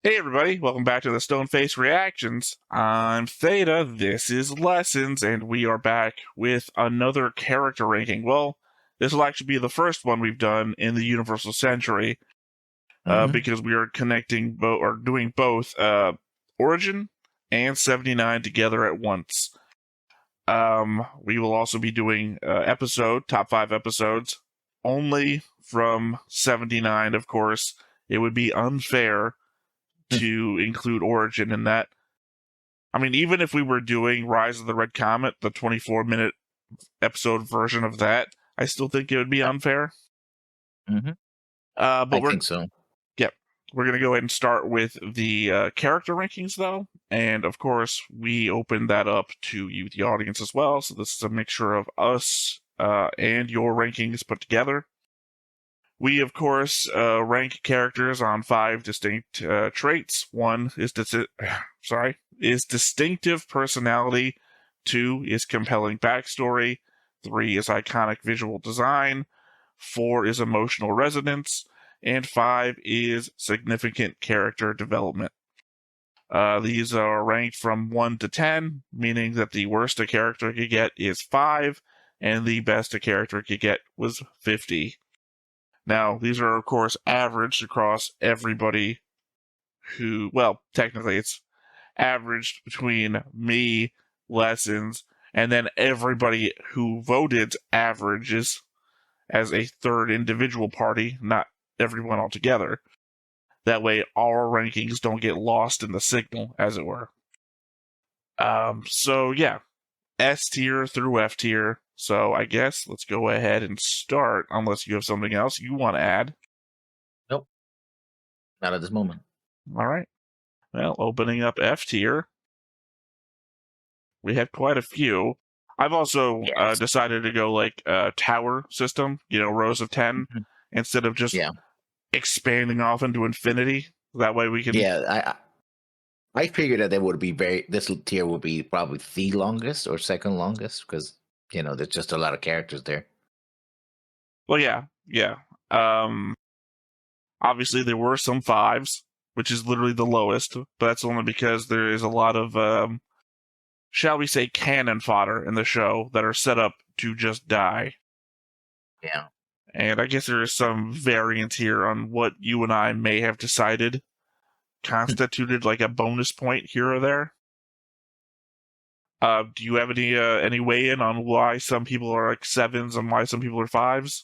Hey everybody, welcome back to the Stoneface Reactions. I'm Theta, this is Lessons, and we are back with another character ranking. Well, this will actually be the first one we've done in the Universal Century, because we are connecting or doing both Origin and 79 together at once. We will also be doing top 5 episodes, only from 79, of course. It would be unfair to include Origin in that. I mean, even if we were doing Rise of the Red Comet, the 24-minute episode version of that, I still think it would be unfair. But I think so. Yep. We're going to go ahead and start with the character rankings, though. And, of course, we open that up to you, the audience, as well. So this is a mixture of us and your rankings put together. We, of course, rank characters on 5 distinct traits. 1 is distinctive personality. 2 is compelling backstory. 3 is iconic visual design. 4 is emotional resonance. And 5 is significant character development. These are ranked from 1 to 10, meaning that the worst a character could get is 5, and the best a character could get was 50. Now, these are, of course, averaged across everybody who, well, technically it's averaged between me, Lessons, and then everybody who voted averages as a third individual party, not everyone altogether. That way, our rankings don't get lost in the signal, as it were. So, yeah, S tier through F tier. So I guess let's go ahead and start, unless you have something else you want to add. Nope. Not at this moment. All right. Well, opening up F tier, we have quite a few. I've also decided to go like tower system, rows of 10, instead of just expanding off into infinity. That way we can... Yeah, I figured that this tier would be probably the longest or second longest, because there's just a lot of characters there. Well, yeah. Obviously, there were some 5s, which is literally the lowest, but that's only because there is a lot of, shall we say, cannon fodder in the show that are set up to just die. Yeah. And I guess there is some variance here on what you and I may have decided constituted like a bonus point here or there. Do you have any weigh-in on why some people are like 7s and why some people are 5s?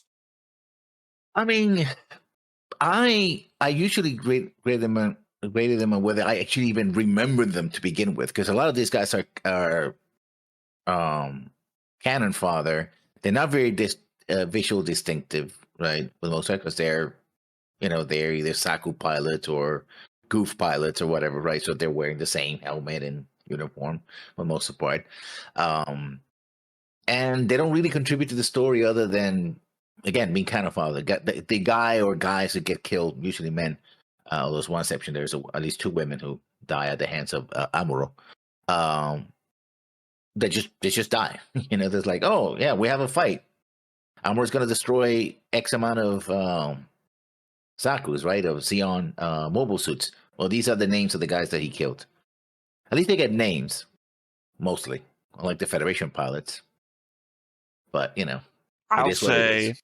I mean, I usually grade them on whether I actually even remember them to begin with, because a lot of these guys are cannon fodder. They're not very visual distinctive, right? For the most part, because they're either Saku pilots or Goof pilots or whatever, right? So they're wearing the same helmet and uniform for the most part, and they don't really contribute to the story other than, again, being kind of father. The guy or guys who get killed, usually men. There's one exception. There's at least 2 women who die at the hands of Amuro. They just die. There's like, oh yeah, we have a fight. Amuro's going to destroy X amount of Sakus, right? Of Xeon mobile suits. Well, these are the names of the guys that he killed. At least they get names, mostly, unlike the Federation pilots. But I'll say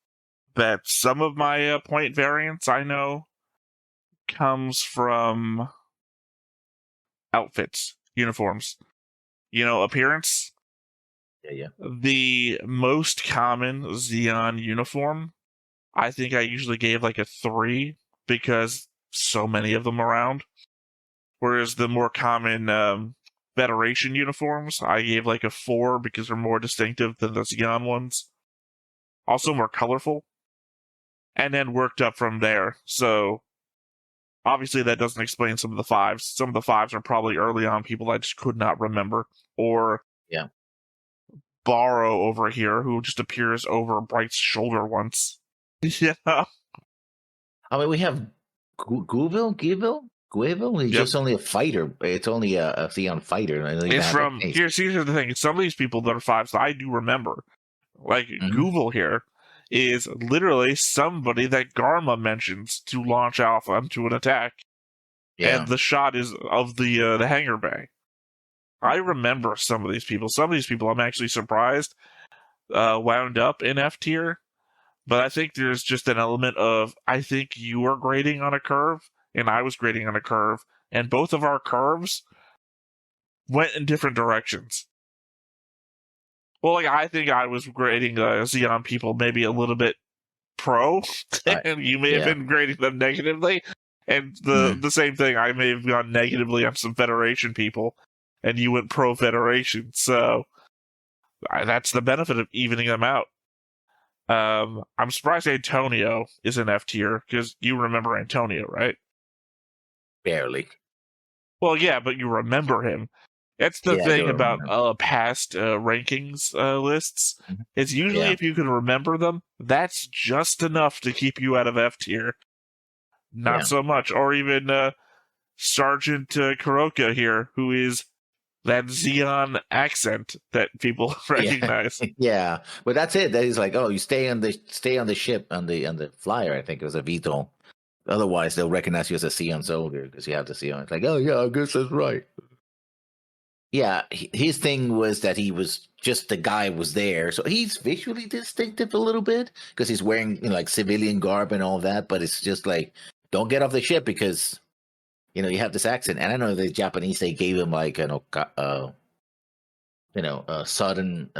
that some of my point variance I know comes from outfits, uniforms, appearance. Yeah. The most common Xeon uniform, I think I usually gave like a 3 because so many of them around. Whereas the more common Federation uniforms, I gave like a 4 because they're more distinctive than the Xeon ones. Also more colorful. And then worked up from there. So obviously that doesn't explain some of the 5s. Some of the 5s are probably early on people I just could not remember. Or Borrow over here, who just appears over Bright's shoulder once. Yeah. I mean, we have Gueville? He's just only a fighter. It's only a Xeon fighter. It's from... Here's the thing. Some of these people that are 5s I do remember. Like, Gueville here is literally somebody that Garma mentions to launch off onto an attack. and the shot is of the hangar bay. I remember some of these people. Some of these people, I'm actually surprised, wound up in F tier. But I think there's just an element of, I think you were grading on a curve, and I was grading on a curve, and both of our curves went in different directions. Well, like, I think I was grading Xeon people maybe a little bit pro, and you may have been grading them negatively. And the same thing, I may have gone negatively on some Federation people, and you went pro Federation. So that's the benefit of evening them out. I'm surprised Antonio is in F tier, because you remember Antonio, right? Barely. Well, yeah, but you remember him. That's the thing about past rankings lists. It's usually if you can remember them, that's just enough to keep you out of F tier. Not so much. Or even Sergeant Kuroka here, who is that Xeon accent that people recognize. Yeah, but that's it. That is like, oh, you stay on the ship on the flyer. I think it was a VTOL. Otherwise, they'll recognize you as a Xeon soldier because you have the Xeon. It's like, oh yeah, I guess that's right. Yeah, his thing was that he was just the guy was there, so he's visually distinctive a little bit because he's wearing like civilian garb and all that. But it's just like, don't get off the ship because you have this accent. And I know the Japanese, they gave him like a southern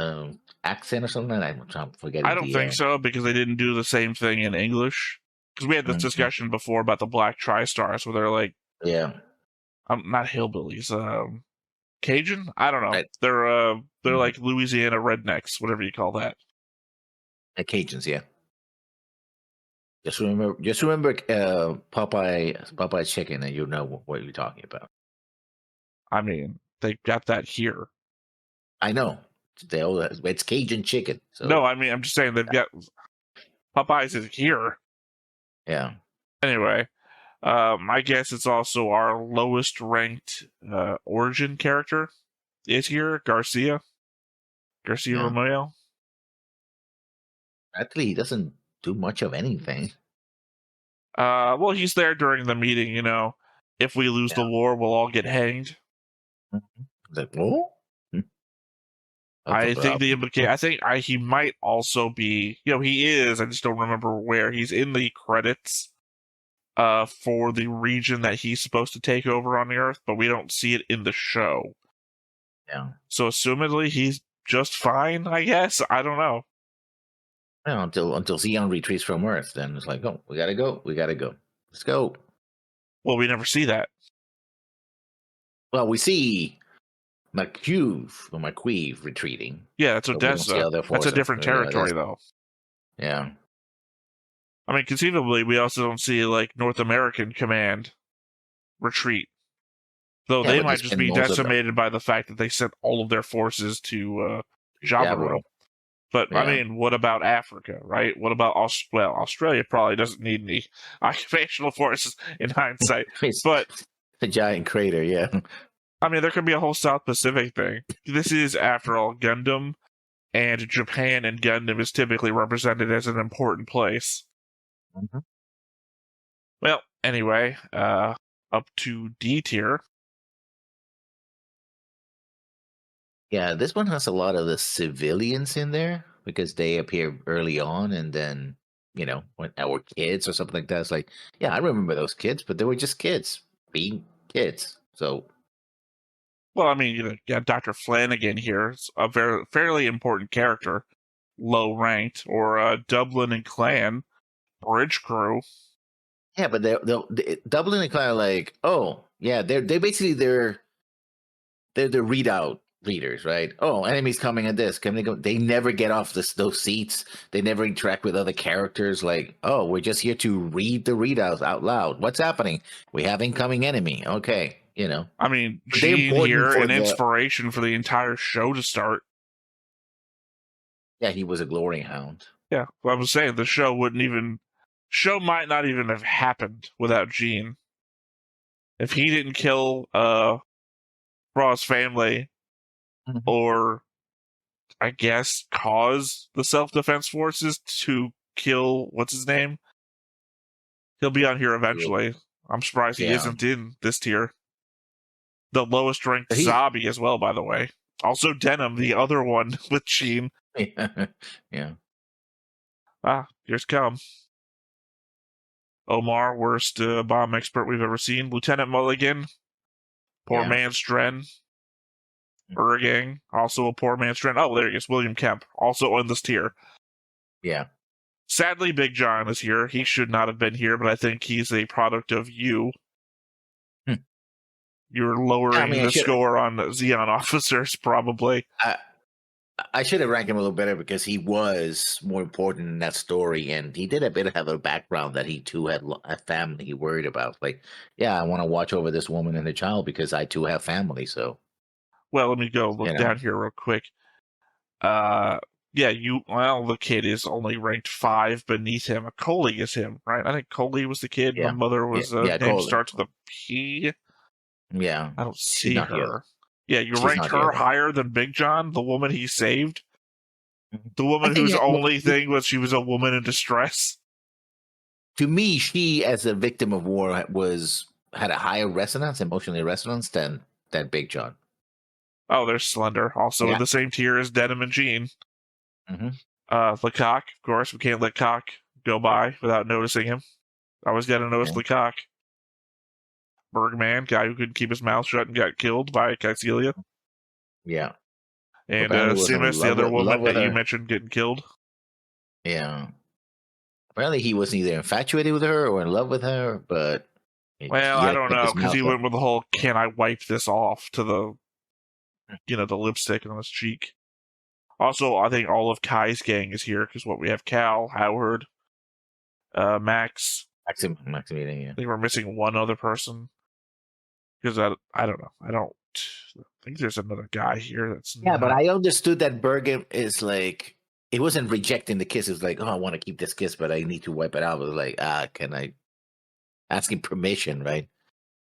accent or something. I'm forgetting. I don't think so because they didn't do the same thing in English. Because we had this discussion before about the Black Tri-Stars, where they're like, not hillbillies, Cajun? I don't know. Right. They're like Louisiana rednecks, whatever you call that. Cajuns, yeah. Just remember Popeye chicken, and you'll know what you're talking about. I mean, they got that here. I know. It's Cajun chicken. So. No, I mean, I'm just saying they've got Popeyes is here. Yeah. Anyway, I guess it's also our lowest ranked origin character is here, Garcia Romeo. Actually, he doesn't do much of anything. Well, he's there during the meeting. If we lose the war, we'll all get hanged. Like, oh? I think he might also be. He is. I just don't remember where. He's in the credits for the region that he's supposed to take over on the Earth, but we don't see it in the show. Yeah. So, assumedly, he's just fine. I guess. I don't know. Well, until Xeon retreats from Earth, then it's like, oh, we gotta go. Let's go. Well, we never see that. Well, we see McQueve retreating. Yeah, that's Odessa. That's a different territory, though. Yeah. I mean, conceivably, we also don't see, like, North American Command retreat. Though they might just be decimated by the fact that they sent all of their forces to Jaburo. But, I mean, what about Africa, right? What about Australia probably doesn't need any occupational forces in hindsight. But a giant crater, yeah. I mean, there could be a whole South Pacific thing. This is, after all, Gundam, and Japan and Gundam is typically represented as an important place. Mm-hmm. Well, anyway, up to D tier. Yeah, this one has a lot of the civilians in there because they appear early on, and then when our kids or something like that. It's like, yeah, I remember those kids, but they were just kids being kids. So, well, I mean, Dr. Flanagan here is a fairly important character, low ranked, or Dublin and Clan bridge crew. Yeah, but they Dublin and Clan are like, oh yeah, they're basically they're the readout readers, right? Oh, enemies coming at this. Can they go? They never get off those seats. They never interact with other characters. Like, oh, we're just here to read the readouts out loud. What's happening? We have incoming enemy. Okay, I mean, Gene here, an inspiration for the entire show to start. Yeah, he was a glory hound. Yeah, well, I was saying the show might not even have happened without Gene. If he didn't kill Raw's family, or I guess cause the self-defense forces to kill what's his name, he'll be on here eventually. I'm surprised he Yeah. isn't in this tier. The lowest ranked He- Zabi as well, by the way. Also Denim, the other one with Sheen. Yeah. Ah, here's come. Omar, worst bomb expert we've ever seen. Lieutenant Mulligan, poor Yeah. man's Dren. Urgang, also a poor man's Dren. Oh, there he is. William Kemp, also on this tier. Yeah. Sadly, Big John is here. He should not have been here, but I think he's a product of you. You're lowering the score on Xeon officers, probably. I should have ranked him a little better because he was more important in that story, and he did a bit have a background that he too had a family he worried about. Like, yeah, I want to watch over this woman and the child because I too have family. So, well, let me go look down here real quick. The kid is only ranked 5 beneath him. Coley is him, right? I think Coley was the kid. Yeah. The mother was name starts with a P. Yeah, I don't see her. Here. Yeah, you ranked her higher than Big John, the woman he saved? The woman whose only thing was she was a woman in distress? To me, she, as a victim of war, had a higher resonance, emotional resonance than Big John. Oh, there's Slender. Also in the same tier as Denim and Jean. Lecoq, of course. We can't let Cock go by without noticing him. Always got to notice Lecoq. Bergman, guy who couldn't keep his mouth shut and got killed by Caecilia. Yeah. And Simus, the other woman that you mentioned getting killed. Yeah. Apparently he was either infatuated with her or in love with her, but... Well, I don't know, because he went with the whole, can I wipe this off, to the, the lipstick on his cheek. Also, I think all of Kai's gang is here, because we have Cal, Howard, Max. Maximilian, yeah. I think we're missing one other person. Because I don't know. I don't think there's another guy here that's... Yeah, but I understood that Bergen is like... It wasn't rejecting the kiss. It was like, oh, I want to keep this kiss, but I need to wipe it out. It was like, can I... Asking permission, right?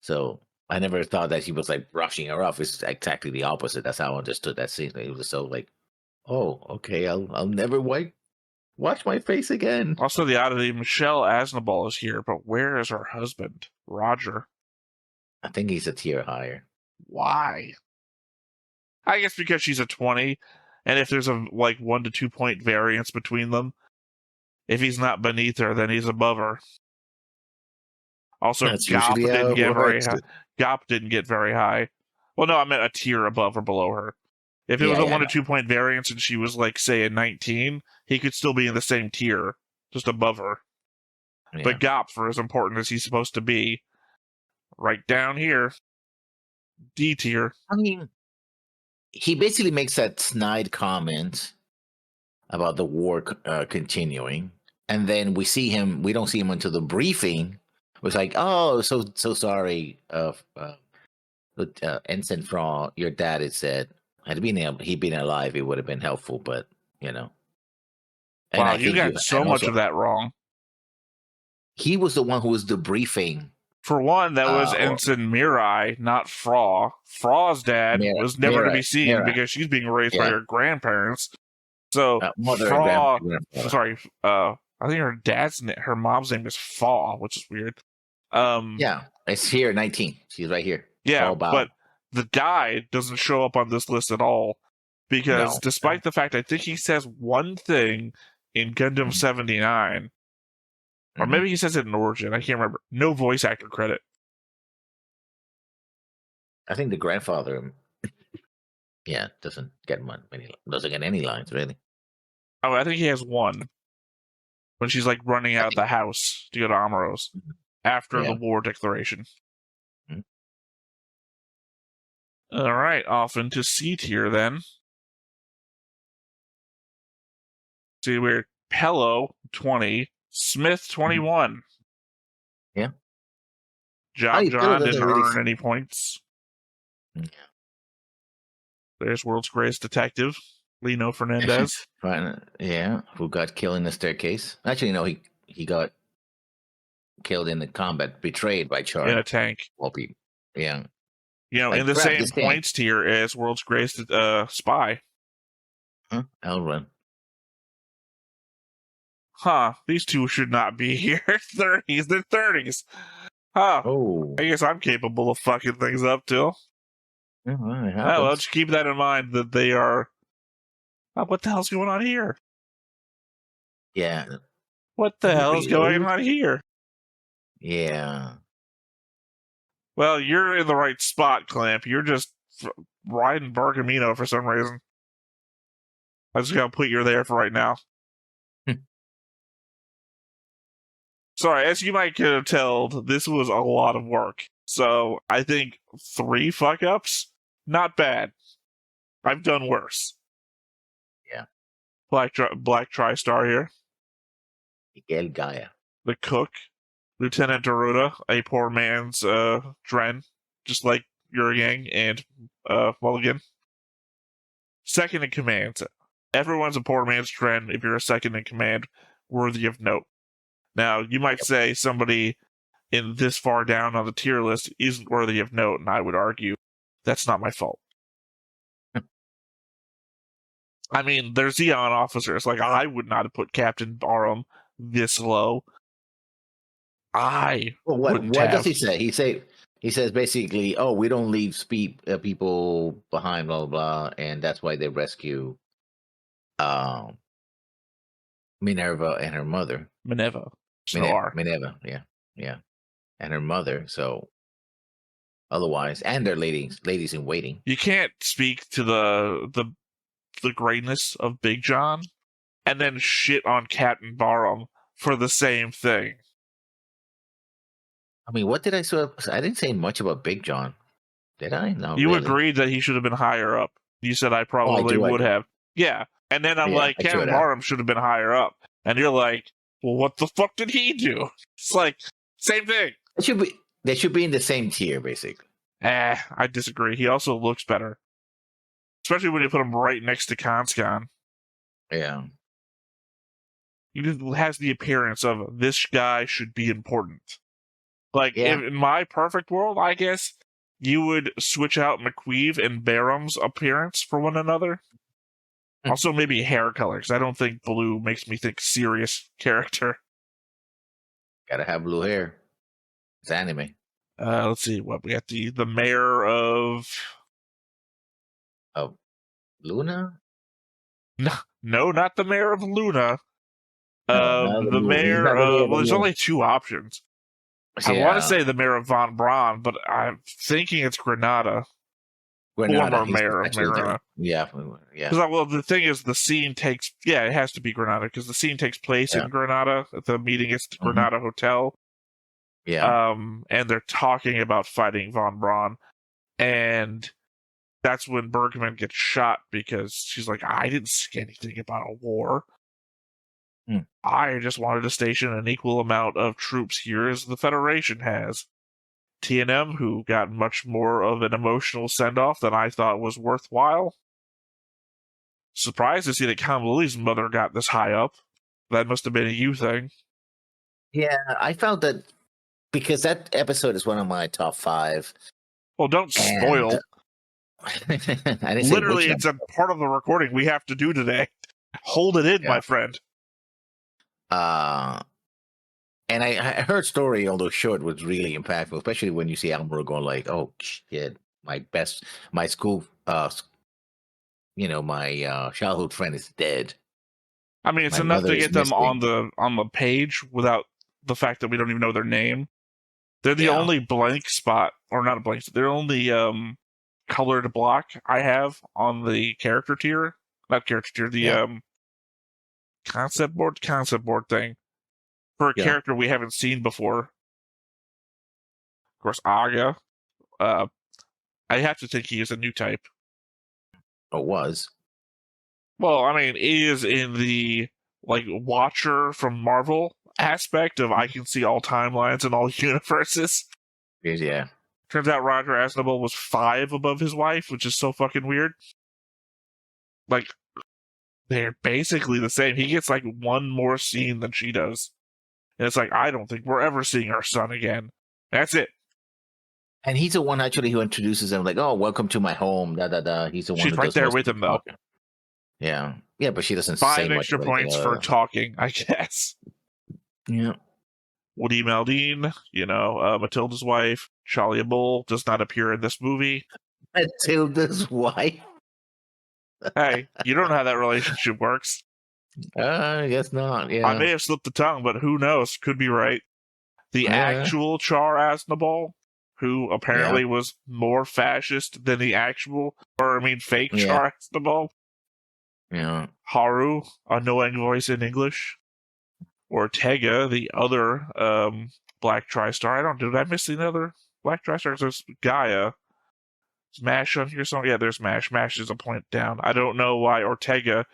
So I never thought that he was like brushing her off. It's exactly the opposite. That's how I understood that scene. It was so like, oh, okay, I'll never watch my face again. Also, the oddity, Michelle Aznavour is here, but where is her husband, Roger? I think he's a tier higher. Why? I guess because she's a 20, and if there's a 1 to 2 point variance between them, if he's not beneath her, then he's above her. Also, Gop didn't get very high. Gop didn't get very high. Well, no, I meant a tier above or below her. If it was a 1 to 2 point variance and she was, say, a 19, he could still be in the same tier, just above her. Yeah. But Gop, for as important as he's supposed to be, right down here, D tier. I mean, he basically makes that snide comment about the war continuing, and then we don't see him until the briefing. It was like, oh, so sorry, Ensign Fra, your dad had said, he'd been alive, it would have been helpful, but And wow, you got so much of that wrong. He was the one who was debriefing. For one, that was Ensign Mirai, not Fra. Fra's dad was never to be seen because she's being raised by her grandparents. So, Fra, sorry, I think her mom's name is Fa, which is weird. Yeah, it's here, 19. She's right here. Yeah, but the guy doesn't show up on this list at all because despite the fact I think he says one thing in Gundam 79, or maybe he says it in Origin, I can't remember. No voice actor credit. I think the grandfather, doesn't get any lines, really. Oh, I think he has one. When she's running out of the house to go to Amuro's after the war declaration. All right, off into C tier then. See, we're Pello 20, Smith 21. Yeah. John didn't earn any points. Yeah. There's World's Greatest Detective, Lino Fernandez. Yeah, who got killed in the staircase. Actually, no, he got killed in the combat, betrayed by Char. In a tank. Yeah. In the same points tier as World's Greatest Spy. I'll run. These two should not be here. 30s, they're 30s. Huh. Oh, I guess I'm capable of fucking things up too. yeah, well, it Oh, well, happens. just keep that in mind that they are. Oh, what the hell's going on here? Yeah. What the Let me hell's going reload. on here? Yeah. Well, you're in the right spot, Clamp. You're just riding Bergamino for some reason. I just gotta put you there for right now. Sorry, as you might could have told, this was a lot of work. So I think 3 fuck ups, not bad. I've done worse. Yeah. Black TriStar here. Miguel Gaia. The cook, Lieutenant Daruda, a poor man's Dren, just like Yang and Mulligan. Second in command. Everyone's a poor man's Dren if you're a second in command, worthy of note. Now, you might say somebody in this far down on the tier list isn't worthy of note, and I would argue that's not my fault. I mean, they're Xeon officers. Like, I would not have put Captain Barham this low. I Well, wouldn't what have. does he say? He says basically, oh, we don't leave people behind, blah, blah, blah, and that's why they rescue Minerva and her mother. Minerva. No R. Minerva, yeah, and her mother. So otherwise, and their ladies in waiting. You can't speak to the greatness of Big John and then shit on Captain Barham for the same thing. I mean, what did I say? I didn't say much about Big John, did I? No, You really. agreed that he should have been higher up. You said I probably would have. Yeah. And then I'm like, Captain Barham should have been higher up. And you're like, well, what the fuck did he do? It's like, same thing. They should be in the same tier, basically. I disagree. He also looks better. Especially when you put him right next to Conscon. Yeah. He just has the appearance of this guy should be important. Like, in my perfect world, I guess you would switch out McQueeve and Barham's appearance for one another. Also, maybe hair color, because I don't think blue makes me think serious character. Gotta have blue hair. It's anime. Let's see what we got. The mayor of Luna? No, not the mayor of Luna. The mayor of there's only 2 options. I want to say the mayor of Von Braun, but I'm thinking it's Granada. Former mayor of Marina. Yeah. Because well, the thing is, the scene takes it has to be Granada because the scene takes place in Granada. At the meeting, it's the Granada Hotel. Yeah. And they're talking about fighting Von Braun, and that's when Bergman gets shot because she's like, I didn't see anything about a war. I just wanted to station an equal amount of troops here as the Federation has. TNM, who got much more of an emotional send-off than I thought was worthwhile. Surprised to see that Kamali's mother got this high up. That must have been a you thing. Yeah, I felt that because that episode is one of my top 5. Well, don't spoil. I didn't Literally, it's a part of the recording we have to do today. Hold it in, my friend. And I heard story, although short, was really impactful, especially when you see Almero going like, "Oh shit, my school, my childhood friend is dead." I mean, it's enough to get them on the page without the fact that we don't even know their name. They're the only blank spot, or not a blank. They're only colored block I have on the character tier, not character tier, the concept board thing. For a character we haven't seen before. Of course, Aga. I have to think he is a new type. Or was. Well, I mean, he is in the Watcher from Marvel aspect of I can see all timelines and all universes. Yeah. Turns out Roger Asnable was 5 above his wife, which is so fucking weird. They're basically the same. He gets 1 more scene than she does. And it's I don't think we're ever seeing our son again. That's it. And he's the one actually who introduces them, oh, welcome to my home, da da da. He's the one. She's right there with him, though. Yeah, but she doesn't 5 say much. 5 extra points for talking, I guess. Yeah. Woody Maldine, Matilda's wife, Shalia Bull, does not appear in this movie. Matilda's wife. Hey, you don't know how that relationship works. I guess not. Yeah. I may have slipped the tongue, but who knows? Could be right. The actual Char Aznavour, who apparently was more fascist than the fake Char Aznavour. Yeah. Haru, annoying voice in English. Ortega, the other Black TriStar. Did I miss another Black TriStar? There's Gaia. Is Mash on here somewhere? Yeah, there's Mash. Mash is a point down. I don't know why Ortega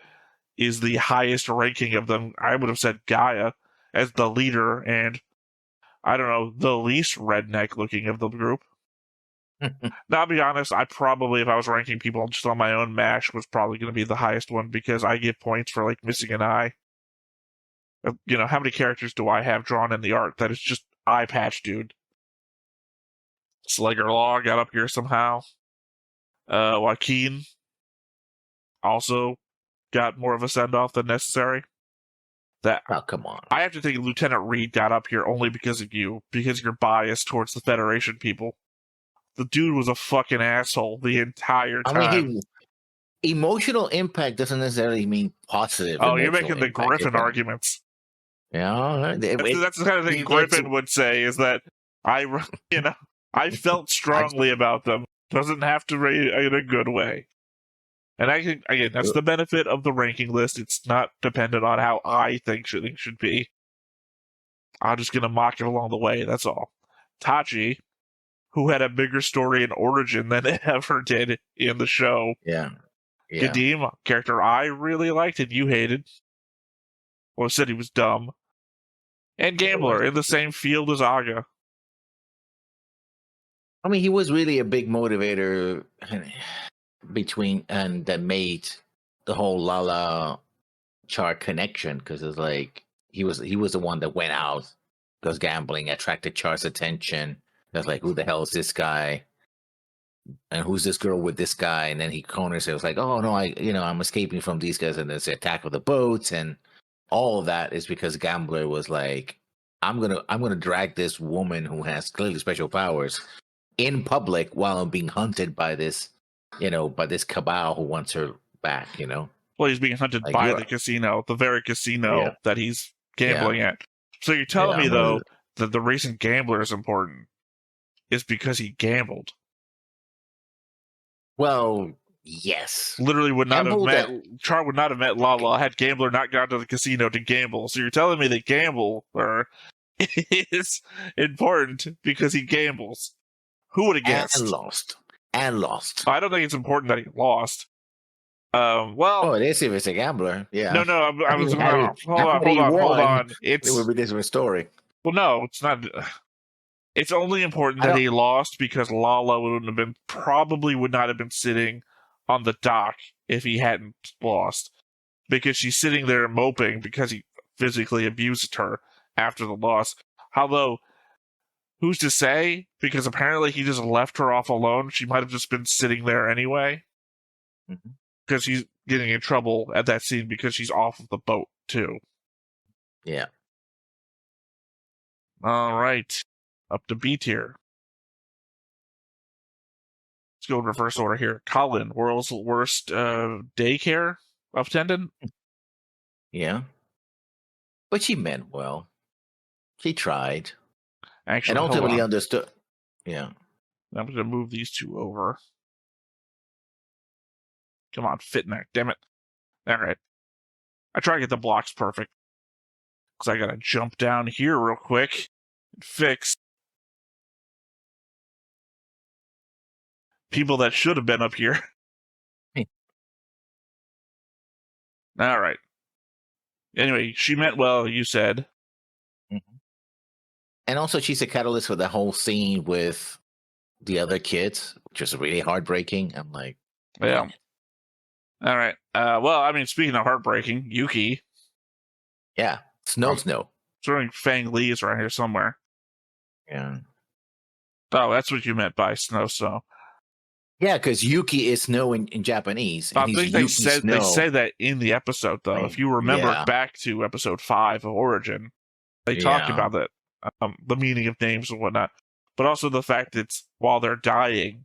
is the highest ranking of them. I would have said Gaia as the leader and, I don't know, the least redneck looking of the group. Now, I'll be honest, I probably, if I was ranking people just on my own, Mash was probably going to be the highest one because I give points for, like, missing an eye. How many characters do I have drawn in the art that is just eye patch, dude? Slugger Law got up here somehow. Joaquin also got more of a send-off than necessary. Come on. I have to think Lieutenant Reed got up here only because of you, because you're biased towards the Federation people. The dude was a fucking asshole the entire time. I mean, emotional impact doesn't necessarily mean positive. Oh, you're making the Griffin arguments. Yeah, that's the kind of thing Griffin would say, is that I felt strongly about them. Doesn't have to rate in a good way. And I think, again, that's the benefit of the ranking list. It's not dependent on how I think things should be. I'm just going to mock it along the way, that's all. Tachi, who had a bigger story and origin than it ever did in the show. Yeah. Gadim, character I really liked and you hated. Or said he was dumb. And Gambler, in the same field as Aga. I mean, he was really a big motivator that made the whole Lala Char connection, because it's like he was the one that went out because gambling attracted Char's attention. That's like, who the hell is this guy? And who's this girl with this guy? And then he corners it. It was like, oh no, I'm escaping from these guys, and there's the attack of the boats, and all of that is because Gambler was like, I'm gonna drag this woman who has clearly special powers in public while I'm being hunted by this cabal who wants her back. Well, he's being hunted by the casino, the very casino that he's gambling at. So you're telling me though that the reason Gambler is important is because he gambled. Well, yes. Literally Char would not have met Lala had Gambler not gone to the casino to gamble. So you're telling me that Gambler is important because he gambles. Who would have guessed? And lost. I don't think it's important that he lost. Oh, it is if it's a gambler. Yeah. No, hold on. It would be a different story. Well, no, it's not. It's only important that he lost because Lala would not have been sitting on the dock if he hadn't lost. Because she's sitting there moping because he physically abused her after the loss. Although, who's to say? Because apparently he just left her off alone. She might have just been sitting there anyway. Because he's getting in trouble at that scene because she's off of the boat, too. Yeah. All right. Up to B tier. Let's go in reverse order here. Colin, world's worst daycare attendant. Yeah. But she meant well. She tried. Actually, and ultimately understood. Yeah. I'm going to move these two over. Come on, Fitneck, damn it. All right. I try to get the blocks perfect. Because I got to jump down here real quick and fix people that should have been up here. All right. Anyway, she meant well, you said. And also, she's a catalyst for the whole scene with the other kids, which was really heartbreaking. I'm like, yeah. All right. Speaking of heartbreaking, Yuki. Yeah. Snow. Throwing Fang Li is around here somewhere. Yeah. Oh, that's what you meant by snow. Yeah, because Yuki is snow in Japanese. I think they say that in the episode, though. If you remember back to episode 5 of Origin, they talk about it. the meaning of names and whatnot, but also the fact that while they're dying,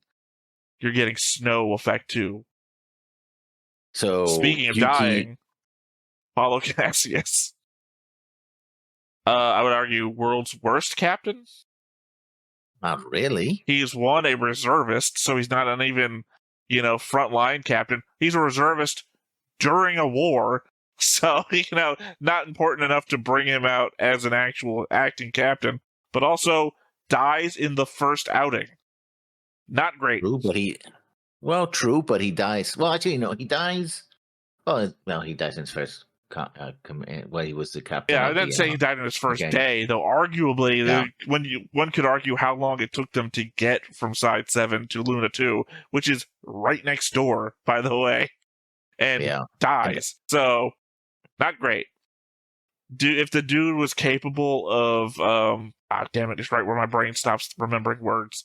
you're getting snow effect too. So Speaking of dying, follow Cassius. I would argue world's worst captain. Not really. He's a reservist, so he's not an even, frontline captain. He's a reservist during a war, so, not important enough to bring him out as an actual acting captain, but also dies in the first outing. Not great. True, but he dies. Well, actually, no, he dies. Well, he dies in his first command. Well, he was the captain. Yeah, I didn't say he died in his first day, though. Arguably, one could argue how long it took them to get from Side 7 to Luna 2, which is right next door, by the way, and dies. So, not great. If the dude was capable of, damn it, it's right where my brain stops remembering words.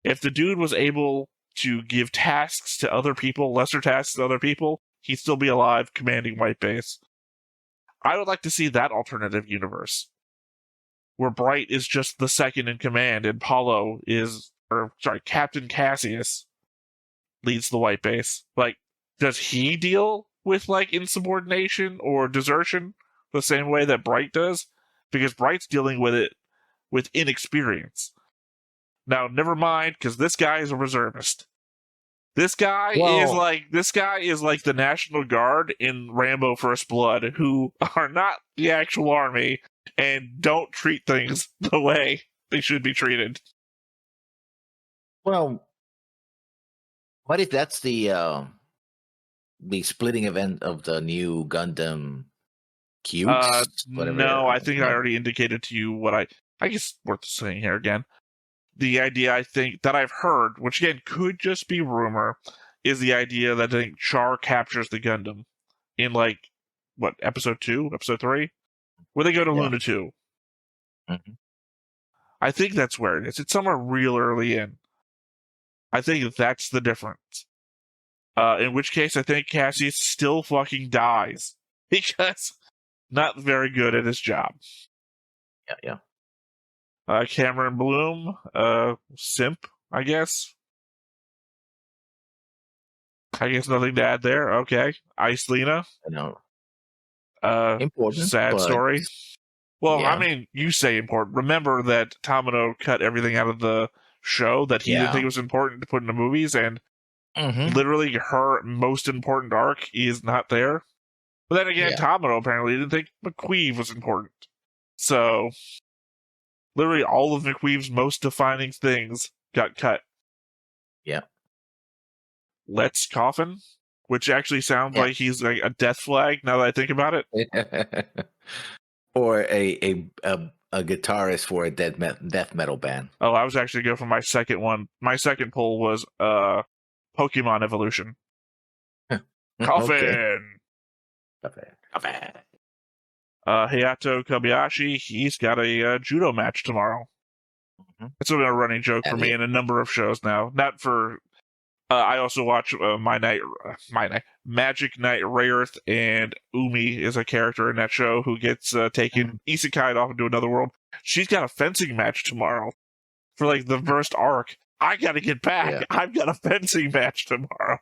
If the dude was able to give tasks to other people, lesser tasks to other people, he'd still be alive, commanding White Base. I would like to see that alternative universe, where Bright is just the second in command, and Captain Cassius leads the White Base. Like, does he deal with, insubordination or desertion the same way that Bright does? Because Bright's dealing with it with inexperience. Now, never mind, because this guy is a reservist. This guy is like the National Guard in Rambo First Blood, who are not the actual army and don't treat things the way they should be treated. Well, what if that's the splitting event of the new Gundam cubes? No, I think I already indicated to you what I guess worth saying here again. The idea I think that I've heard, which again could just be rumor, is the idea that I think Char captures the Gundam in episode 2, episode 3, where they go to Luna 2. Mm-hmm. I think that's where it is. It's somewhere real early in. I think that's the difference. In which case, I think Cassius still fucking dies because not very good at his job. Yeah. Cameron Bloom, simp, I guess. I guess nothing to add there. Okay. Ice Lena. I know. Important. Sad story. Well, I mean, you say important. Remember that Tamino cut everything out of the show that he didn't think was important to put in the movies, and literally her most important arc is not there. But then again, Tamino apparently didn't think McQueeve was important. So, literally all of McQueeve's most defining things got cut. Yeah. Let's Coffin, which actually sounds like he's like a death flag now that I think about it. Or a guitarist for a death metal band. Oh, I was actually going for my second one. My second poll was Pokemon Evolution. Coffin! Coffin. Hayato Kobayashi, he's got a judo match tomorrow. It's been a running joke for me in a number of shows now. Not for... I also watch Magic Knight Rayearth, and Umi is a character in that show who gets taken isekai'd off into another world. She's got a fencing match tomorrow for the first arc. I gotta get back. Yeah. I've got a fencing match tomorrow.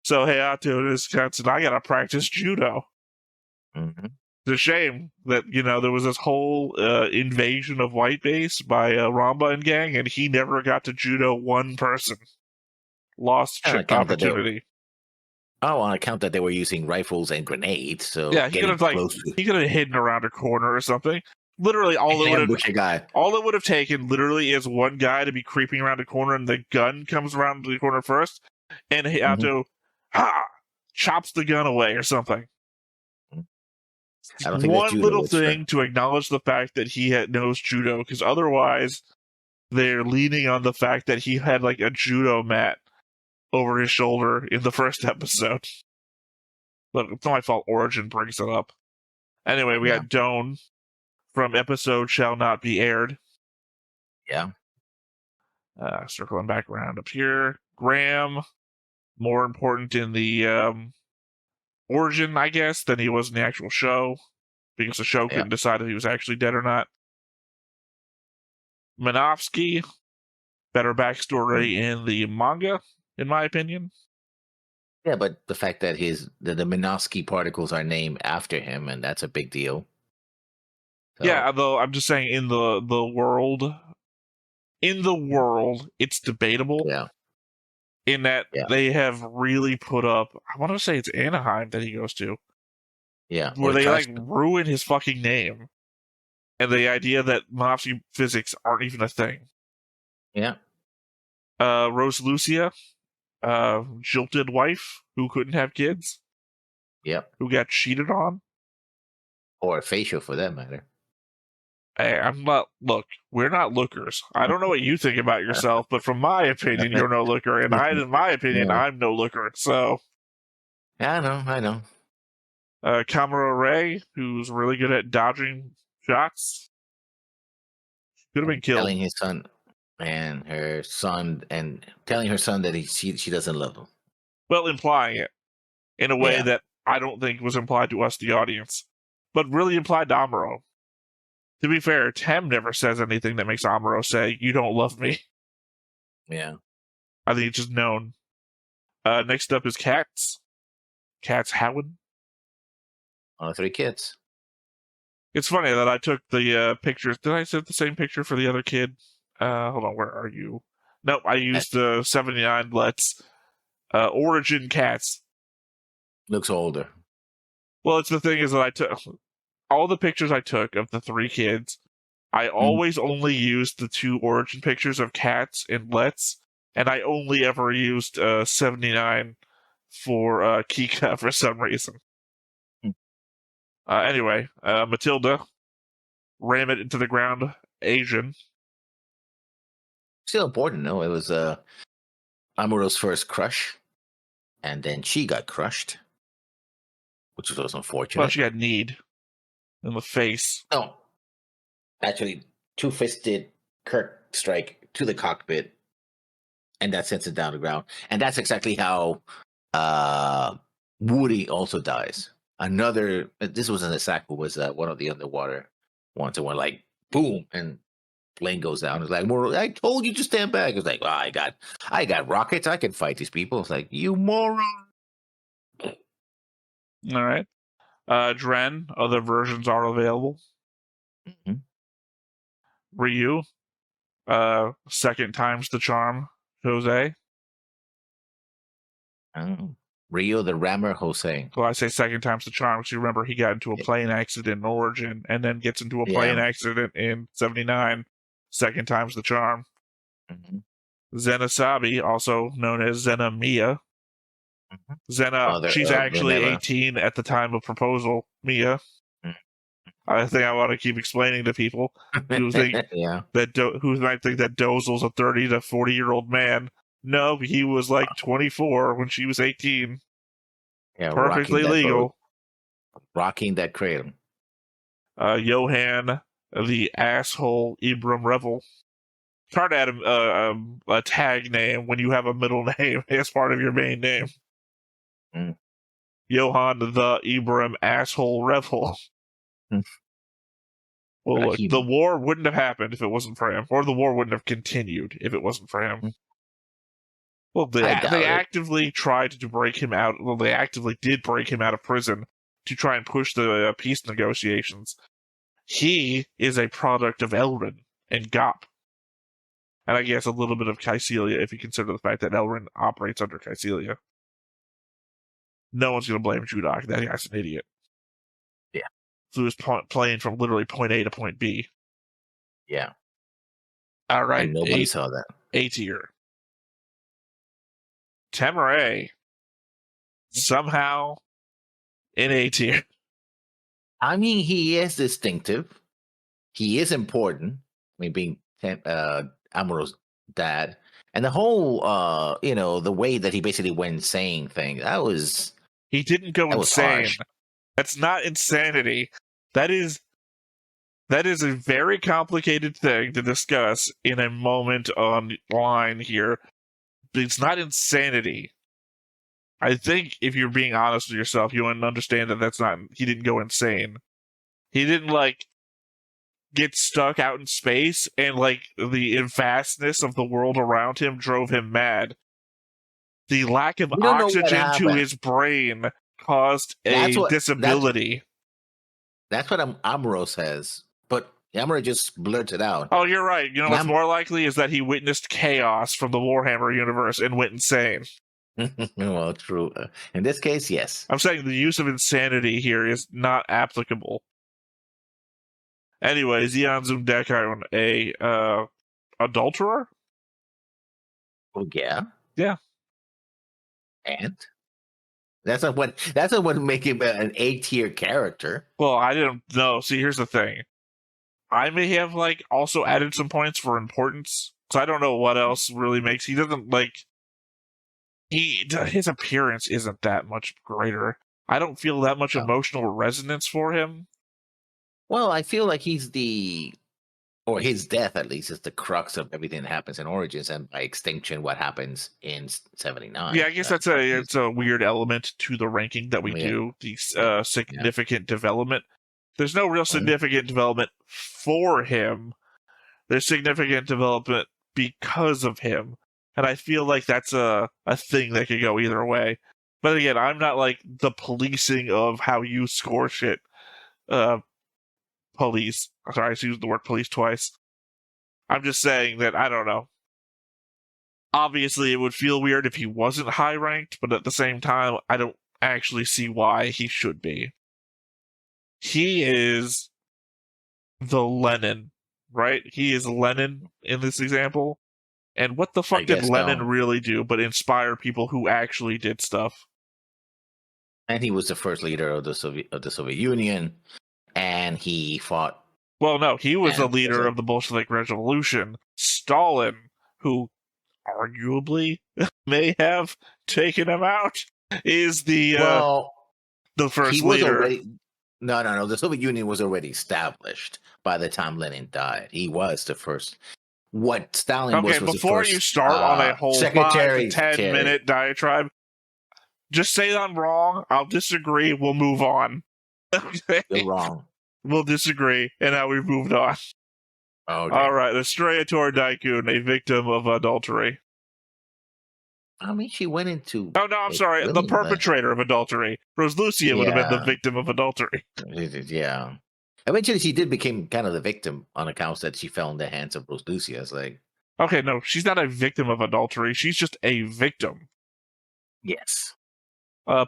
So Hayato is constant. I gotta practice judo. It's a shame that there was this whole invasion of White Base by Ramba and gang, and he never got to judo one person. Lost opportunity. On account that they were using rifles and grenades, so yeah, he could have hidden around a corner or something. Literally, all it would have taken literally is one guy to be creeping around a corner, and the gun comes around the corner first, and Hayato chops the gun away or something. One little thing to acknowledge the fact that he knows judo, because otherwise they're leaning on the fact that he had a judo mat over his shoulder in the first episode. Look, it's not my fault Origin brings it up. Anyway, we got Doan from episode Shall Not Be Aired. Yeah. Circling back around up here. Graham, more important in the Origin, I guess, than he was in the actual show, because the show couldn't decide if he was actually dead or not. Minovsky, better backstory in the manga, in my opinion. Yeah, but the fact that the Minovsky particles are named after him, and that's a big deal. So, Yeah, although I'm just saying in the world, it's debatable. Yeah. In that Yeah. they have really put up, I want to say it's Anaheim that he goes to. Yeah. Where they like ruin his fucking name. And the idea that Minovsky physics aren't even a thing. Yeah. Rose Lucia, jilted wife who couldn't have kids. Yep. Who got cheated on. Or a facial for that matter. Hey, we're not lookers. I don't know what you think about yourself, but from my opinion, you're no looker, and in my opinion, I'm no looker, so. Yeah, I know. Kamara Ray, who's really good at dodging shots. Could have been killed. Telling his son and telling her son that she doesn't love him. Well, implying it in a way that I don't think was implied to us, the audience, but really implied to Amuro. To be fair, Tem never says anything that makes Amuro say, "You don't love me." Yeah. I think it's just known. Next up is Cats. Cats Howen. One of 3 kids. It's funny that I took the pictures. Did I set the same picture for the other kid? Hold on, where are you? Nope, I used the 79 Let's Origin Cats. Looks older. Well, it's the thing is that I took all the pictures I took of the 3 kids. I always only used the 2 origin pictures of Cats and Let's, and I only ever used 79 for Kika for some reason. Anyway, Matilda, ram it into the ground, Asian. Still important, though. It was Amuro's first crush, and then she got crushed, which was unfortunate. Well, she got kneed in the face. No. Actually, 2-fisted Kirk strike to the cockpit, and that sends it down the ground. And that's exactly how Woody also dies. This wasn't a Saku, was one of the underwater ones, and went like, boom, and plane goes down. It's like, well, I told you to stand back. It's like, I got rockets. I can fight these people. It's like, you moron. All right. Dren, other versions are available. Mm-hmm. Ryu, second time's the charm, Jose. Oh. Rio the Rammer Jose. Well, I say second time's the charm because you remember he got into a plane accident in Origin and then gets into a plane accident in 79. Second time's the charm. Mm-hmm. Zenasabi, also known as Zena Mia. Mm-hmm. Zena, she's actually 18 at the time of proposal. Mia. Mm-hmm. I think I want to keep explaining to people who think who might think that Dozel's a 30 to 40-year-old man. No, he was like 24 when she was 18. Yeah, perfectly legal. Rocking that cradle. Johan, the asshole Ibram Revel. It's hard to add a tag name when you have a middle name as part of your main name. Mm. Johan, the Ibram asshole Revel. Mm. Well, look, the war wouldn't have happened if it wasn't for him, or the war wouldn't have continued if it wasn't for him. Well, they actively tried to break him out. Well, they actively did break him out of prison to try and push the peace negotiations. He is a product of Elrin and Gop. And I guess a little bit of Kycelia if you consider the fact that Elrin operates under Kycelia. No one's going to blame Judak. That guy's an idiot. Yeah. So he was playing from literally point A to point B. Yeah. All right. And nobody saw that. A tier. Temeray. Somehow in A tier. I mean, he is distinctive. He is important. I mean, being Amuro's dad. And the whole, the way that he basically went insane thing, that was... He didn't go insane. That's not insanity. That is a very complicated thing to discuss in a moment online here. It's not insanity. I think if you're being honest with yourself, you understand that that's not... He didn't go insane. He didn't, gets stuck out in space, and like the vastness of the world around him drove him mad. The lack of We don't know what oxygen to happened. his brain caused That's a what- disability. That's what Amuro says, but Amuro just blurts it out. Oh, you're right. You know what's Am- more likely is that he witnessed chaos from the Warhammer universe and went insane. Well, true. In this case, yes. I'm saying the use of insanity here is not applicable. Anyway, Zeon Zundekon, a adulterer? Oh, yeah. Yeah. And that's not what make him an A-tier character. Well, I didn't know. See, here's the thing. I may have like also added some points for importance, so I don't know what else really makes. He doesn't like. His appearance isn't that much greater. I don't feel that much emotional resonance for him. Well, I feel like his death at least is the crux of everything that happens in Origins, and by extinction, what happens in 79. Yeah, I guess it's a weird element to the ranking that we do. The significant development. There's no real significant development for him. There's significant development because of him. And I feel like that's a thing that could go either way. But again, I'm not like the policing of how you score shit. Police. Sorry, I used the word police twice. I'm just saying that, I don't know. Obviously, it would feel weird if he wasn't high ranked, but at the same time, I don't actually see why he should be. He is the Lenin, right? He is Lenin in this example. And what the fuck did Lenin really do but inspire people who actually did stuff? And he was the first leader of the Soviet Union, and he fought. Well, no, he was the leader of the Bolshevik Revolution. Stalin, who arguably may have taken him out, is the first leader. No. The Soviet Union was already established by the time Lenin died. He was the first. What Stalin was before the first, you start on a whole 5 to 10 minute diatribe, just say I'm wrong. I'll disagree. We'll move on. Okay? You're wrong. We'll disagree, and now we've moved on. Okay. All right, Estrella Daikun, a victim of adultery. I mean, she went into... Oh, no, I'm sorry. The perpetrator of adultery. Rose Lucia would have been the victim of adultery. Yeah. Eventually, she did become kind of the victim on accounts that she fell in the hands of Rose Lucia. It's like... Okay, no, she's not a victim of adultery. She's just a victim. Yes.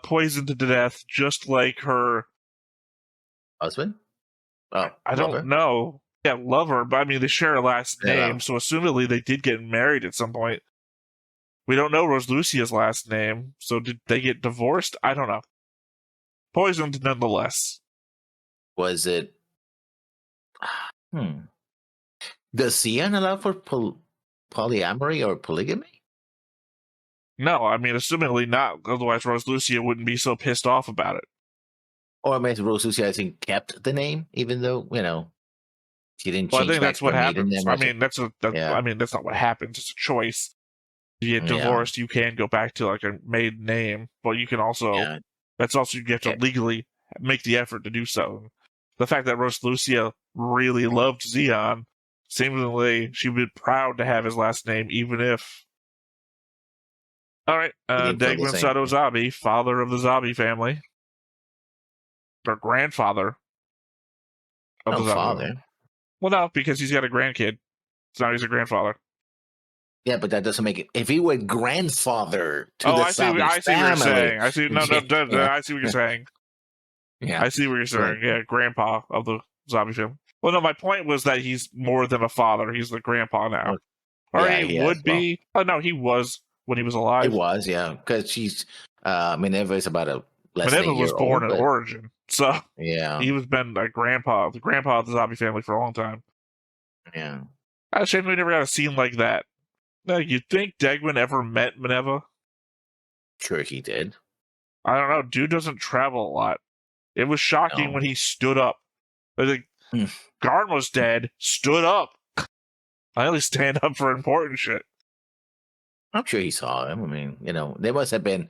Poisoned to death, just like her... husband? Oh, I don't know. Yeah, lover, but I mean, they share a last name, so assumedly they did get married at some point. We don't know Rose Lucia's last name, so did they get divorced? I don't know. Poisoned nonetheless. Was it... Does Zeon allow for polyamory or polygamy? No, I mean, assumingly not. Otherwise, Rose Lucia wouldn't be so pissed off about it. Or maybe Rose Lucia, I think, kept the name, even though, she didn't change. I think that's what happens. I mean, that's not what happens. It's a choice. You get divorced, you can go back to like a maiden name, but you can also, that's also, you have to legally make the effort to do so. The fact that Rose Lucia really loved Zeon, seemingly she would be proud to have his last name, even if... Alright, Degman Sato Zabi, father of the Zabi family. Or grandfather of the Zabi family. Well, no, because he's got a grandkid. So now he's a grandfather. Yeah, but that doesn't make it. If he were grandfather to the I see what you're saying. I see what you're saying. Yeah. I see what you're saying. Yeah, grandpa of the zombie film. Well, no, my point was that he's more than a father. He's the grandpa now. Or he would be. Oh, no, he was when he was alive. He was, yeah. Because she's, Minerva is about a less Minerva than a year was born old, in Origin. So yeah, he was been the grandpa of the zombie family for a long time. Yeah. I shame we never got a scene like that. No, you'd think Degman ever met Minerva? Sure he did. I don't know. Dude doesn't travel a lot. It was shocking when he stood up. I think Garn was dead, stood up. I only stand up for important shit. I'm sure he saw him. I mean, there must have been...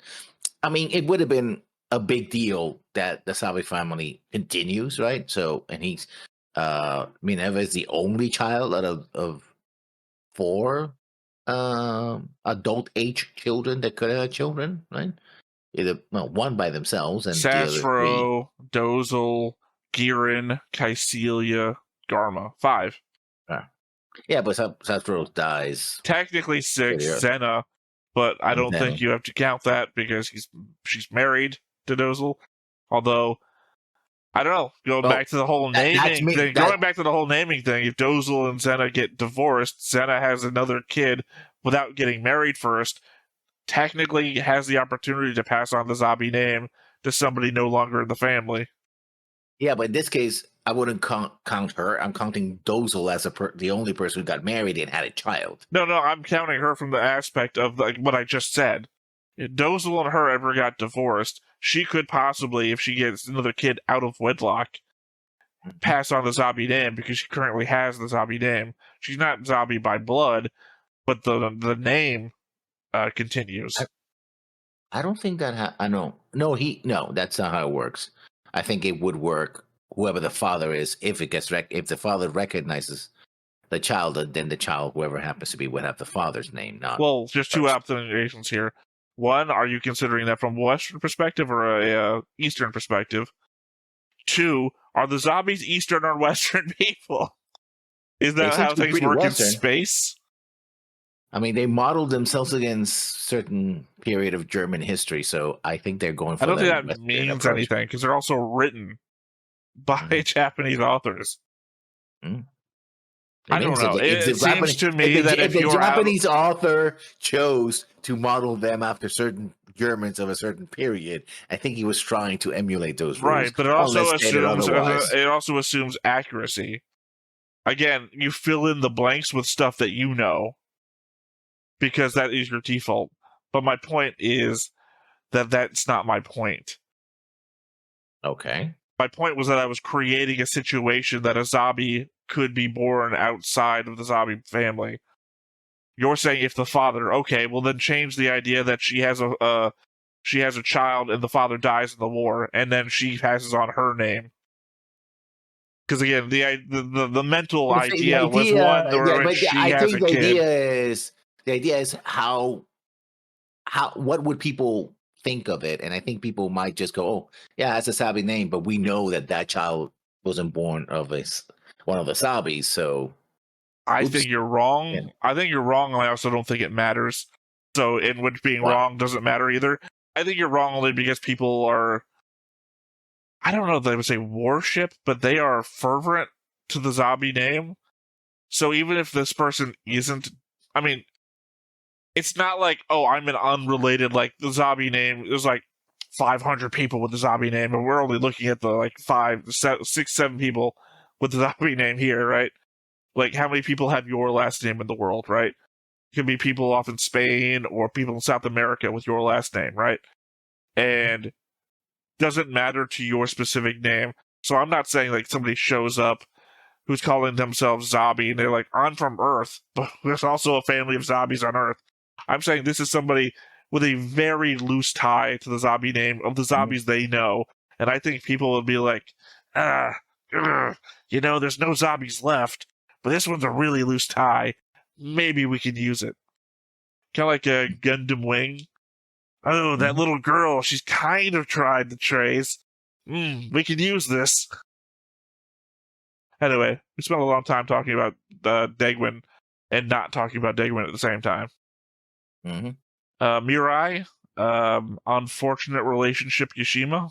I mean, it would have been a big deal that the Zabi family continues, right? So, and he's Minerva is the only child out of 4 adult age children that could have children, right? Either one by themselves and the other 3. Sasro, Dozel, Girin, Caecilia, Garma. 5. Yeah, but Sasro dies. Technically 6, Zena, but I don't think you have to count that because she's married to Dozel. Although, I don't know, going back to the whole naming thing, if Dozel and Zena get divorced, Zena has another kid without getting married first, technically has the opportunity to pass on the Zabi name to somebody no longer in the family. Yeah, but in this case, I wouldn't count her. I'm counting Dozel as the only person who got married and had a child. No, I'm counting her from the aspect of what I just said. If Dozel and her ever got divorced, she could possibly, if she gets another kid out of wedlock, pass on the Zabi name because she currently has the Zabi name. She's not Zabi by blood, but the name continues. I don't think that. I know. No, that's not how it works. I think it would work. Whoever the father is, if the father recognizes the child, then the child, whoever happens to be, would have the father's name. Not well, just two observations here. One, are you considering that from a Western perspective or a Eastern perspective? 2, are the Zabis Eastern or Western people? Is that how things work in space? I mean, they modeled themselves against certain period of German history, so I think they're going for. I don't think that means anything because they're also written by Japanese authors. I don't know. It seems to me that if the Japanese author chose to model them after certain Germans of a certain period, I think he was trying to emulate those rules. Right, but it also assumes accuracy. Again, you fill in the blanks with stuff that you know, because that is your default. But my point is that that's not my point. Okay. My point was that I was creating a situation that a Zabi could be born outside of the Zabi family. You're saying if the father, okay, well then change the idea that she has a child and the father dies in the war, and then she passes on her name. Because again, the mental idea was one where she has a kid. The idea is how what would people think of it, and I think people might just go, "Oh, yeah, that's a Sabi name," but we know that child wasn't born of one of the Sabis, so. I think you're wrong. Yeah. I think you're wrong, and I also don't think it matters. So, in which being wrong doesn't matter either. I think you're wrong only because people are, I don't know if they would say worship, but they are fervent to the Zabi name. So even if this person isn't, I mean, it's not like, oh, I'm an unrelated, like, the Zabi name, there's like 500 people with the Zabi name, and we're only looking at the, like, 5, 6, 7 people with the Zabi name here, right? Like, how many people have your last name in the world, right? It can be people off in Spain or people in South America with your last name, right? And doesn't matter to your specific name. So I'm not saying, like, somebody shows up who's calling themselves Zabi, and they're like, I'm from Earth, but there's also a family of Zabis on Earth. I'm saying this is somebody with a very loose tie to the Zabi name of the Zabis they know. And I think people would be like, there's no Zabis left. But this one's a really loose tie. Maybe we can use it. Kind of like a Gundam Wing. Oh, that little girl, she's kind of tried the trays. We can use this. Anyway, we spent a long time talking about Degwin and not talking about Degwin at the same time. Mirai, unfortunate relationship Yashima.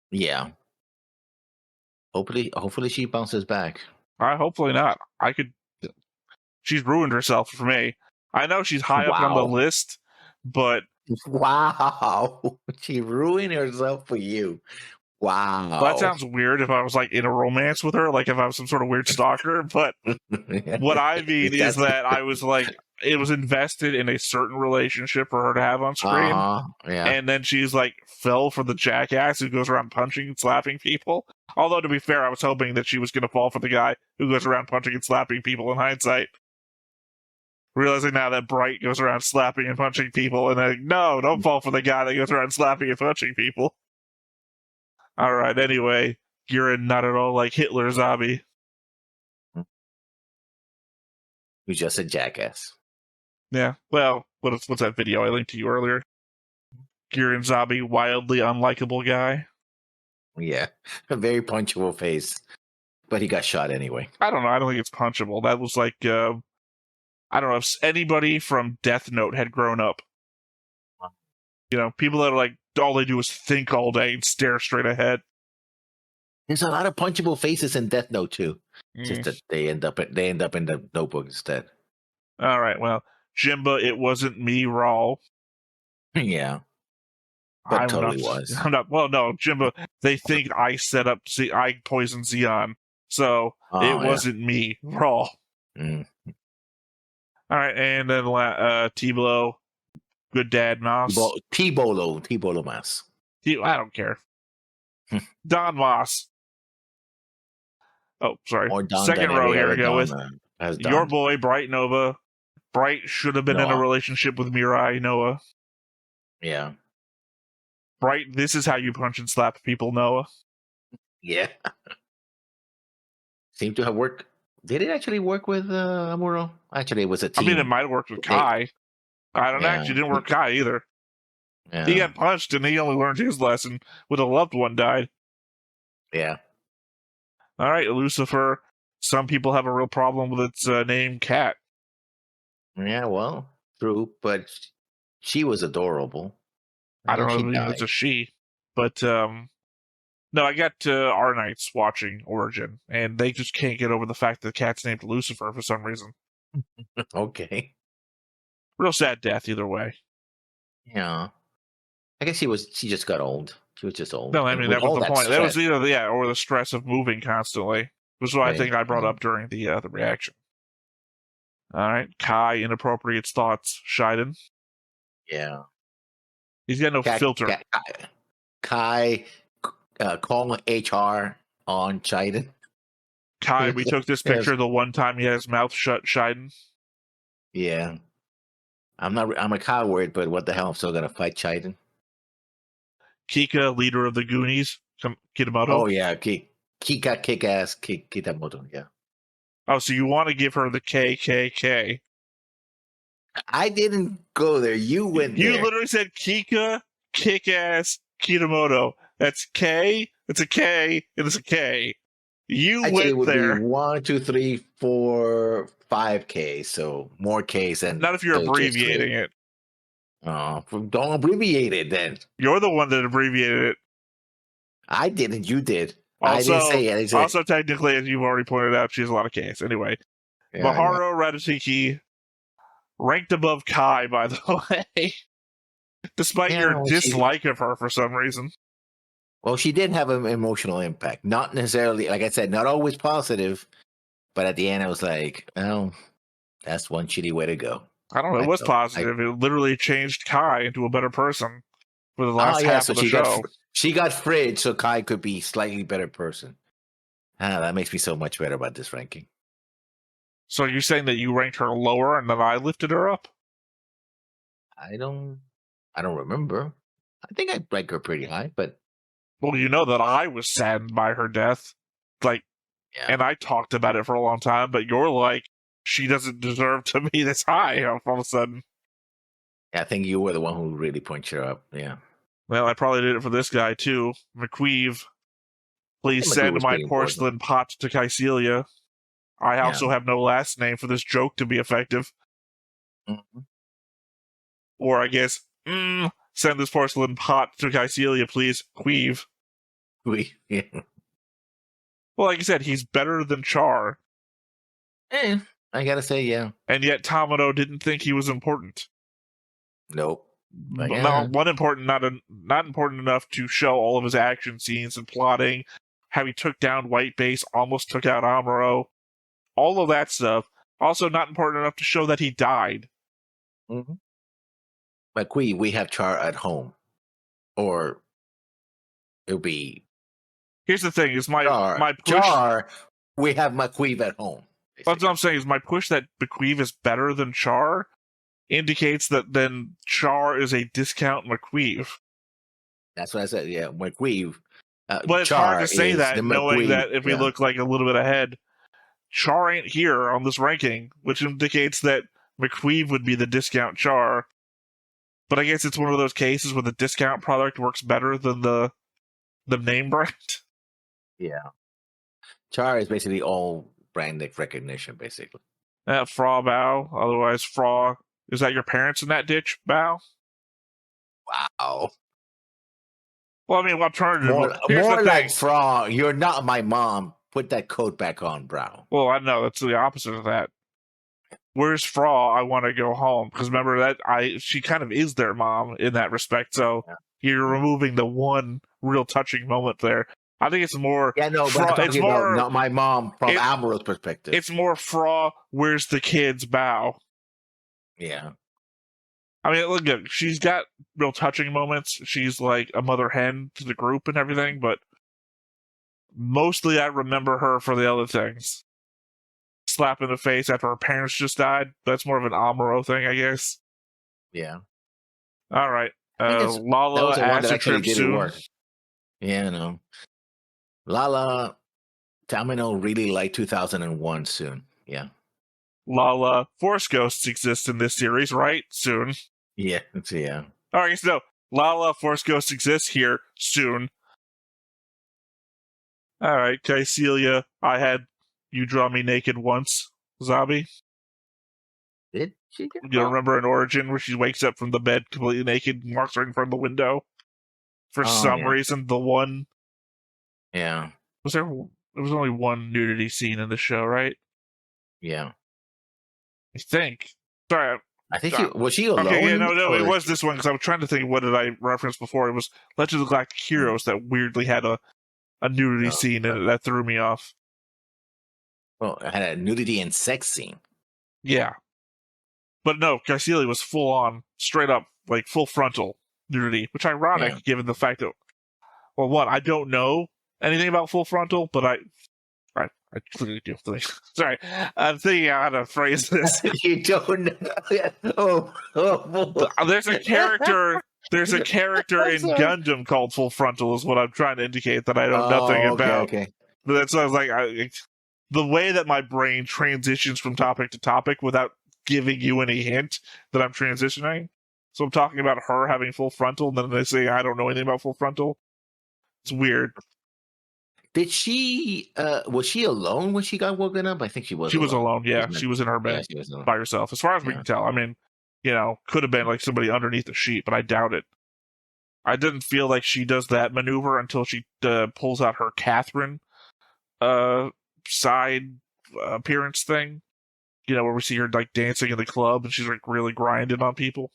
Yeah. Hopefully she bounces back. Hopefully not. She's ruined herself for me. I know she's high up on the list, but... Wow. She ruined herself for you. Wow. Well, that sounds weird if I was, like, in a romance with her, like if I was some sort of weird stalker, but what I mean is that I was, like, it was invested in a certain relationship for her to have on screen, and then she's, like, fell for the jackass who goes around punching and slapping people. Although, to be fair, I was hoping that she was going to fall for the guy who goes around punching and slapping people in hindsight. Realizing now that Bright goes around slapping and punching people, and then, no, don't fall for the guy that goes around slapping and punching people. Alright, anyway, Gurren not at all like Hitler Zabi. Who's just a jackass. Yeah, well, what's that video I linked to you earlier? Gurren Zabi, wildly unlikable guy. Yeah, a very punchable face, but he got shot anyway. I don't know. I don't think it's punchable. That was like, I don't know if anybody from Death Note had grown up. You know, people that are like, all they do is think all day and stare straight ahead. There's a lot of punchable faces in Death Note too. Just that they end up in the notebook instead. All right, well, Jimba, it wasn't me, Raw. Yeah, but totally was. I'm not. Well, no, Jimba. They think I set up. I poisoned Zeon, so it wasn't me, Raw. Mm. All right, and then T-Blow, good dad Moss. T-Bolo Moss. I don't care. Don Moss. Oh, sorry. Second row here we go with your boy, Bright Nova. Bright should have been in a relationship with Mirai Noah. Yeah. Bright, this is how you punch and slap people, Noah. Yeah. Seemed to have worked. Did it actually work with Amuro? Actually, it was a team. I mean, it might have worked with Kai. I don't actually didn't work Kai either. Yeah. He got punched and he only learned his lesson when a loved one died. Yeah. All right, Lucifer. Some people have a real problem with its name, Cat. Yeah, well, true, but she was adorable. I don't know if it's a she, but no, I got our Knights watching Origin, and they just can't get over the fact that the cat's named Lucifer for some reason. Okay. Real sad death either way. Yeah. I guess she just got old. She was just old. No, I mean, that was the point. Stress. That was either, or the stress of moving constantly. Which is what I think I brought up during the reaction. All right. Kai, inappropriate thoughts. Shiden. Yeah. He's got no filter. Kai, call HR on Shiden. Kai, we took this picture the one time he had his mouth shut, Shiden. Yeah. I'm a coward, but what the hell? I'm still going to fight Shiden. Kika, leader of the Goonies. Kitamoto. Oh, yeah. Kika, kick-ass, Kitamoto, yeah. Oh, so you want to give her the KKK. I didn't go there. You went there. You literally said Kika, kick-ass, Kitamoto. That's K, it's a K, and it's a K. You went there. 1, 2, 3, 4, 5 K, so more Ks than... Not if you're abbreviating it. Oh, don't abbreviate it then. You're the one that abbreviated it. I didn't. You did. Also, I didn't say it. Also, technically, as you've already pointed out, she has a lot of Ks. Anyway, yeah, Maharu Radatiki, ranked above Kai, by the way, despite your dislike of her for some reason. Well, she did have an emotional impact. Not necessarily, like I said, not always positive, but at the end, I was like, well, that's one shitty way to go. I don't know. It was positive. It literally changed Kai into a better person for the last half of the show. She got fridged so Kai could be slightly better person. That makes me so much better about this ranking. So you're saying that you ranked her lower and then I lifted her up? I don't remember. I think I rank her pretty high, but... Well, you know that I was saddened by her death. And I talked about it for a long time, but you're like, she doesn't deserve to be this high all of a sudden. I think you were the one who really pointed her up, yeah. Well, I probably did it for this guy, too. McQueeve, please send my porcelain pot to Kycelia. I also have no last name for this joke to be effective. Mm-hmm. Or I guess, send this porcelain pot to Kycelia, please. Queeve. Yeah. Well, like I said, he's better than Char. I gotta say, yeah. And yet Tamino didn't think he was important. Nope. Not important enough to show all of his action scenes and plotting, how he took down White Base, almost took out Amuro, all of that stuff. Also not important enough to show that he died. Mm-hmm. But we have Char at home. Or it'll be... Here's the thing, is my push... Char, we have McQueeve at home. That's what I'm saying, is my push that McQueeve is better than Char indicates that then Char is a discount McQueeve. That's what I said, yeah. McQueeve, But it's hard to say that knowing that if we yeah. look like a little bit ahead, Char ain't here on this ranking, which indicates that McQueen would be the discount Char. But I guess it's one of those cases where the discount product works better than the name brand. Yeah. Char is basically all brand recognition, basically. Fra Bao, otherwise Fra. Is that your parents in that ditch, Bao? Wow. Well, I mean, alternative. More like Fra, you're not my mom. Put that coat back on, bro. Well, I know that's the opposite of that. Where's Fra? I want to go home because remember that she kind of is their mom in that respect. So you're removing the one real touching moment there. I think it's more. Yeah, no, but it's more not my mom from Amuro's perspective. It's more Fra. Where's the kids? Bao. Yeah. I mean, look at she's got real touching moments. She's like a mother hen to the group and everything, but mostly I remember her for the other things. Slap in the face after her parents just died. That's more of an Amuro thing, I guess. Yeah. All right. Lala acid trip soon. Yeah, no. Lala, Tamino really like 2001 soon. Yeah. Lala, Force Ghosts exist in this series, right? Soon. Yeah. Yeah. All right, so Lala, Force Ghosts exists here soon. All right, Kycelia, I had you draw me naked once, Zabi. Did she get You remember an origin where she wakes up from the bed completely naked and walks right in front of the window? For some reason, the one... Yeah. There was only one nudity scene in the show, right? Yeah. I think. Sorry. I think was she alone? Okay, yeah, no, it was this one, because I was trying to think, what did I reference before? It was Legend of the Galactic Heroes that weirdly had a nudity scene, and that threw me off. Well, it had a nudity and sex scene. Yeah. But no, Kycelia was full on, straight up, like full frontal nudity, which ironic given the fact that, well, one, I don't know anything about full frontal, but I clearly do. Sorry, I'm thinking how to phrase this. You don't know. There's a character in Gundam called Full Frontal, is what I'm trying to indicate that I know nothing about. Okay. But that's what I was like, the way that my brain transitions from topic to topic without giving you any hint that I'm transitioning. So I'm talking about her having full frontal, and then they say I don't know anything about full frontal. It's weird. Did she? Was she alone when she got woken up? I think she was. She was alone. Yeah, she was in her bed by herself. As far as we can tell. I mean, could have been like somebody underneath the sheet, but I doubt it. I didn't feel like she does that maneuver until she pulls out her Catherine side appearance thing. Where we see her like dancing in the club and she's like really grinding on people.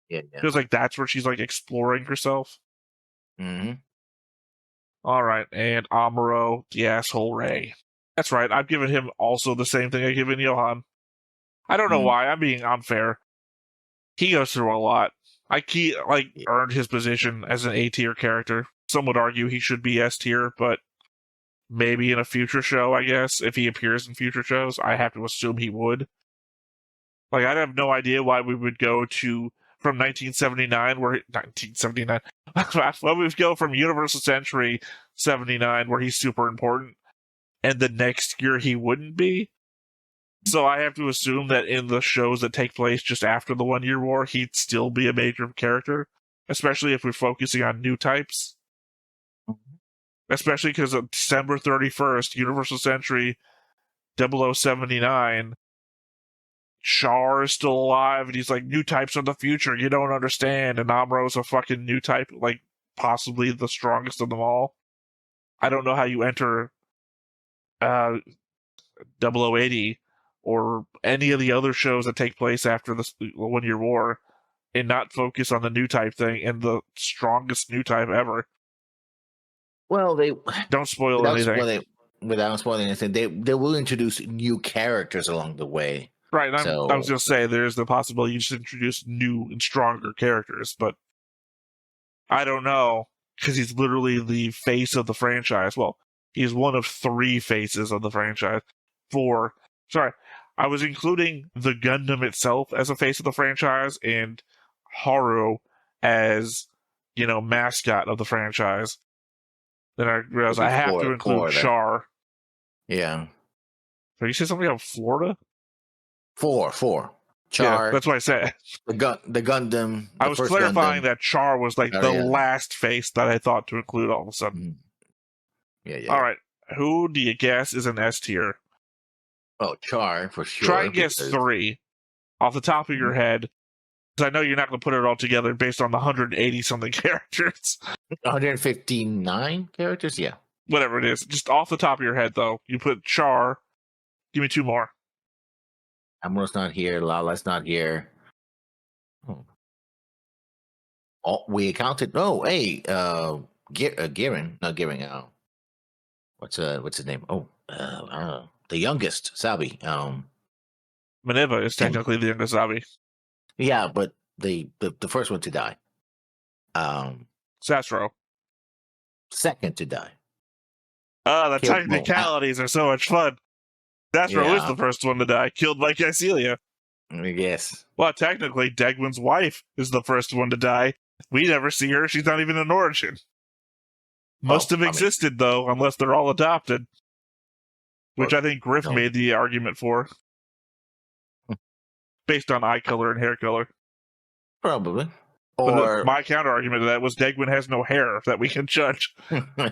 Yeah. Feels like that's where she's like exploring herself. Mm-hmm. All right, and Amuro, the asshole Ray. That's right, I've given him also the same thing I've given Johan. I don't know why, I'm being unfair. He goes through a lot. He earned his position as an A-tier character. Some would argue he should be S-tier, but maybe in a future show, I guess. If he appears in future shows, I have to assume he would. Like, I have no idea why we would go from 1979, where 1979. Well, we go from Universal Century 79, where he's super important, and the next year he wouldn't be. So I have to assume that in the shows that take place just after the 1 Year War, he'd still be a major character, especially if we're focusing on new types. Especially because of December 31st, Universal Century 0079, Char is still alive, and he's like, new types are the future, you don't understand, and Amuro's a fucking new type, like, possibly the strongest of them all. I don't know how you enter 0080 or any of the other shows that take place after the 1 Year War and not focus on the new type thing and the strongest new type ever. Well, they don't spoil anything. Without spoiling anything, they will introduce new characters along the way. Right, I was going to say, there's the possibility you just introduce new and stronger characters, but I don't know, because he's literally the face of the franchise. Well, he's one of 3 faces of the franchise. 4. Sorry, I was including the Gundam itself as a face of the franchise, and Haru as, mascot of the franchise. Then I realized I have to include Florida. Char. Yeah. So you said something about Florida? Four. Yeah, Char. that's what I said. The Gundam. I was clarifying that Char was like the last face that I thought to include all of a sudden. Yeah. All right. Who do you guess is an S tier? Oh, Char for sure. Try and guess 3 off the top of your head. Because I know you're not going to put it all together based on the 180 something characters. 159 characters? Yeah. Whatever it is. Just off the top of your head, though. You put Char. Give me 2 more. Amoro's not here. Lala's not here. Oh, we counted. Oh, hey, Garen. Not Garen. What's his name? Oh, the youngest, Sabi. Minerva is technically the youngest Sabi. Yeah, but the first one to die. Sastro. Second to die. The technicalities are so much fun. Sastro is the first one to die, killed by Caecilia. Yes. Well, technically, Degwin's wife is the first one to die. We never see her. She's not even an origin. Must have existed, though, unless they're all adopted. Which I think Griff made the argument for. Based on eye color and hair color. Probably. But my counter-argument to that was Degwin has no hair that we can judge.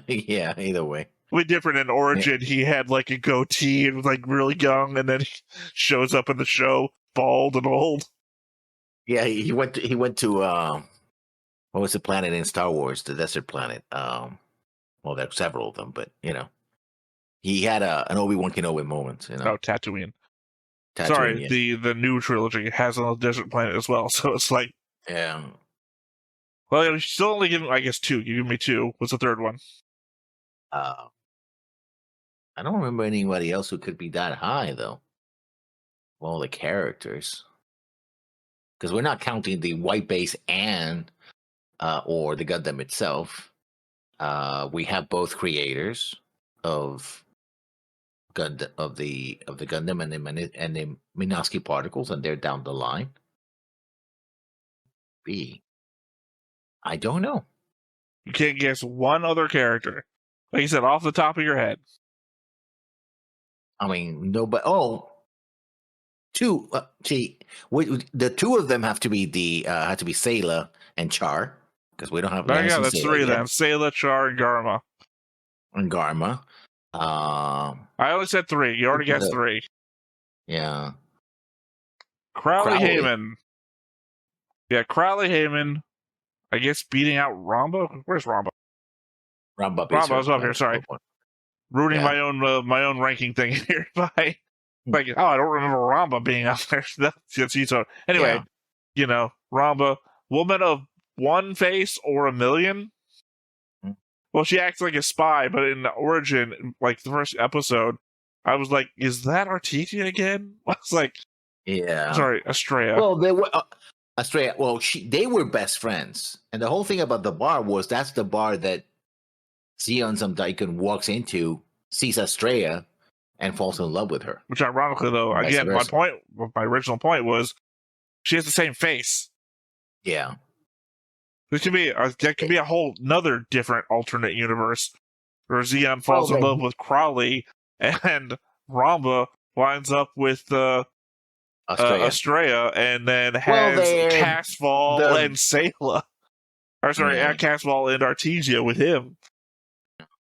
Yeah, either way. Way different in Origin. Yeah. He had like a goatee and was like really young, and then he shows up in the show bald and old. Yeah, he went to what was the planet in Star Wars? The desert planet. Well, there's several of them, but he had an Obi-Wan Kenobi moment. Oh, Tatooine. Sorry, yeah. the new trilogy has a desert planet as well, so it's like Well, you still only give, I guess, 2. You give me 2. What's the third one? I don't remember anybody else who could be that high, though. All the characters. Because we're not counting the white base and or the Gundam itself. We have both creators of the Gundam and the Minovsky particles, and they're down the line. B. I don't know. You can't guess one other character. Like you said, off the top of your head. I mean, no, but two. The 2 of them have to be Sayla and Char, because we don't have. Oh, yeah, that's 3 then. Sayla, Char, and Garma. I only said 3. You already guessed 3. Yeah. Crowley Heyman. Yeah, Crowley Heyman. I guess beating out Ramba. Where's Ramba? Ramba was up here. Sorry, ruining my own ranking thing here by I don't remember Ramba being out there. So anyway, Ramba, woman of one face or a million. Well, she acts like a spy, but in the Origin, like the first episode, I was like, "Is that Artesia again?" I was like, "Yeah." Sorry, Estrella. Well, they were. Estrella, well, they were best friends. And the whole thing about the bar was that's the bar that Zeon Daikon walks into, sees Estrella, and falls in love with her. Which ironically, though, again, my original point was she has the same face. Yeah. This could be a whole another different alternate universe where Zeon falls in love with Crowley and Ramba winds up with Estrella, and then has Casval and Sayla. Casval and Artesia with him.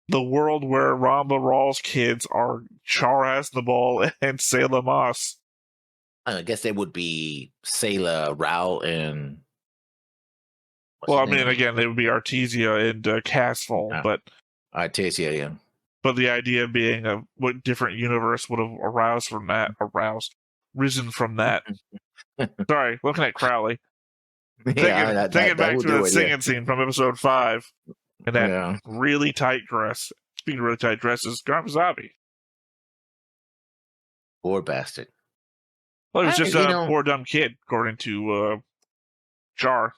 The world where Ramba Rawl's kids are Char Aznabal and Sayla Moss. I guess they would be Sayla Rao and... Well, I mean, again, they would be Artesia and Casval, but... Artesia, yeah. But the idea being of what different universe would have risen from that. Sorry, looking at Crowley. Thinking back to that singing scene from episode 5 and that really tight dress. Speaking of really tight dresses, Garmazabi. Poor bastard. Well, he was just a poor dumb kid, according to Char.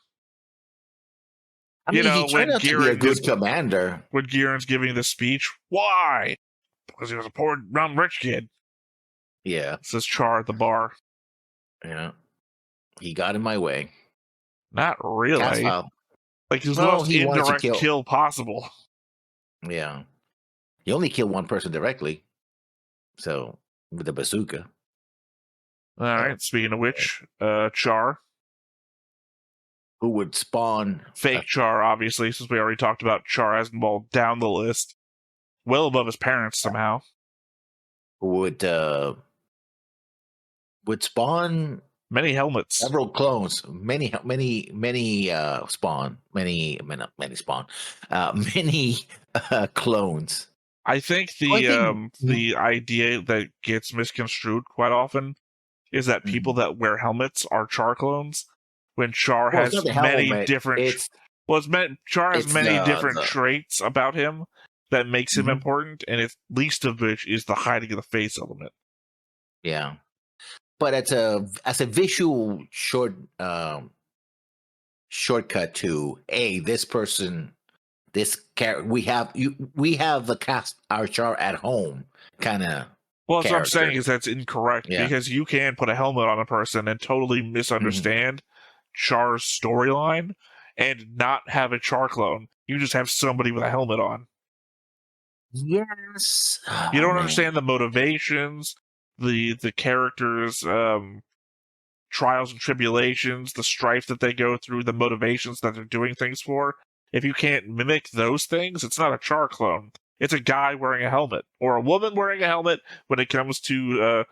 I mean, he turned out to be a good commander. When Giron's giving the speech, why? Because he was a poor dumb rich kid. Yeah. Says Char at the bar. Yeah. He got in my way. Not really. Like, he was the most indirect kill possible. Yeah. You only kill one person directly. So, with the bazooka. All right. Speaking of which, Char. Who would spawn Fake Char, obviously, since we already talked about Char Aznavour down the list. Well above his parents somehow. would spawn many helmets, several clones, many spawn, many clones. I think the idea that gets misconstrued quite often is that people that wear helmets are Char clones, when Char has many different. Char has many different traits about him that makes him important, and it's least of which is the hiding of the face element. Yeah, but as a visual shortcut to this person, this character, we have the cast our Char at home kind of. Well, that's what I'm saying is that's incorrect, because you can put a helmet on a person and totally misunderstand Char's storyline and not have a Char clone. You just have somebody with a helmet on. Yes. You don't understand the motivations, the characters' trials and tribulations, the strife that they go through, the motivations that they're doing things for. If you can't mimic those things, it's not a Char clone. It's a guy wearing a helmet, or a woman wearing a helmet when it comes to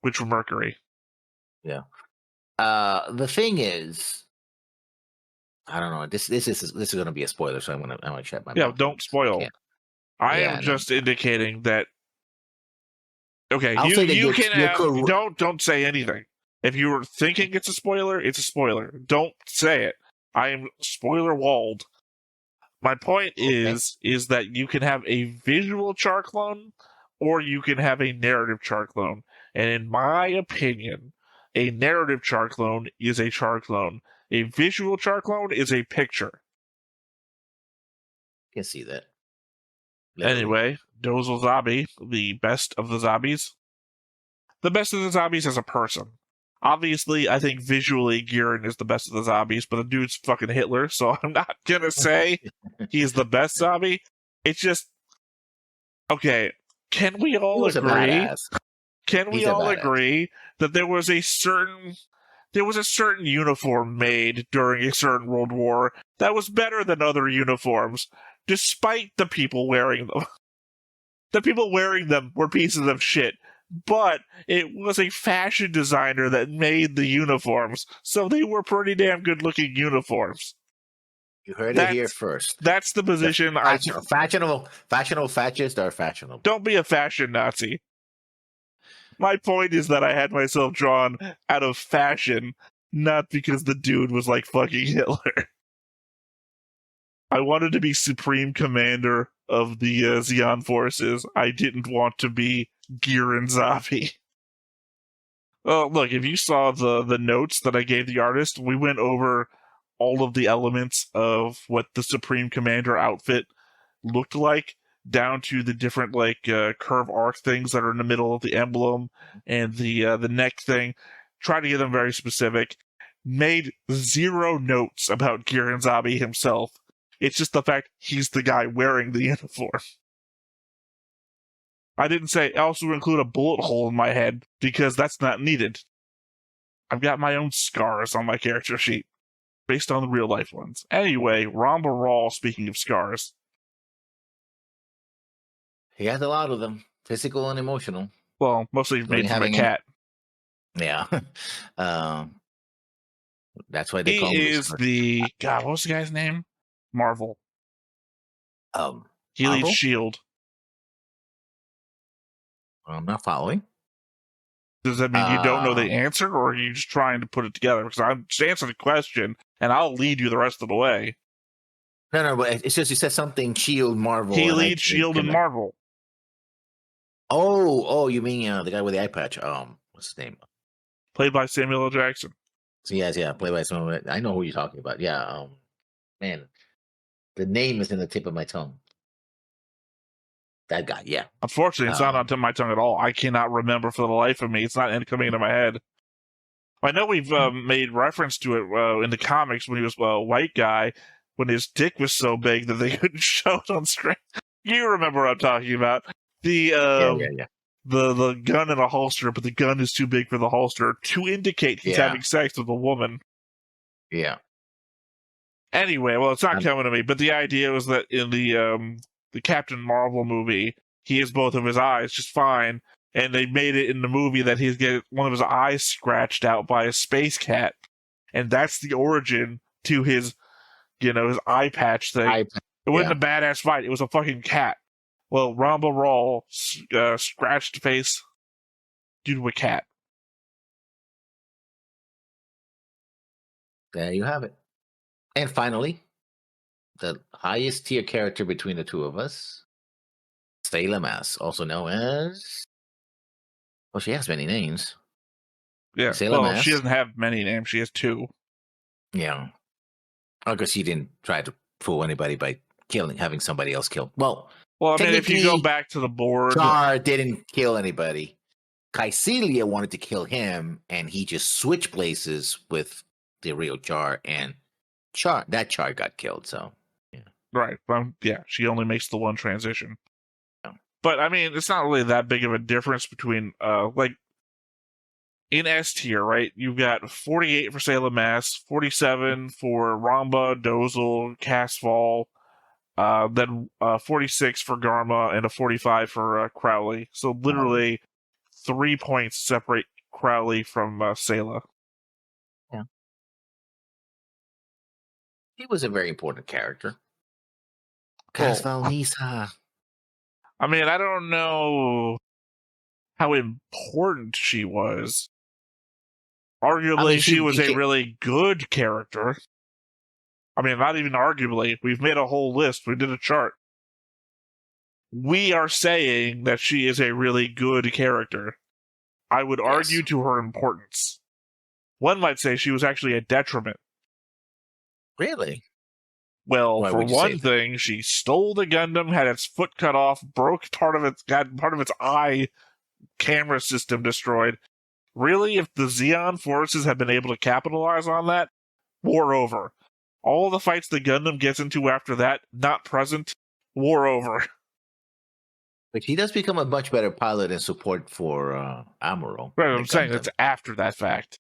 Witch of Mercury. Yeah. The thing is, I don't know. This is going to be a spoiler, so I'm gonna shut my mouth. Yeah, don't spoil. I am just indicating that. Okay, you can have, don't say anything. If you were thinking it's a spoiler, Don't say it. I am spoiler walled. My point is that you can have a visual Char clone, or you can have a narrative Char clone. And in my opinion, a narrative Char clone is a Char clone. A visual Char clone is a picture. I can see that. Anyway, Dozel Zabi, the best of the zombies. The best of the zombies as a person. Obviously, I think visually Giran is the best of the zombies, but the dude's fucking Hitler, so I'm not gonna say he's the best zombie. It's just, okay, can we all agree? Can we all agree that there was a certain uniform made during a certain World War that was better than other uniforms, despite the people wearing them? The people wearing them were pieces of shit, but it was a fashion designer that made the uniforms, so they were pretty damn good-looking uniforms. You heard it here first. That's the position. Fashionable fascists are fashionable. Don't be a fashion Nazi. My point is that I had myself drawn out of fashion, not because the dude was like fucking Hitler. I wanted to be Supreme Commander of the Zeon forces. I didn't want to be Giran Zabi. Oh, look, if you saw the notes that I gave the artist, we went over all of the elements of what the Supreme Commander outfit looked like, down to the different curve arc things that are in the middle of the emblem and the neck thing. Tried to get them very specific. Made zero notes about Giran Zabi himself. It's just the fact he's the guy wearing the uniform. I didn't say also include a bullet hole in my head, because that's not needed. I've got my own scars on my character sheet, based on the real life ones. Anyway, Ramba Raw, speaking of scars. He has a lot of them, physical and emotional. Well, mostly made from a cat. Yeah. That's why they call him. He is the... God, what was the guy's name? Marvel. He leads S.H.I.E.L.D. I'm not following. Does that mean you don't know the answer, or are you just trying to put it together? Because I'm just answering the question, and I'll lead you the rest of the way. No, but it's just you said something S.H.I.E.L.D. Marvel. He leads S.H.I.E.L.D. and Marvel. Oh, you mean the guy with the eye patch? What's his name? Played by Samuel L. Jackson. So yeah, played by Samuel. I know who you're talking about. Yeah, man, the name is in the tip of my tongue. That guy, yeah. Unfortunately, it's not on my tongue at all. I cannot remember for the life of me. It's not coming into my head. I know we've made reference to it in the comics when he was a white guy. when his dick was so big that they couldn't show it on screen. You remember what I'm talking about. The gun in a holster, but the gun is too big for the holster to indicate he's having sex with a woman. Yeah. Anyway, well, it's not coming to me, but the idea was that in the Captain Marvel movie, he has both of his eyes just fine, and they made it in the movie that he's getting one of his eyes scratched out by a space cat, and that's the origin to his, his eye patch thing. It wasn't a badass fight; it was a fucking cat. Well, Ramba Rawl scratched face due to a cat. There you have it. And finally, the highest tier character between the two of us, Sayla Mass, also known as... Well, she has many names. Yeah, Mass. She doesn't have many names. She has 2. Yeah. I guess she didn't try to fool anybody by having somebody else killed. Well, I mean, if you go back to the board... Char didn't kill anybody. Caecilia wanted to kill him, and he just switched places with the real Char, and Char got killed, so... Yeah. Right. She only makes the one transition. Yeah. But, I mean, it's not really that big of a difference between, in S tier, right? You've got 48 for Sayla Mass, 47 for Ramba, Dozel, Castfall, then 46 for Garma, and a 45 for Crowley. So literally 3 points separate Crowley from Sayla. Yeah. He was a very important character. Castfall Nisa. I mean, I don't know how important she was. Arguably, she was a really good character. I mean, not even arguably. We've made a whole list. We did a chart. We are saying that she is a really good character. I would argue to her importance. One might say she was actually a detriment. Really? Well, for one thing, she stole the Gundam, had its foot cut off, got part of its eye camera system destroyed. Really, if the Zeon forces had been able to capitalize on that, war over. All the fights the Gundam gets into after that, not present, war over. But he does become a much better pilot and support for Amuro. Right, I'm saying it's after that fact.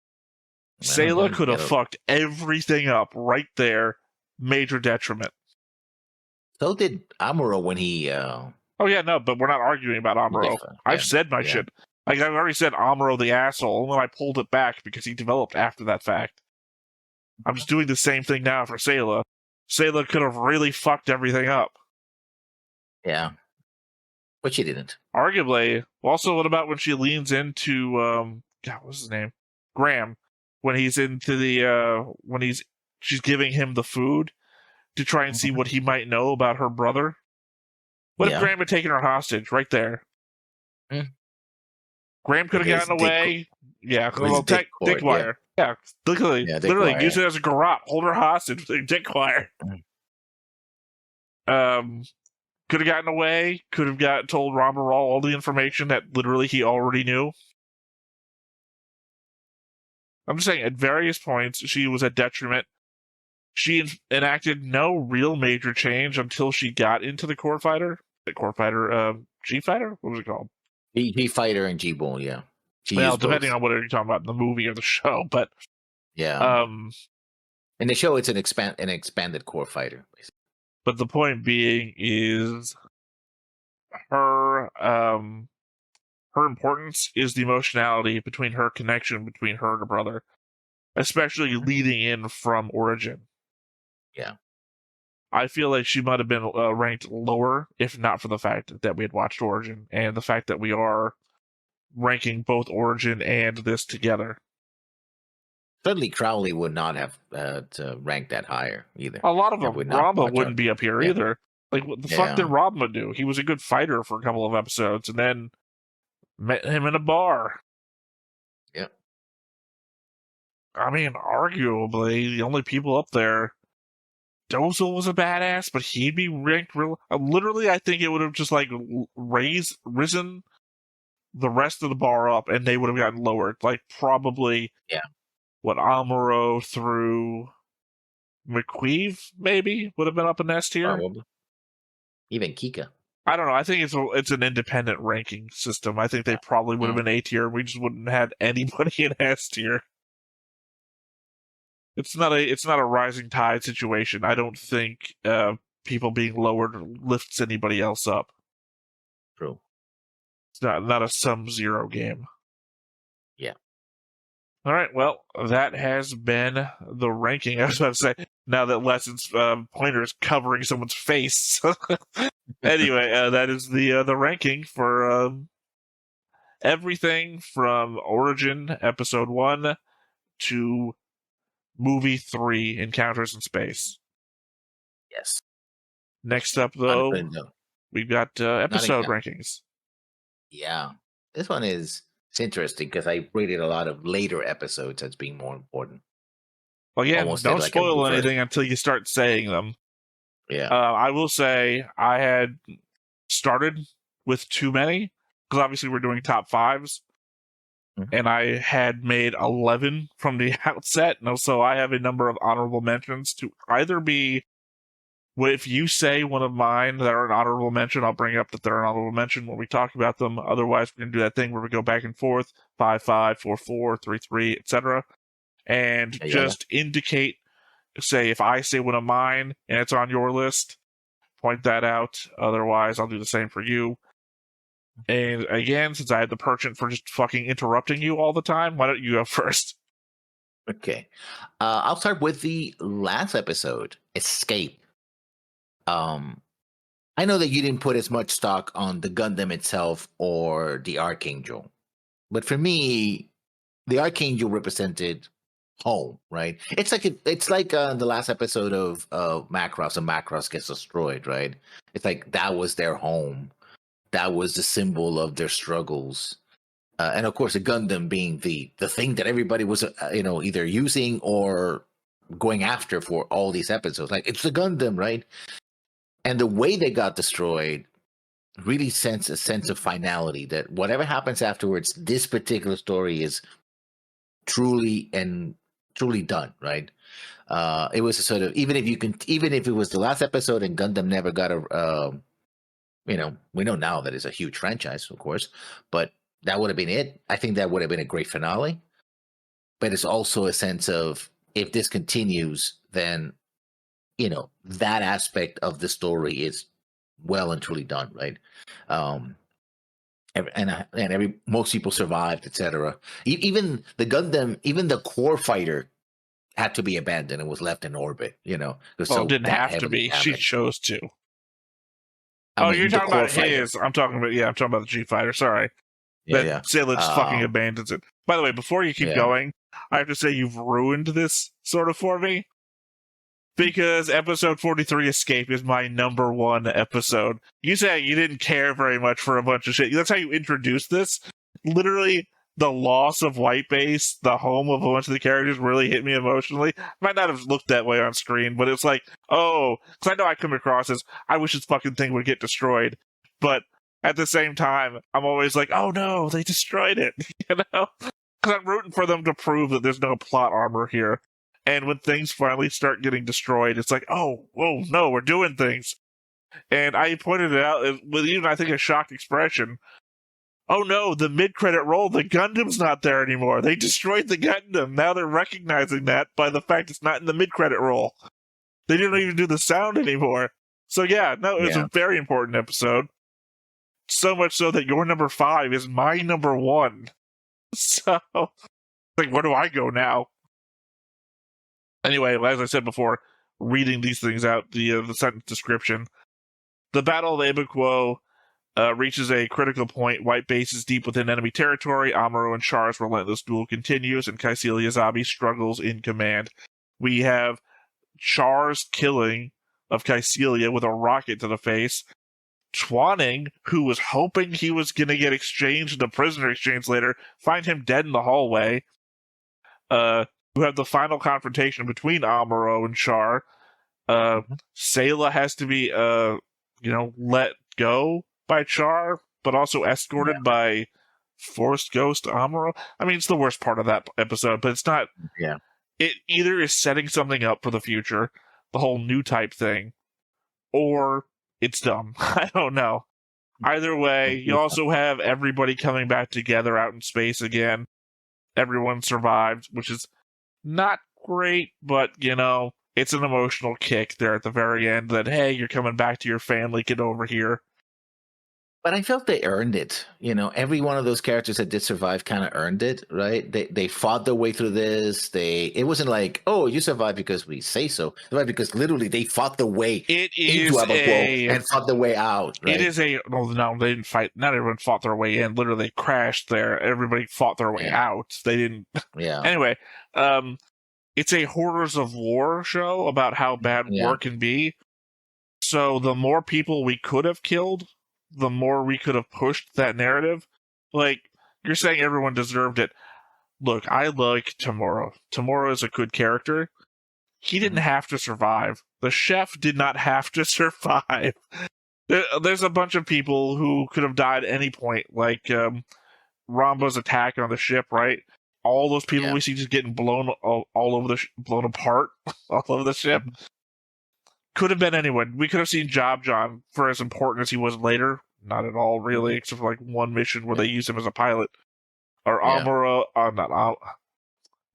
Sayla could have fucked everything up right there. Major detriment. So did Amuro when he... Oh yeah, no, but we're not arguing about Amuro. I've said my shit. Like, I've already said Amuro the asshole, and then I pulled it back because he developed after that fact. I'm just doing the same thing now for Sayla. Sayla could have really fucked everything up. Yeah. But she didn't. Arguably. Also, what about when she leans into, what's his name? Graham. When he's into the, she's giving him the food to try and see what he might know about her brother. What if Graham had taken her hostage right there? Graham could have gotten away. Dick wire. Yeah, literally use it as a garrote. Hold her hostage with a dick wire. Could have gotten away. Could have told Ramba Rawl all the information that literally he already knew. I'm just saying, at various points, she was a detriment. She enacted no real major change until she got into the core fighter. The core fighter, G-Fighter? What was it called? G-Fighter and G-Bull, yeah. Well, depending on what you're talking about, the movie or the show, but... Yeah. In the show, it's an expanded core fighter, basically. But the point being is her importance is the emotionality between her connection between her and her brother, especially leading in from Origin. Yeah. I feel like she might have been ranked lower if not for the fact that we had watched Origin and the fact that we are ranking both Origin and this together. Certainly Crowley would not have ranked that higher either. A lot of them, Ramba wouldn't be up here either. Like, what the fuck did Ramba do? He was a good fighter for a couple of episodes and then met him in a bar. Yeah. I mean, arguably, the only people up there, Dozel was a badass, but he'd be ranked real... literally, I think it would have just, like, risen the rest of the bar up, and they would have gotten lowered. Like, probably... Yeah. What, Amuro through... McQueeve, maybe, would have been up in S tier. Probably. Even Kika. I don't know. I think it's an independent ranking system. I think they probably would have been A tier. We just wouldn't have had anybody in S tier. It's not a rising tide situation. I don't think people being lowered lifts anybody else up. True. It's not a sum-zero game. Yeah. All right, well, that has been the ranking. I was about to say, now that Lesson's pointer is covering someone's face. Anyway, that is the ranking for everything from Origin Episode 1 to Movie 3, Encounters in Space. Yes. Next up, though, we've got episode rankings. Yeah. This one is... It's interesting because I rated a lot of later episodes as being more important. Well, yeah, don't spoil anything until you start saying them. Yeah. I will say I had started with too many, because obviously we're doing top fives, and I had made 11 from the outset, and so I have a number of honorable mentions to either be... Well, if you say one of mine that are an honorable mention, I'll bring up that they're an honorable mention when we talk about them. Otherwise, we're going to do that thing where we go back and forth, 5-5, 4-4, 3-3, etc. And just indicate, say, if I say one of mine and it's on your list, point that out. Otherwise, I'll do the same for you. And again, since I had the penchant for just fucking interrupting you all the time, why don't you go first? Okay. I'll start with the last episode, Escape. I know that you didn't put as much stock on the Gundam itself or the Archangel, but for me, the Archangel represented home, right? It's like the last episode of Macross, and Macross gets destroyed, right? It's like that was their home, that was the symbol of their struggles, and of course, the Gundam being the thing that everybody was either using or going after for all these episodes. Like, it's the Gundam, right? And the way they got destroyed really sends a sense of finality that whatever happens afterwards, this particular story is truly done, right? It was a sort of, even if it was the last episode and Gundam never got we know now that it's a huge franchise, of course, but that would have been it. I think that would have been a great finale. But it's also a sense of, if this continues, then that aspect of the story is well and truly done, right? Most people survived, etc. Even the Gundam, even the core fighter had to be abandoned and was left in orbit. It didn't have to be. Damaged. She chose to. You're talking about his. I'm talking about the G fighter. Sorry. Sailor just fucking abandons it. By the way, before you keep going, I have to say you've ruined this sort of for me. Because episode 43, Escape, is my number one episode. You say you didn't care very much for a bunch of shit. That's how you introduced this. Literally, the loss of White Base, the home of a bunch of the characters, really hit me emotionally. Might not have looked that way on screen, but it's like, because I know I come across as, I wish this fucking thing would get destroyed. But at the same time, I'm always like, oh no, they destroyed it. Because I'm rooting for them to prove that there's no plot armor here. And when things finally start getting destroyed, it's like, oh, whoa, no, we're doing things. And I pointed it out with even, I think, a shocked expression. Oh no, the mid-credit roll, the Gundam's not there anymore. They destroyed the Gundam. Now they're recognizing that by the fact it's not in the mid-credit roll. They didn't even do the sound anymore. So it was a very important episode. So much so that your number 5 is my number 1. So, like, where do I go now? Anyway, as I said before, reading these things out, the sentence description. The Battle of Abaquo reaches a critical point. White Base is deep within enemy territory. Amuro and Char's relentless duel continues, and Kaisilia Zabi struggles in command. We have Char's killing of Kaisilia with a rocket to the face. Twanning, who was hoping he was going to get exchanged in the prisoner exchange later, find him dead in the hallway. We have the final confrontation between Amuro and Char. Sayla has to be, let go by Char, but also escorted by Force Ghost Amuro. I mean, it's the worst part of that episode, but it's not. Yeah. it either is setting something up for the future, the whole new type thing, or it's dumb. I don't know. Either way, you also have everybody coming back together out in space again. Everyone survived, which is not great, but, it's an emotional kick there at the very end that, hey, you're coming back to your family, get over here. But I felt they earned it. Every one of those characters that did survive kind of earned it, right? They fought their way through this. It wasn't like, oh, you survived because we say so. Right? Because literally they fought their way into Abapo and fought their way out. Right? It is no, they didn't fight. Not everyone fought their way in. Literally, they crashed there. Everybody fought their way out. They didn't. Yeah. Anyway, it's a Horrors of War show about how bad war can be. So the more people we could have killed, the more we could have pushed that narrative. Like, you're saying everyone deserved it. Look, I like Tomorrow. Tomorrow is a good character. He didn't have to survive. The chef did not have to survive. There's a bunch of people who could have died at any point, like Rambo's attack on the ship, right? All those people we see just getting blown all over blown apart all over the ship. Could have been anyone. We could have seen Job John for as important as he was later. Not at all, really, except for like one mission where they used him as a pilot. Or Amuro,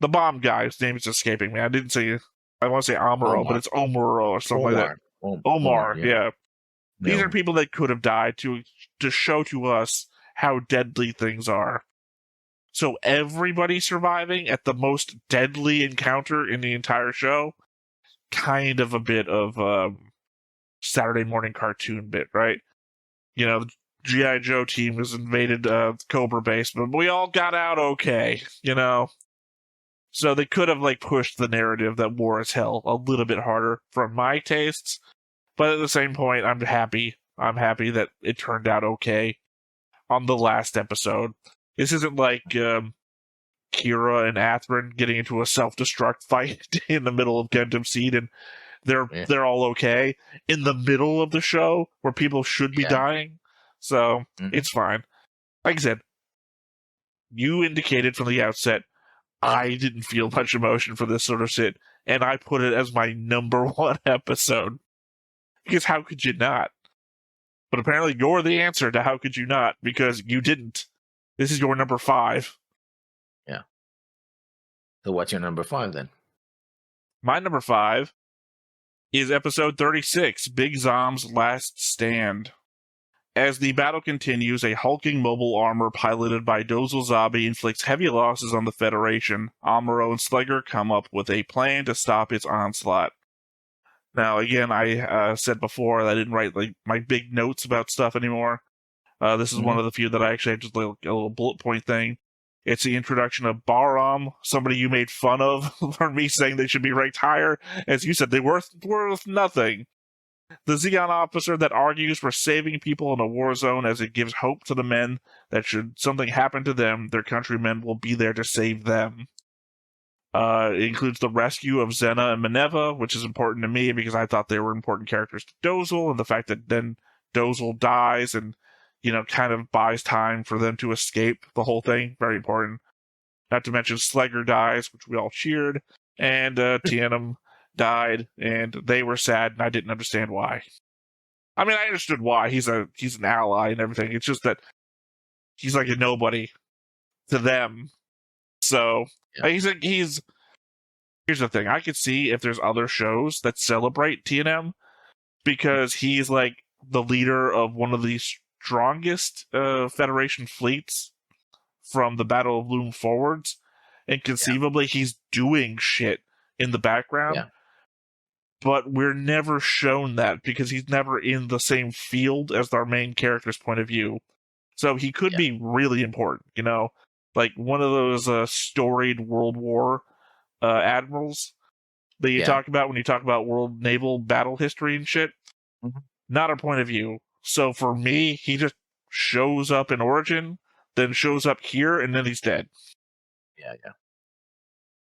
the bomb guy, his name is escaping me. I didn't say, I want to say Amuro, but it's Omuro or something like that. Omar, yeah. These are people that could have died to show to us how deadly things are. So everybody surviving at the most deadly encounter in the entire show, kind of a bit of Saturday morning cartoon bit, right? The G.I. Joe team has invaded Cobra base, but we all got out okay, So they could have pushed the narrative that war is hell a little bit harder for my tastes, but at the same point, I'm happy. I'm happy that it turned out okay on the last episode. This isn't like Kira and Athrun getting into a self-destruct fight in the middle of Gundam Seed, and they're all okay in the middle of the show where people should be dying. So it's fine. Like I said, you indicated from the outset I didn't feel much emotion for this sort of shit, and I put it as my number 1 episode. Because how could you not? But apparently you're the answer to how could you not, because you didn't. This is your number 5. Yeah. So what's your number 5 then? My number 5 is episode 36, Big Zom's Last Stand. As the battle continues, a hulking mobile armor piloted by Dozel Zabi inflicts heavy losses on the Federation. Amuro and Slegger come up with a plan to stop its onslaught. Now, again, I said before that I didn't write my big notes about stuff anymore. This is one of the few that I actually have just a little bullet point thing. It's the introduction of Baram, somebody you made fun of for me saying they should be ranked higher. As you said, they worth nothing. The Zeon officer that argues for saving people in a war zone, as it gives hope to the men that should something happen to them, their countrymen will be there to save them. It includes the rescue of Zena and Minerva, which is important to me because I thought they were important characters to Dozel, and the fact that then Dozel dies and, kind of buys time for them to escape the whole thing. Very important. Not to mention Slegger dies, which we all cheered, and Tianum died, and they were sad, and I didn't understand why. I mean, I understood why. He's an ally and everything. It's just that he's like a nobody to them. So he's here's the thing. I could see if there's other shows that celebrate TNM because he's like the leader of one of the strongest Federation fleets from the Battle of Loom forwards, and conceivably he's doing shit in the background. Yeah. But we're never shown that because he's never in the same field as our main character's point of view. So he could be really important, like one of those storied World War admirals that you talk about when you talk about world naval battle history and shit. Not our point of view. So for me, he just shows up in Origin, then shows up here, and then he's dead. Yeah.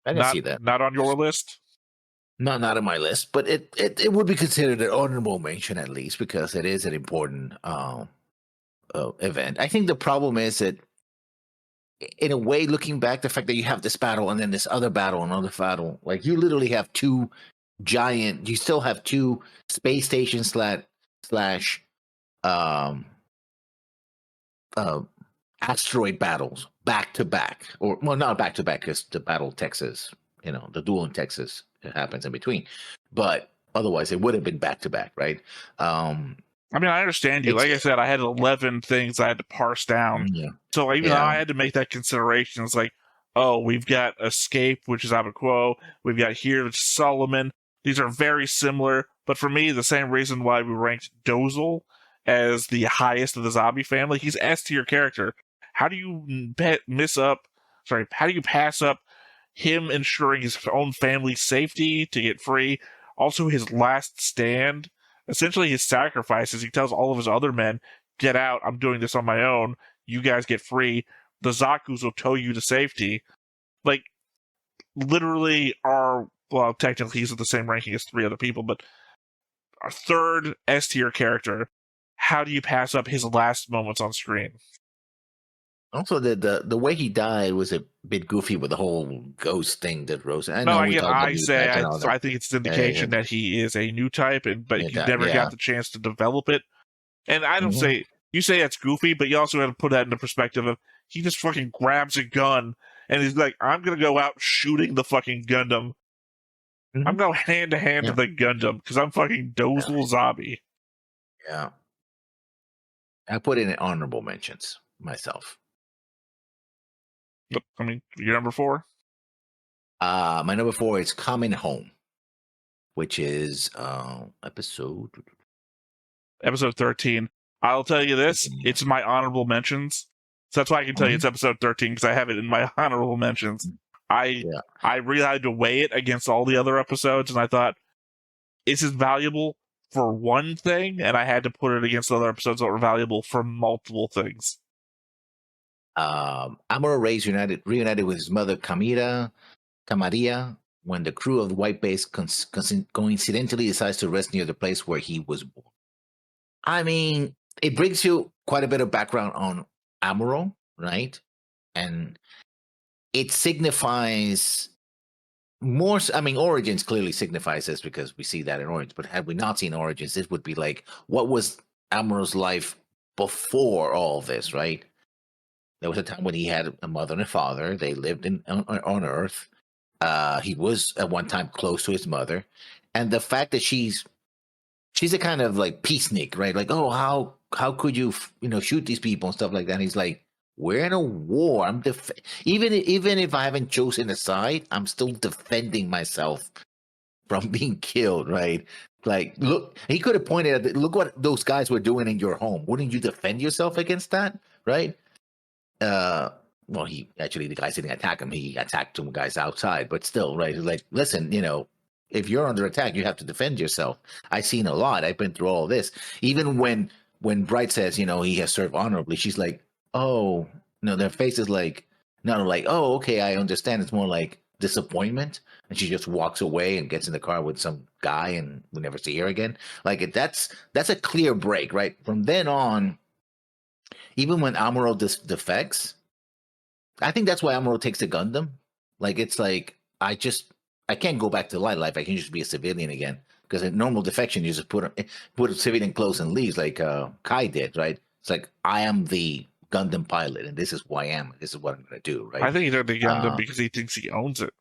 I can see that. Not on your list? Not on my list, but it would be considered an honorable mention at least because it is an important event. I think the problem is that in a way, looking back, the fact that you have this battle and then this other battle, another battle, like you literally have two giant. You still have two space stations slash um asteroid battles back to back, or well, not back to back because the battle Texas, the duel in Texas happens in between, but otherwise it would have been back to back, right? I mean, I understand you. Like I said, I had 11 things I had to parse down. Yeah. So even though I had to make that consideration, it's like, oh, we've got Escape, which is Abaquo. We've got here, which is Solomon. These are very similar. But for me, the same reason why we ranked Dozel as the highest of the zombie family, he's S tier character. How do you how do you pass up him ensuring his own family's safety to get free? Also, his last stand, essentially his sacrifices. He tells all of his other men, get out, I'm doing this on my own. You guys get free. The Zakus will tow you to safety. Like, literally well, technically he's at the same ranking as 3 other people, but our third S tier character, how do you pass up his last moments on screen? Also, the way he died was a bit goofy with the whole ghost thing that Rose. I think it's an indication that he is a new type, but he never got the chance to develop it. And I don't say you say that's goofy, but you also have to put that into perspective of he just fucking grabs a gun and he's like, I'm gonna go out shooting the fucking Gundam. I'm going hand to hand to the Gundam because I'm fucking Dozel Zombie. Yeah, I put in honorable mentions myself. I mean, your number 4? My number 4 is Coming Home, which is episode 13. I'll tell you this, it's my honorable mentions. So that's why I can tell you it's episode 13, because I have it in my honorable mentions. I really had to weigh it against all the other episodes, and I thought, is it valuable for one thing? And I had to put it against other episodes that were valuable for multiple things. Amuro reunited with his mother Camaria when the crew of the White Base coincidentally decides to rest near the place where he was born. I mean, it brings you quite a bit of background on Amuro, right? And it signifies more. I mean, Origins clearly signifies this because we see that in Origins. But had we not seen Origins, this would be like, what was Amuro's life before all this, right? There was a time when he had a mother and a father. They lived on Earth. He was at one time close to his mother, and the fact that she's a kind of like peacenik, right? Like, oh, how could you shoot these people and stuff like that? And he's like, we're in a war. Even if I haven't chosen a side, I'm still defending myself from being killed, right? Like, look, he could have pointed at look what those guys were doing in your home. Wouldn't you defend yourself against that, right? The guys didn't attack him. He attacked two guys outside, but still, right? Like, listen, if you're under attack, you have to defend yourself. I've seen a lot. I've been through all this. Even when Bright says, he has served honorably, she's like, oh, no, their face is like, not like, oh, okay, I understand. It's more like disappointment. And she just walks away and gets in the car with some guy and we never see her again. Like, that's a clear break, right? From then on, even when Amuro defects, I think that's why Amuro takes the Gundam. Like, it's like, I can't go back to light life. I can just be a civilian again. Because in normal defection, you just put a civilian clothes and leaves, like Kai did, right? It's like, I am the Gundam pilot, and this is who I am. This is what I'm going to do, right? I think he took the Gundam because he thinks he owns it.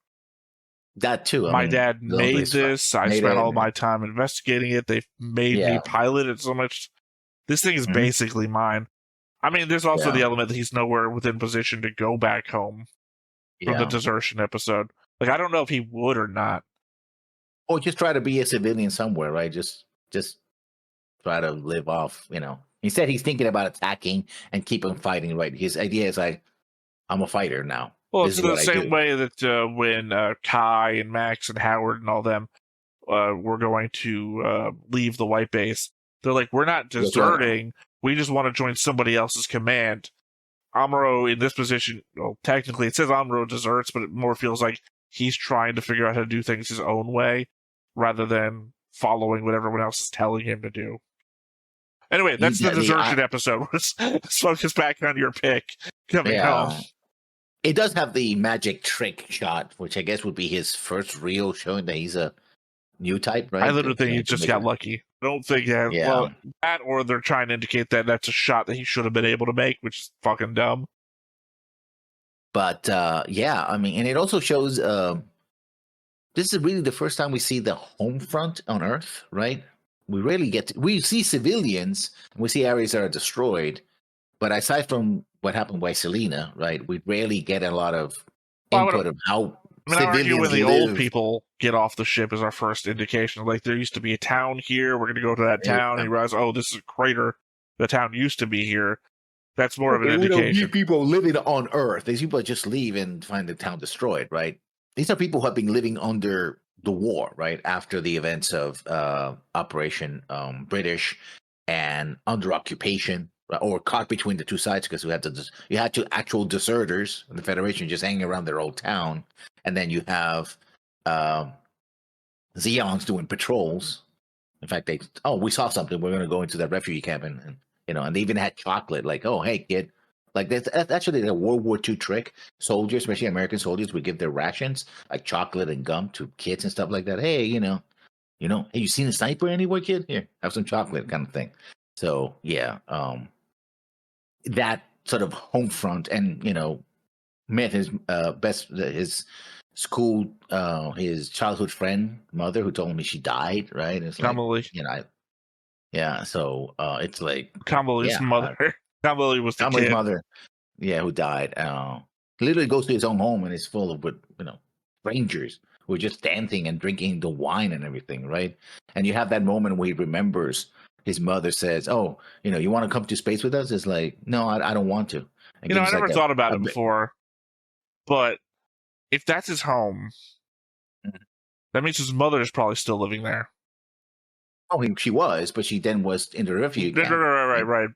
That too. My dad made this. I spent all my time investigating it. They've made me pilot it so much. This thing is basically mine. I mean, there's also the element that he's nowhere within position to go back home from the desertion episode. Like, I don't know if he would or not. Or just try to be a civilian somewhere, right? Just try to live off, Instead, he's thinking about attacking and keep on fighting, right? His idea is like, I'm a fighter now. Well, it's the same way that when Kai and Max and Howard and all them were going to leave the White Base, they're like, we're not deserting. We just want to join somebody else's command. Amuro in this position, well, technically it says Amuro deserts, but it more feels like he's trying to figure out how to do things his own way rather than following what everyone else is telling him to do. Anyway, that's the desertion episode. Let's focus back on your pick coming home. It does have the magic trick shot, which I guess would be his first real showing that he's a new type, right? I literally think he To just make got it- lucky. I don't think that, Yeah. well, that or they're trying to indicate that that's a shot that he should have been able to make, which is fucking dumb. But yeah, I mean, and it also shows this is really the first time we see the home front on Earth, right? We rarely we see civilians, and we see areas that are destroyed, but aside from what happened by Selena, right, we rarely get a lot of Well, I would- input of how I mean, I argue civilians when the live. old people get off the ship is our first indication. Like, there used to be a town here. We're going to go to that town. And you realize, oh, this is a crater. The town used to be here. That's more of an We don't indication. need people living on Earth. These people just leave and find the town destroyed, right? These are people who have been living under the war, right? After the events of Operation British and under occupation, or caught between the two sides, because you had to actual deserters in the Federation just hanging around their old town, and then you have Zeons doing patrols. In fact, we saw something. We're going to go into that refugee camp, and they even had chocolate. Like, oh, hey, kid. Like that's actually a World War II trick. Soldiers, especially American soldiers, would give their rations like chocolate and gum to kids and stuff like that. Hey, hey, you seen a sniper anywhere, kid? Here, have some chocolate, kind of thing. So yeah, that sort of home front, and met his his school, his childhood friend mother, who told me she died. Right? It's Kamali. like, yeah. So it's like Kamali's mother. Kamali was the Kamali's kid. mother. Yeah, who died. Literally goes to his own home and is full of strangers who are just dancing and drinking the wine and everything, right? And you have that moment where he remembers his mother says, "Oh, you want to come to space with us?" It's like, no, I don't want to. And I never thought about it before, but if that's his home, that means his mother is probably still living there. Oh, she was, but she then was in the refugee camp. Right.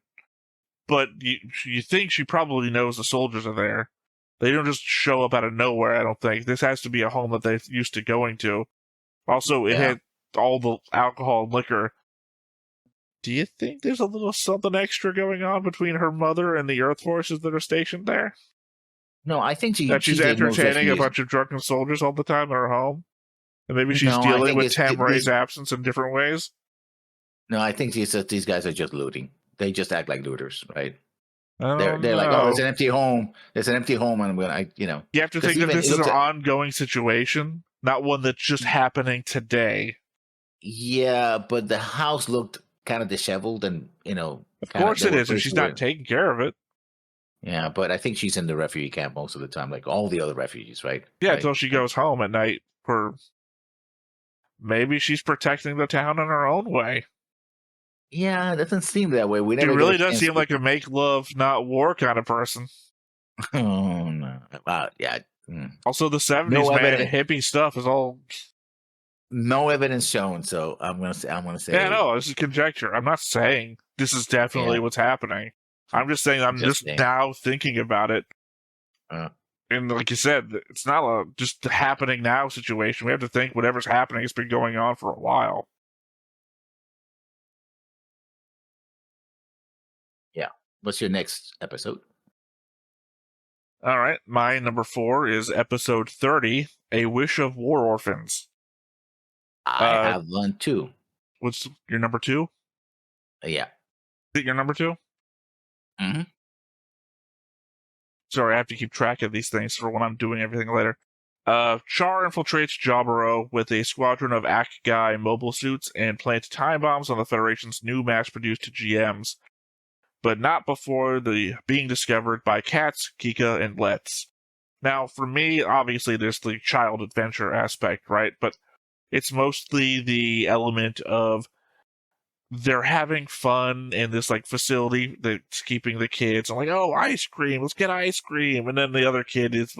But you think she probably knows the soldiers are there. They don't just show up out of nowhere, I don't think. This has to be a home that they're used to going to. Also, it had all the alcohol and liquor. Do you think there's a little something extra going on between her mother and the Earth forces that are stationed there? No, I think she's entertaining a bunch of drunken soldiers all the time in her home? And maybe she's dealing with Tamray's absence in different ways? No, I think these guys are just looting. They just act like looters, right? They're like, oh, there's an empty home. There's an empty home, and You have to think that this is an ongoing situation, not one that's just happening today. Yeah, but the house looked kind of disheveled, and of course it is, and she's not taking care of it. Yeah, but I think she's in the refugee camp most of the time, like all the other refugees, right? Yeah, until she goes home at night. Maybe she's protecting the town in her own way. Yeah, it doesn't seem that way. She really does seem like a make love, not war kind of person. Oh no! Yeah. Also, the 70s, hippie stuff is all. No evidence shown, so I'm gonna say. Yeah, no, this is conjecture. I'm not saying this is definitely what's happening. I'm just saying I'm just now thinking about it. And like you said, it's not a just happening now situation. We have to think whatever's happening has been going on for a while. Yeah. What's your next episode? All right. My number 4 is episode 30, A Wish of War Orphans. I have one too. What's your number 2? Yeah. Is it your number 2? Mm-hmm. Sorry, I have to keep track of these things for when I'm doing everything later. Char infiltrates Jaburo with a squadron of Ak-Gai mobile suits and plants time bombs on the Federation's new mass-produced GMs, but not before being discovered by Katz, Kika, and Let's. Now, for me, obviously, there's the child adventure aspect, right? But it's mostly the element of they're having fun in this facility that's keeping the kids. I'm like, oh, ice cream, let's get ice cream. And then the other kid is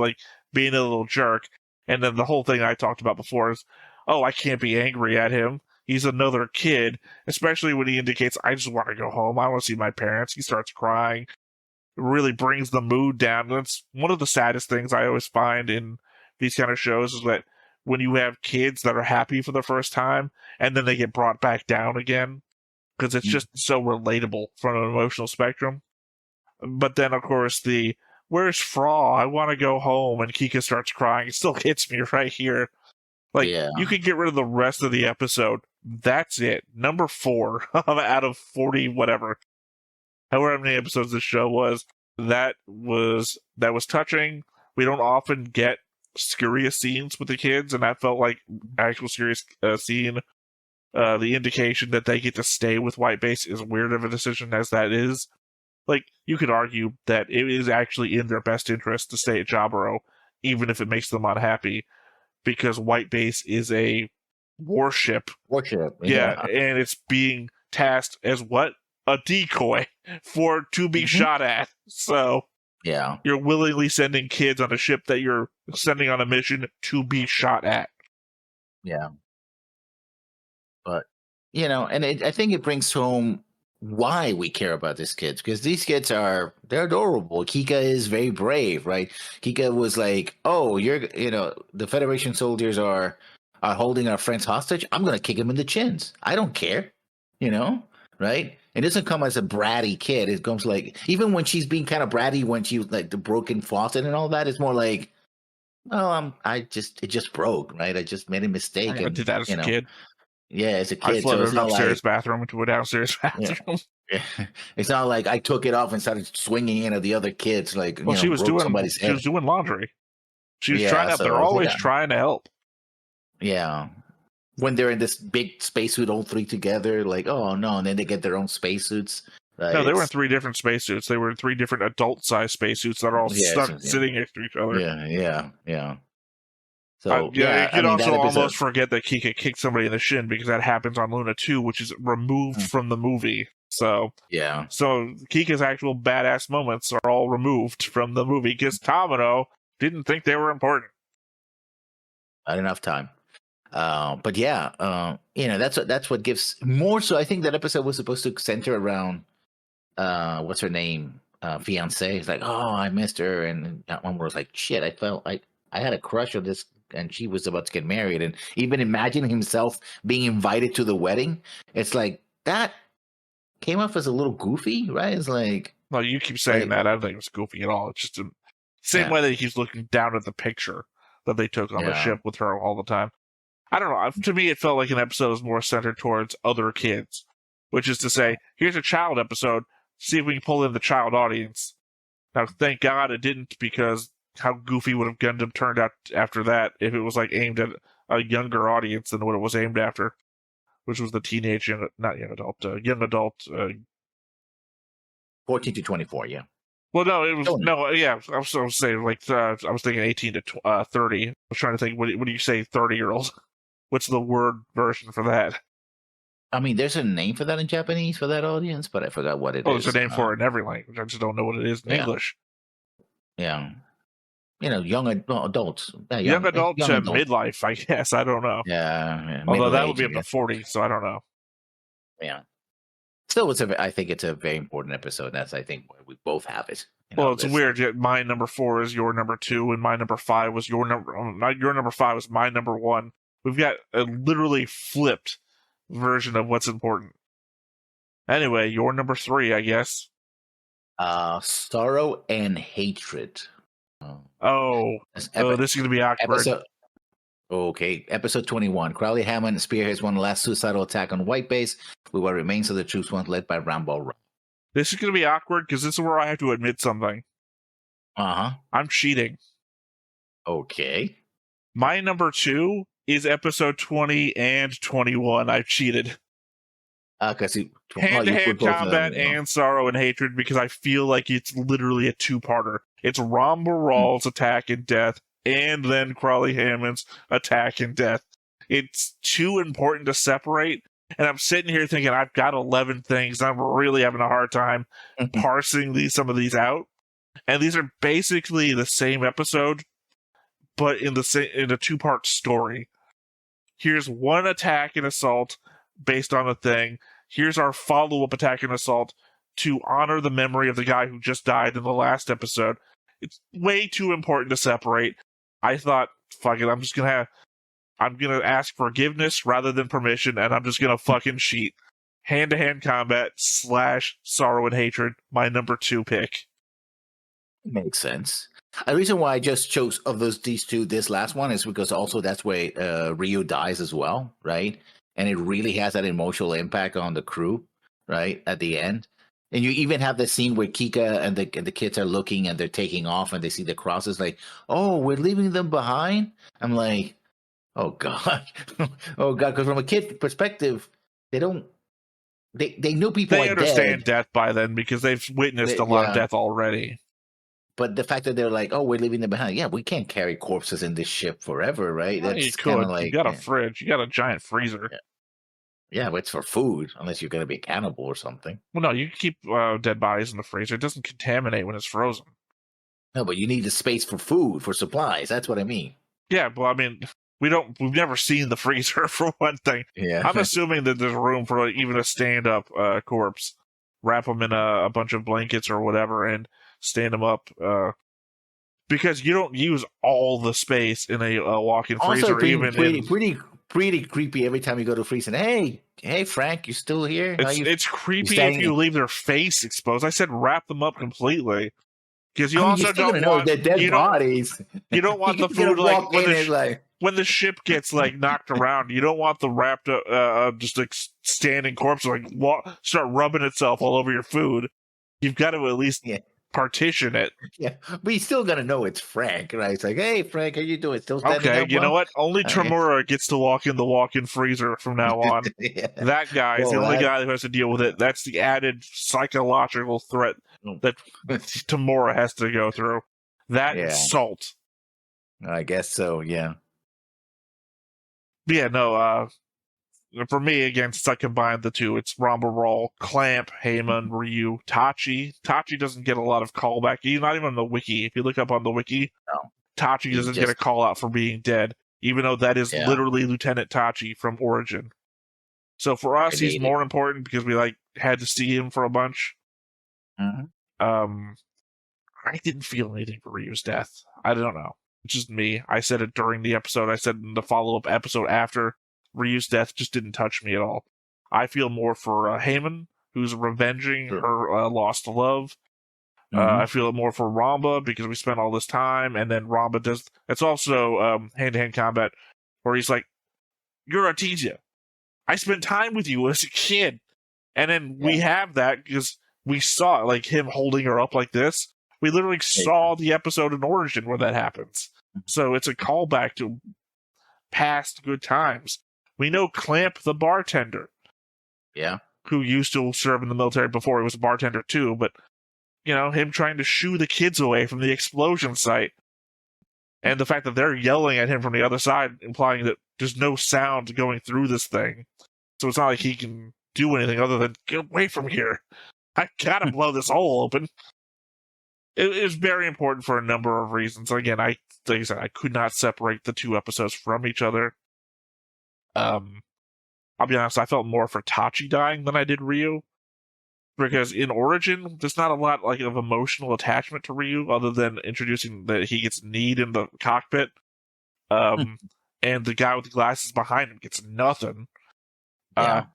being a little jerk. And then the whole thing I talked about before is, oh, I can't be angry at him. He's another kid, especially when he indicates, I just want to go home. I want to see my parents. He starts crying. It really brings the mood down. That's one of the saddest things I always find in these kind of shows is that when you have kids that are happy for the first time and then they get brought back down again, because it's just so relatable from an emotional spectrum. But then, of course, the where's Fraw? I want to go home. And Kika starts crying. It still hits me right here. Like, you could get rid of the rest of the episode. That's it. Number 4 out of 40, whatever. However many episodes this show was. That was touching. We don't often get serious scenes with the kids, and that felt like actual serious scene. The indication that they get to stay with White Base is weird of a decision as that is. Like, you could argue that it is actually in their best interest to stay at Jaburo, even if it makes them unhappy, because White Base is a warship. Yeah, and it's being tasked as what? A decoy to be shot at. So, you're willingly sending kids on a ship that you're sending on a mission to be shot at. Yeah. But, and I think it brings home why we care about these kids, because these kids they're adorable. Kika is very brave, right? Kika was like, oh, the Federation soldiers are holding our friends hostage. I'm going to kick them in the chins. I don't care, right? It doesn't come as a bratty kid. It comes like, even when she's being kind of bratty, when she was like the broken faucet and all that, it's more like, oh, it just broke, right? I just made a mistake. I did that as a kid. Yeah, as a kid. I flooded an upstairs bathroom into a downstairs bathroom. Yeah. It's not like I took it off and started swinging in at the other kids. Like, she was doing laundry. She was trying to. They're always trying to help. Yeah. When they're in this big spacesuit, all three together, like, oh no, and then they get their own spacesuits. No, they were in 3 different spacesuits. They were in 3 different adult-sized spacesuits that are all sitting next to each other. Yeah. So you could also almost forget that Kika kicked somebody in the shin, because that happens on Luna 2, which is removed from the movie. So so Kika's actual badass moments are all removed from the movie because Tamino didn't think they were important. Not enough time. But that's what gives more. So I think that episode was supposed to center around what's her name, fiance. It's like, oh, I missed her, and that one was like, shit, I had a crush on this, and she was about to get married, and even imagining himself being invited to the wedding, it's like that came off as a little goofy, right? It's like, well, you keep saying that. I don't think it was goofy at all. It's just the same way that he's looking down at the picture that they took on the ship with her all the time. I don't know. To me, it felt like an episode was more centered towards other kids, which is to say, here's a child episode. See if we can pull in the child audience. Now, thank God it didn't, because how goofy would have Gundam turned out after that if it was like aimed at a younger audience than what it was aimed after, which was the young adult. 14 to 24, yeah. Well, no, it was I was saying I was thinking 18 to 30. I was trying to think. What do you say, 30-year-old? What's the word version for that? I mean, there's a name for that in Japanese for that audience, but I forgot what it is. There's a name for it in every language. I just don't know what it is in English. Yeah. Young adults. Young adult to midlife, I guess. I don't know. Yeah. Although that would be up to 40, so I don't know. Yeah. Still, I think it's a very important episode. That's, I think, why we both have it. It's weird. My number 4 is your number 2, and my number 5 was your number. Not your number 5 was my number 1. We've got a literally flipped version of what's important. Anyway, your number 3, I guess. Sorrow and Hatred. This is going to be awkward. Episode 21. Crowley Hammond spearheads one last suicidal attack on White Base with what remains of the troops once led by Rambo Ram. This is going to be awkward because this is where I have to admit something. I'm cheating. Okay. My number 2 is episode 20 and 21. I've cheated. Hand-to-hand combat and Sorrow and Hatred, because I feel like it's literally a 2-parter. It's Ramba Rawl's attack and death, and then Crawley Hammond's attack and death. It's too important to separate, and I'm sitting here thinking I've got 11 things, and I'm really having a hard time parsing some of these out. And these are basically the same episode, but in a 2-part story. Here's one attack and assault based on a thing. Here's our follow-up attack and assault to honor the memory of the guy who just died in the last episode. It's way too important to separate. I thought, fuck it, I'm gonna ask forgiveness rather than permission, and I'm just gonna fucking cheat. Hand-to-hand combat / Sorrow and Hatred, my number 2 pick. Makes sense. The reason why I just chose of these two, this last one is because also that's where Ryu dies as well, right? And it really has that emotional impact on the crew, right? At the end. And you even have the scene where Kika and the kids are looking and they're taking off and they see the crosses like, oh, we're leaving them behind. I'm like, oh God. Oh God. Because from a kid perspective, they don't they knew people They are understand dead. death by then because they've witnessed a lot of Yeah. death already. But the fact that they're like, oh, we're leaving them behind. Yeah, we can't carry corpses in this ship forever, right? Well, you That's kind of could. You like, got a fridge. You got a giant freezer. yeah, but it's for food, unless you're going to be a cannibal or something. Well, no, you can keep dead bodies in the freezer. It doesn't contaminate when it's frozen. No, but you need the space for food, for supplies. That's what I mean. Yeah, well, I mean, we've never seen the freezer for one thing. Yeah. I'm assuming that there's room for like, even a stand-up corpse. Wrap them in a bunch of blankets or whatever and stand them up. Because you don't use all the space in a walk-in freezer, Also, pretty creepy every time you go to freeze. And hey, Frank, you still here? It's creepy if you leave their face exposed. I said wrap them up completely. Because you also don't want they're dead bodies. You don't want the food like when the ship gets like knocked around. You don't want the wrapped up, just like standing corpse like start rubbing itself all over your food. You've got to at least partition it. Yeah, but he's still gonna know it's Frank, right? It's like, hey, Frank, how you doing? Still standing okay? up, You know what? Only Tamura gets to walk in the walk-in freezer from now on. That guy is the only guy who has to deal with it. That's the added psychological threat that Tamura has to go through. That and salt. I guess so. Yeah. Yeah. No. For me, again, since I combined the two, it's Ramba Roll, Clamp, Heyman, Ryu, Tachi. Tachi doesn't get a lot of callback. He's not even on the wiki. If you look up on the wiki, Tachi doesn't get a call out for being dead, even though that is literally Lieutenant Tachi from Origin. So for us, he's more important because we had to see him for a bunch. Mm-hmm. I didn't feel anything for Ryu's death. I don't know. It's just me. I said it during the episode. I said in the follow-up episode after. Ryu's death just didn't touch me at all. I feel more for Heyman, who's revenging her lost love. I feel it more for Ramba because we spent all this time, and then Ramba does. It's also hand-to-hand combat where he's like, "You're Artesia. I spent time with you as a kid," and then we have that because we saw like him holding her up like this. We literally saw the episode in Origin where that happens. So it's a callback to past good times. We know Clamp the bartender. Yeah. Who used to serve in the military before he was a bartender too, but him trying to shoo the kids away from the explosion site. And the fact that they're yelling at him from the other side, implying that there's no sound going through this thing. So it's not like he can do anything other than get away from here. I gotta blow this hole open. It is very important for a number of reasons. Again, like I said, I could not separate the two episodes from each other. I'll be honest, I felt more for Tachi dying than I did Ryu. Because in Origin, there's not a lot of emotional attachment to Ryu other than introducing that he gets kneed in the cockpit. And the guy with the glasses behind him gets nothing.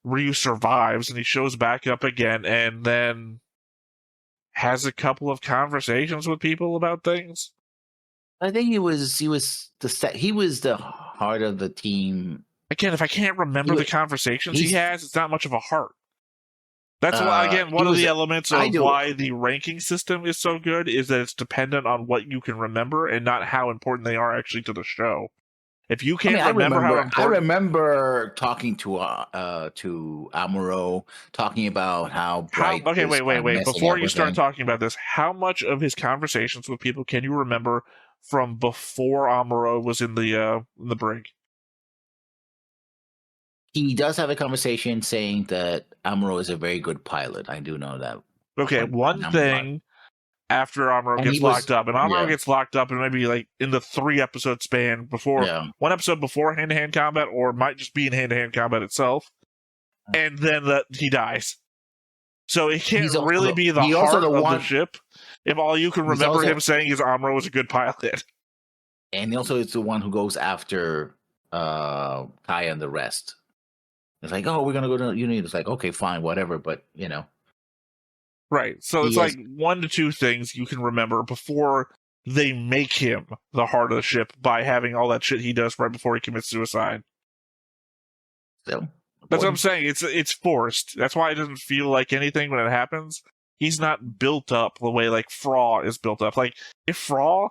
Ryu survives and he shows back up again and then has a couple of conversations with people about things. I think he was the heart of the team. Again, if I can't remember the conversations he has, it's not much of a heart. That's why, again, one of the elements of why the ranking system is so good is that it's dependent on what you can remember and not how important they are actually to the show. If you can't remember how important... I remember talking to Amuro, talking about how bright... Okay, wait. Before you start talking about this, how much of his conversations with people can you remember from before Amuro was in the brig? He does have a conversation saying that Amuro is a very good pilot. I do know that. Okay, one thing after Amuro gets locked up, and Amuro gets locked up in maybe in the 3-episode span before, one episode before hand-to-hand combat, or it might just be in hand-to-hand combat itself, and then he dies. So it can't really be the heart of the ship if all you can remember him saying is Amuro was a good pilot. And he also is the one who goes after Kaya and the rest. It's like, oh, we're going to go to Unity. It's like, okay, fine, whatever. But, Right. So it's He like has, 1 to 2 things you can remember before they make him the heart of the ship by having all that shit he does right before he commits suicide. so That's what I'm saying. It's forced. That's why it doesn't feel like anything when it happens. He's not built up the way like Fra is built up. Like if Fra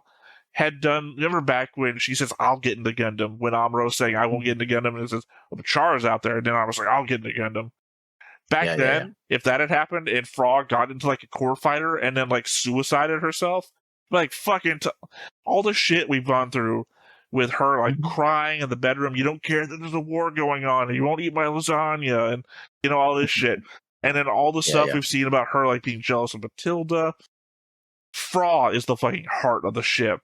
had done, remember back when she says, "I'll get into Gundam," when Amuro's saying, "I won't get into Gundam," and it says, "Well, Chara's out there," and then Amuro's like, "I'll get into Gundam." Back then, if that had happened and Frog got into like a core fighter and then like suicided herself, like fucking all the shit we've gone through with her like crying in the bedroom, you don't care that there's a war going on and you won't eat my lasagna and all this shit. And then all the stuff we've seen about her like being jealous of Matilda. Fra is the fucking heart of the ship,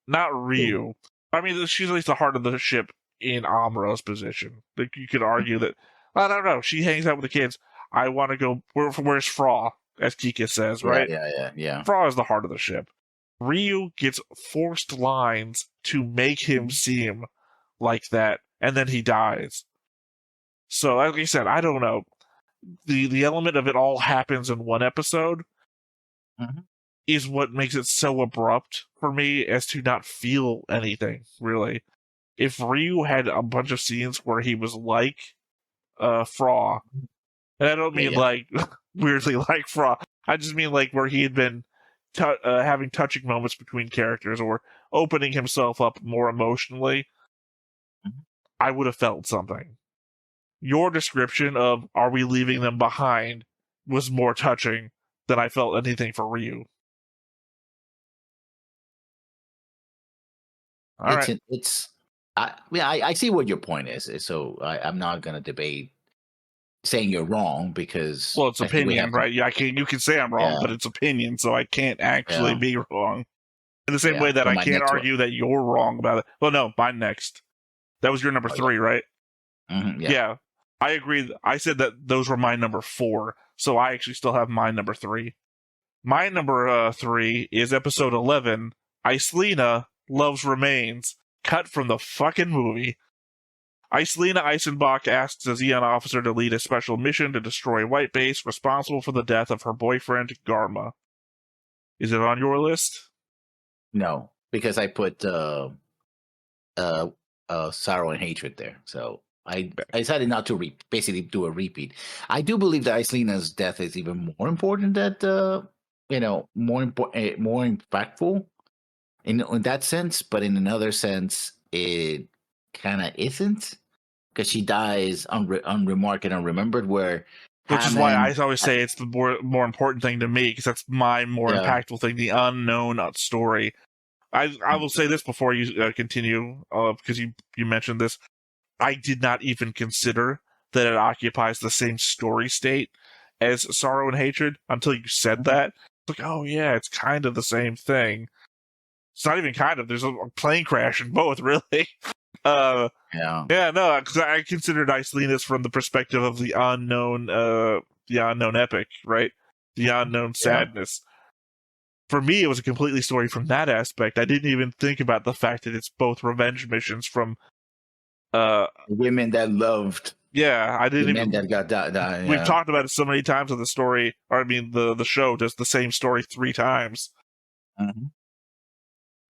not Ryu. I mean, she's at least the heart of the ship in Amuro's position. Like you could argue that, I don't know, she hangs out with the kids. I want to go. Where's Fra? As Kika says, right? Yeah. Fra is the heart of the ship. Ryu gets forced lines to make him seem like that, and then he dies. So, like I said, I don't know. The element of it all happens in one episode is what makes it so abrupt for me as to not feel anything, really. If Ryu had a bunch of scenes where he was like Fra, and I don't mean like weirdly like Fra, I just mean like where he had been having touching moments between characters or opening himself up more emotionally, I would have felt something. Your description of "are we leaving them behind" was more touching than I felt anything for Ryu. All right. I see what your point is. So I'm not going to debate saying you're wrong because Well, it's opinion, right? Yeah, you can say I'm wrong, but it's opinion, so I can't actually be wrong. In the same way that I can't argue that you're wrong about it. Well, no, mine next. That was your number 3, right? Yeah, I agree. I said that those were my number 4, so I actually still have my number 3. My number 3 is episode 11, Islena Love's Remains, cut from the fucking movie. Islena Eisenbach asks a Zeon officer to lead a special mission to destroy White Base, responsible for the death of her boyfriend, Garma. Is it on your list? No, because I put sorrow and hatred there. So I decided not to basically do a repeat. I do believe that Islena's death is even more important more impactful in that sense, but in another sense, it kind of isn't because she dies unremarked and unremembered. Which is why I always say it's the more important thing to me, because that's my more impactful thing, the unknown story. I will say this before you continue, because you mentioned this. I did not even consider that it occupies the same story state as Sorrow and Hatred until you said that. It's like, oh yeah, it's kind of the same thing. It's not even kind of. There's a plane crash in both, really. No, because I considered Islena's from the perspective of the unknown epic, right? The unknown sadness. For me, it was a completely story from that aspect. I didn't even think about the fact that it's both revenge missions from women that loved. Yeah, I didn't even. Men that got died. We've talked about it so many times in the story, or I mean, the show does the same story 3 times.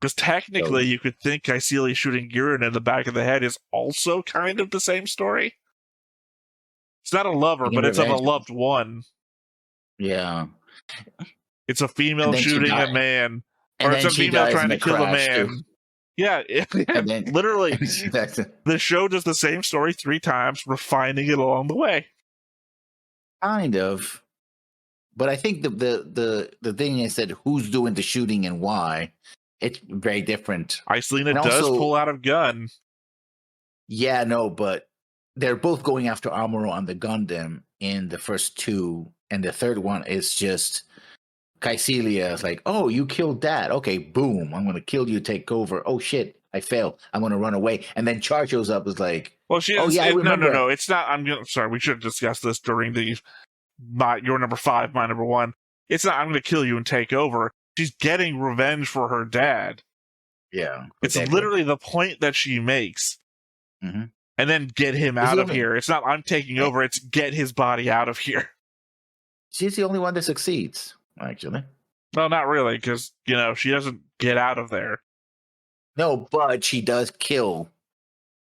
Because technically, you could think Caecilia shooting Gurren in the back of the head is also kind of the same story. It's not a lover, but it's of a loved one. Yeah. It's a female shooting a man. Or it's a female trying to kill a man. Too. Yeah, literally. The show does the same story 3 times, refining it along the way. Kind of. But I think the thing is that who's doing the shooting and why, it's very different. Islena does pull out a gun. Yeah, no, but they're both going after Amuro on the Gundam in the first 2, and the third one is just Caecilia is like, oh, you killed Dad. Okay, boom, I'm going to kill you, take over. Oh, shit, I failed. I'm going to run away. And then Char shows up, is like, well, I remember. No, it's not. Sorry, we should have discussed this during your number 5, my number 1. It's not, I'm going to kill you and take over. She's getting revenge for her dad. Yeah. It's literally the point that she makes. And then get him out of here. It's not, I'm taking over, it's get his body out of here. She's the only one that succeeds, actually. No, not really, because, she doesn't get out of there. No, but she does kill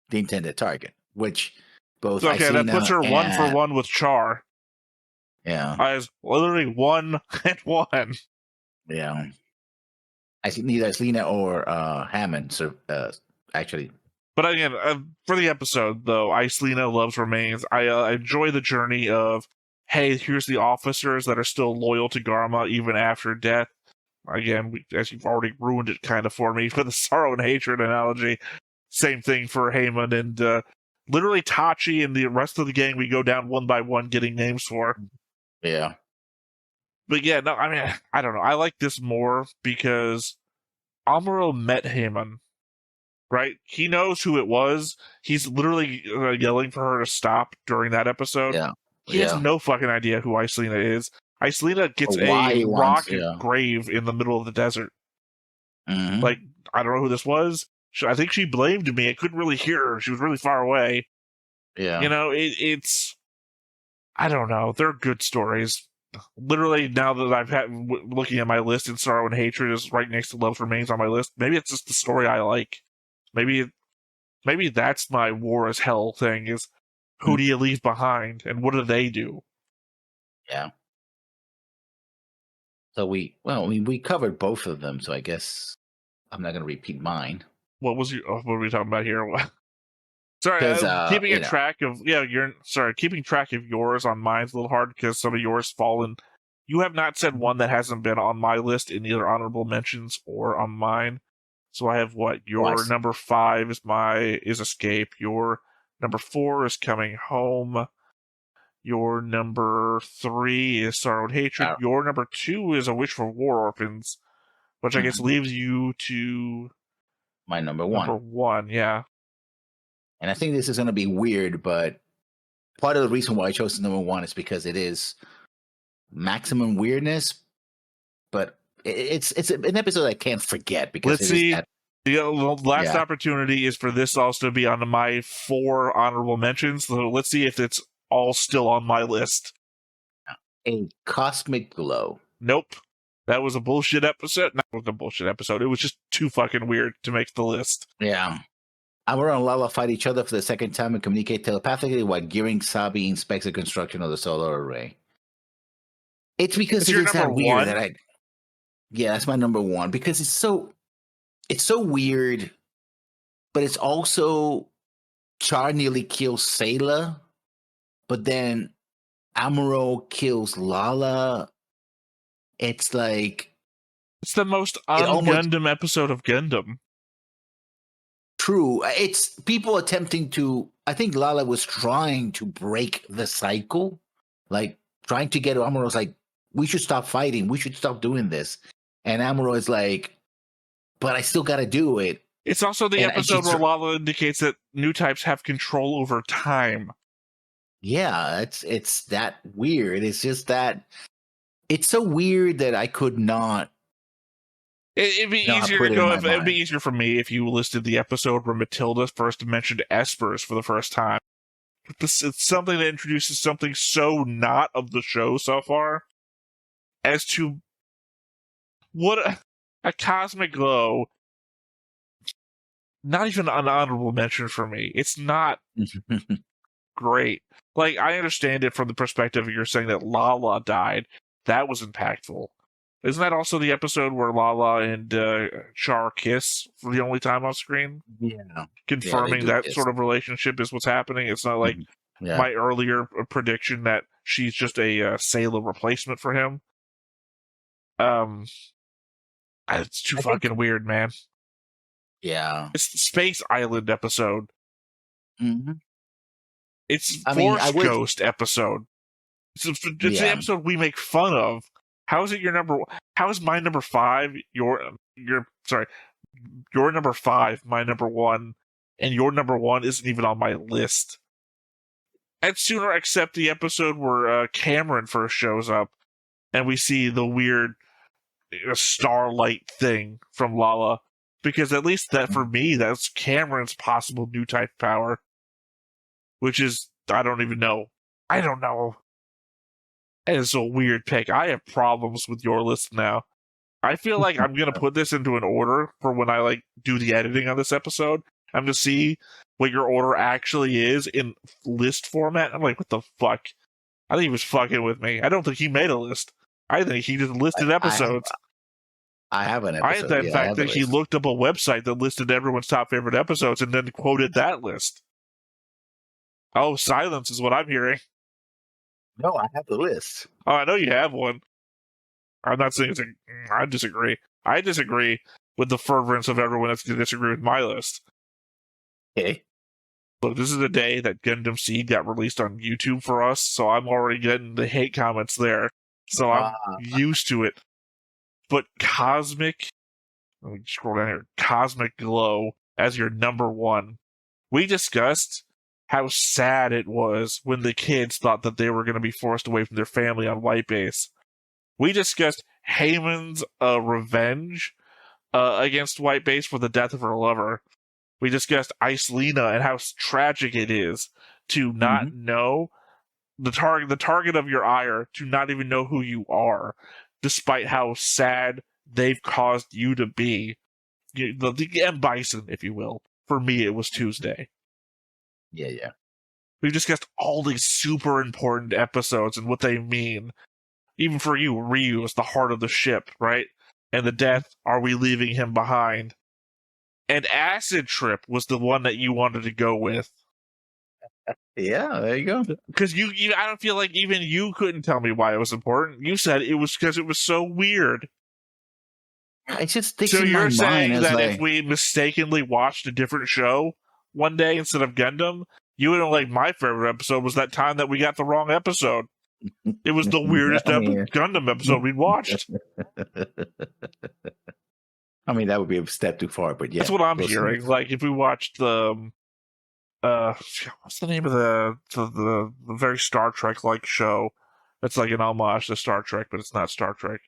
the intended target, which both Okay, that Iselina puts her 1-for-1 with Char. Yeah. As literally 1 and 1. Yeah. Neither Iselina or Hammond, actually. But again, for the episode, though, Iselina loves remains. I enjoy the journey of, hey, here's the officers that are still loyal to Garma even after death. Again, as you've already ruined it kind of for me for the sorrow and hatred analogy. Same thing for Heyman and literally Tachi and the rest of the gang we go down one by one getting names for. Yeah. But yeah, no, I mean, I don't know. I like this more because Amuro met Heyman, right? He knows who it was. He's literally yelling for her to stop during that episode. Yeah. He has no fucking idea who Iselina is. Iselina gets a rock grave in the middle of the desert. Mm-hmm. Like, I don't know who this was. I think she blamed me. I couldn't really hear her. She was really far away. Yeah. It's... I don't know. They're good stories. Literally, now that I've had looking at my list, and Sorrow and Hatred is right next to Love Remains on my list, maybe it's just the story I like. Maybe that's my war as hell thing, is who do you leave behind, and what do they do? Yeah. So we covered both of them, so I guess I'm not going to repeat mine. What are we talking about here? Sorry, keeping track of keeping track of yours on mine's a little hard because some of yours fall in. You have not said one that hasn't been on my list in either honorable mentions or on mine. So I have your number 5 is Escape. Your number 4 is Coming Home. Your number 3 is Sorrow and Hatred. Your number 2 is A Wish for War Orphans, which I guess leaves you to my number 1. Number 1, yeah. And I think this is going to be weird, but part of the reason why I chose number 1 is because it is maximum weirdness, but it's an episode I can't forget because let's see. The last opportunity is for this also to be on my 4 honorable mentions. So let's see if it's all still on my list. A Cosmic Glow. Nope. That was a bullshit episode. Not a bullshit episode. It was just too fucking weird to make the list. Yeah. Amuro and Lala fight each other for the second time and communicate telepathically while Gearing Sabi inspects the construction of the solar array. It's because it's that weird that that's my number 1 because it's so weird, but it's also Char nearly kills Sayla, but then Amuro kills Lala. It's like it's the most un-Gundam episode of Gundam. True. It's people attempting to. I think Lala was trying to break the cycle, like trying to get Amuro's like, we should stop fighting. We should stop doing this. And Amuro is like, but I still got to do it. It's also the episode where Lala indicates that new types have control over time. Yeah, it's that weird. It's just that it's so weird that I could not. It'd be easier to go. It'd be easier for me if you listed the episode where Matilda first mentioned espers for the first time. It's something that introduces something so not of the show so far as to what a Cosmic Glow. Not even an honorable mention for me. It's not great. Like, I understand it from the perspective of you're saying that Lala died. That was impactful. Isn't that also the episode where Lala and Char kiss for the only time on screen? Yeah. Confirming that sort of relationship is what's happening. It's not like my earlier prediction that she's just a Sayla replacement for him. It's too fucking weird, man. Yeah. It's the Space Island episode. Mm-hmm. It's Force Ghost episode. It's the episode we make fun of. How is it your number? How is my number 5? Your number 5, my number 1, and your number 1 isn't even on my list. I'd sooner accept the episode where Cameron first shows up, and we see the weird starlight thing from Lala, because at least that for me, that's Cameron's possible new type power, which is I don't even know. I don't know. It's a weird pick. I have problems with your list now. I feel like I'm gonna put this into an order for when I like do the editing on this episode. I'm gonna see what your order actually is in list format. I'm like, what the fuck? I think he was fucking with me. I don't think he made a list. I think he just listed episodes. I have an episode. In fact, think he looked up a website that listed everyone's top favorite episodes and then quoted that list. Oh, silence is what I'm hearing. No, I have the list. Oh, I know you have one. I'm not saying I disagree. I disagree with the fervence of everyone that's going to disagree with my list. Okay. Look, this is the day that Gundam Seed got released on YouTube for us, so I'm already getting the hate comments there. So I'm used to it. But Cosmic, let me scroll down here, Cosmic Glow as your number one. We discussed how sad it was when the kids thought that they were going to be forced away from their family on White Base. We discussed Heyman's revenge against White Base for the death of her lover. We discussed Icelina and how tragic it is to not know the target of your ire, to not even know who you are, despite how sad they've caused you to be. The M. Bison, if you will. For me, it was Tuesday. Yeah. We've discussed all these super important episodes and what they mean. Even for you, Ryu is the heart of the ship, right? And the death, are we leaving him behind? And Acid Trip was the one that you wanted to go with. Yeah, there you go. Because I don't feel like even you couldn't tell me why it was important. You said it was because it was so weird. It just sticks so in you're my saying mind that like... if we mistakenly watched a different show one day instead of Gundam, you would know, like, my favorite episode was that time that we got the wrong episode. It was the weirdest Gundam episode we'd watched. I mean, that would be a step too far, but yeah. That's what I'm hearing. Like, if we watched the... what's the name of the very Star Trek-like show? It's like an homage to Star Trek, but it's not Star Trek.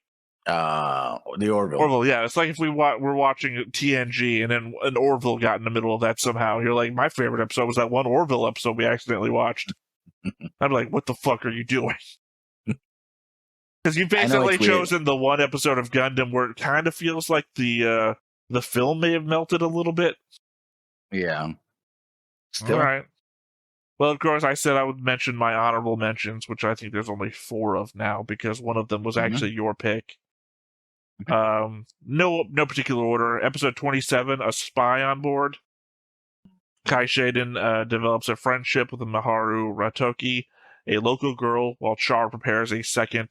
The Orville. Orville, yeah. It's like if we're watching TNG and then an Orville got in the middle of that somehow. You're like, my favorite episode was that one Orville episode we accidentally watched. I'm like, what the fuck are you doing? Because you basically chosen the one episode of Gundam where it kind of feels like the film may have melted a little bit. Yeah. Still. All right. Well, of course, I said I would mention my honorable mentions, which I think there's only 4 of now because one of them was actually your pick. No particular order. Episode 27, A Spy on Board. Kai Shaden develops a friendship with Maharu Ratoki, a local girl, while Char prepares a second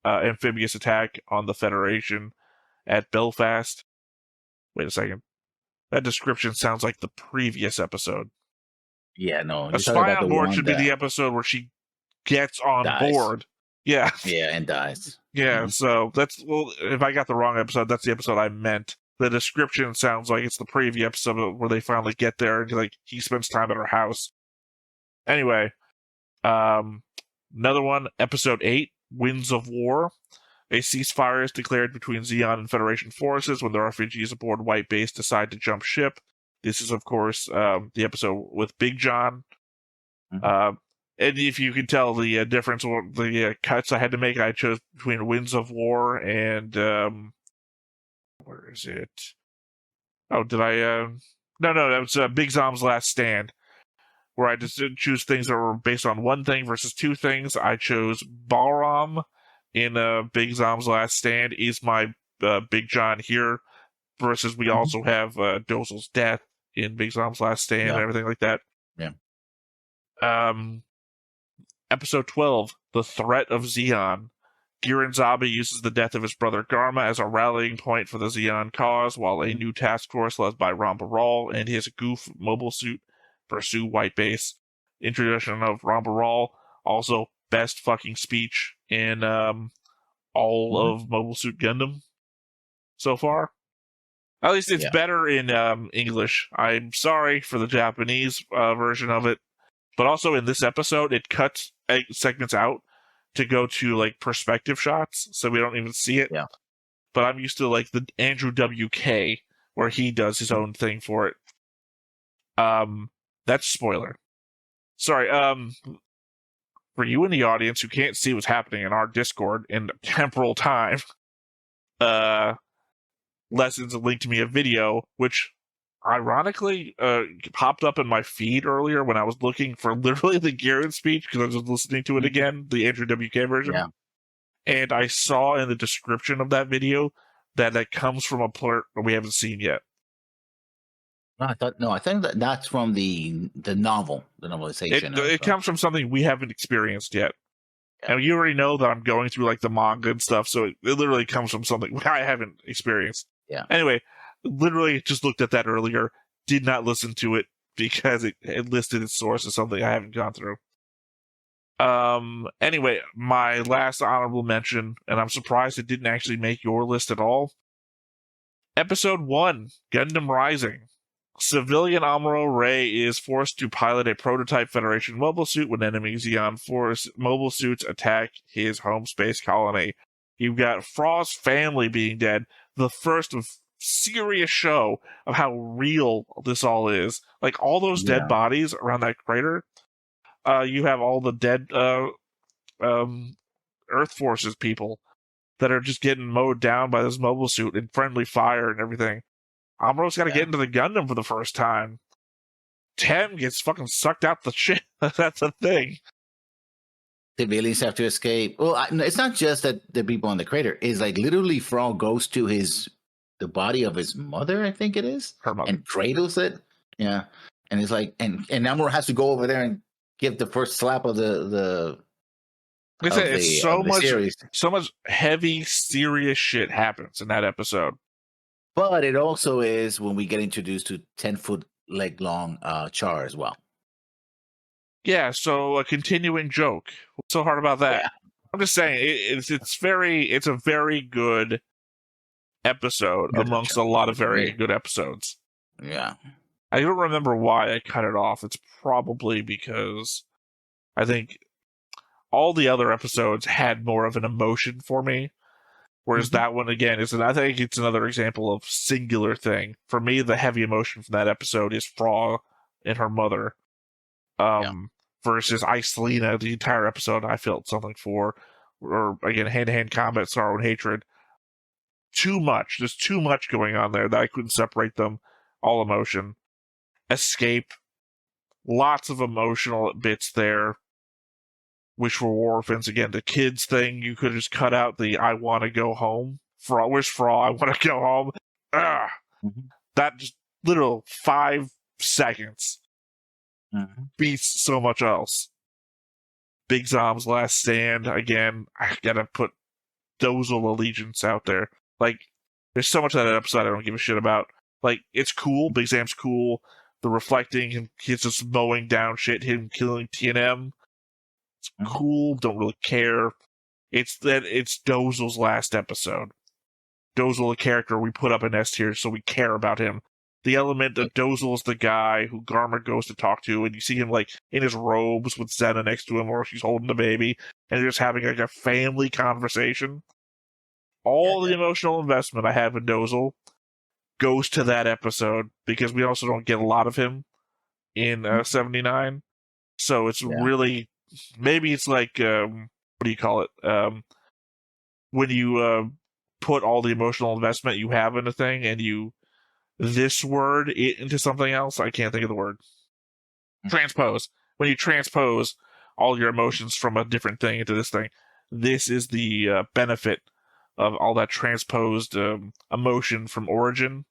amphibious attack on the Federation at Belfast. Wait a second. That description sounds like the previous episode. Yeah, no. A Spy on Board should be the episode where she gets on board. Yeah. Yeah, and dies. Yeah, so if I got the wrong episode, that's the episode I meant. The description sounds like it's the previous episode where they finally get there and like he spends time at her house. Anyway, another one, episode 8, Winds of War. A ceasefire is declared between Zeon and Federation forces when the refugees aboard White Base decide to jump ship. This is, of course, the episode with Big John. And if you can tell the difference, the cuts I had to make, I chose between Winds of War and... where is it? Oh, did I... No, that was Big Zom's Last Stand, where I just didn't choose things that were based on one thing versus 2 things. I chose Balram in Big Zom's Last Stand is my Big John here, versus we also have Dozel's death in Big Zom's Last Stand and everything like that. Yeah. Episode 12, The Threat of Zeon. Giran Zabi uses the death of his brother Garma as a rallying point for the Zeon cause, while a new task force led by Rambaral and his goof mobile suit pursue White Base. Introduction of Rambaral, also best fucking speech in all of Mobile Suit Gundam so far. At least it's better in English. I'm sorry for the Japanese version of it. But also in this episode, it cuts segments out to go to like perspective shots, so we don't even see it. Yeah. But I'm used to like the Andrew WK, where he does his own thing for it. That's spoiler. Sorry. for you in the audience who can't see what's happening in our Discord in temporal time, Lessons linked to me a video, which ironically popped up in my feed earlier when I was looking for literally the Garen speech because I was just listening to it again, the Andrew WK version. Yeah. And I saw in the description of that video that comes from a plot that we haven't seen yet. I think that's from the novel, the novelization. It comes from something we haven't experienced yet. Yeah. And you already know that I'm going through like the manga and stuff, so it literally comes from something I haven't experienced. Yeah. Anyway, literally just looked at that earlier, did not listen to it because it listed its source as something I haven't gone through. Anyway, my last honorable mention, and I'm surprised it didn't actually make your list at all. Episode 1, Gundam Rising. Civilian Amuro Ray is forced to pilot a prototype Federation mobile suit when enemy Zeon Force mobile suits attack his home space colony. You've got Frost's family being dead. The first serious show of how real this all is. Like, all those dead bodies around that crater. You have all the dead Earth Forces people that are just getting mowed down by this mobile suit and friendly fire and everything. Amuro's got to get into the Gundam for the first time. Tem gets fucking sucked out the shit. That's a thing. Civilians have to escape. Well, it's not just that the people on the crater. It's like literally Frog goes to the body of his mother, I think it is. Her mother. And cradles it. Yeah. And it's like, and Amuro has to go over there and give the first slap of the it's so much heavy, serious shit happens in that episode. But it also is when we get introduced to 10-foot leg long Char as well. Yeah, so a continuing joke. What's so hard about that? Yeah. I'm just saying it's a very good episode amongst a lot of very good episodes. Yeah. I don't remember why I cut it off. It's probably because I think all the other episodes had more of an emotion for me. Whereas that one, again, I think it's another example of singular thing. For me, the heavy emotion from that episode is Frog and her mother. Versus Icelina, the entire episode I felt something for. Or, again, hand-to-hand combat, sorrow and hatred. Too much. There's too much going on there that I couldn't separate them. All emotion. Escape. Lots of emotional bits there. Which for orphans, again, the kids thing, you could just cut out the I want to go home. Where's Frog? I want to go home. That just literal 5 seconds beats so much else. Big Zom's Last Stand, again, I gotta put Dozle Allegiance out there. Like, there's so much of that episode I don't give a shit about. Like, it's cool, Big Zam's cool. The reflecting, and he's just mowing down shit, him killing TNM. It's cool, don't really care. It's Dozle's last episode. Dozle, a character we put up in S tier, so we care about him. The element that Dozle's the guy who Garma goes to talk to, and you see him like in his robes with Zeta next to him, or she's holding the baby, and they're just having like a family conversation. All the emotional investment I have in Dozle goes to that episode, because we also don't get a lot of him in 79. So it's really, maybe it's like, what do you call it? When you put all the emotional investment you have in a thing, and you this word into something else. I can't think of the word. Transpose. When you transpose all your emotions from a different thing into this thing, this is the benefit of all that transposed emotion from origin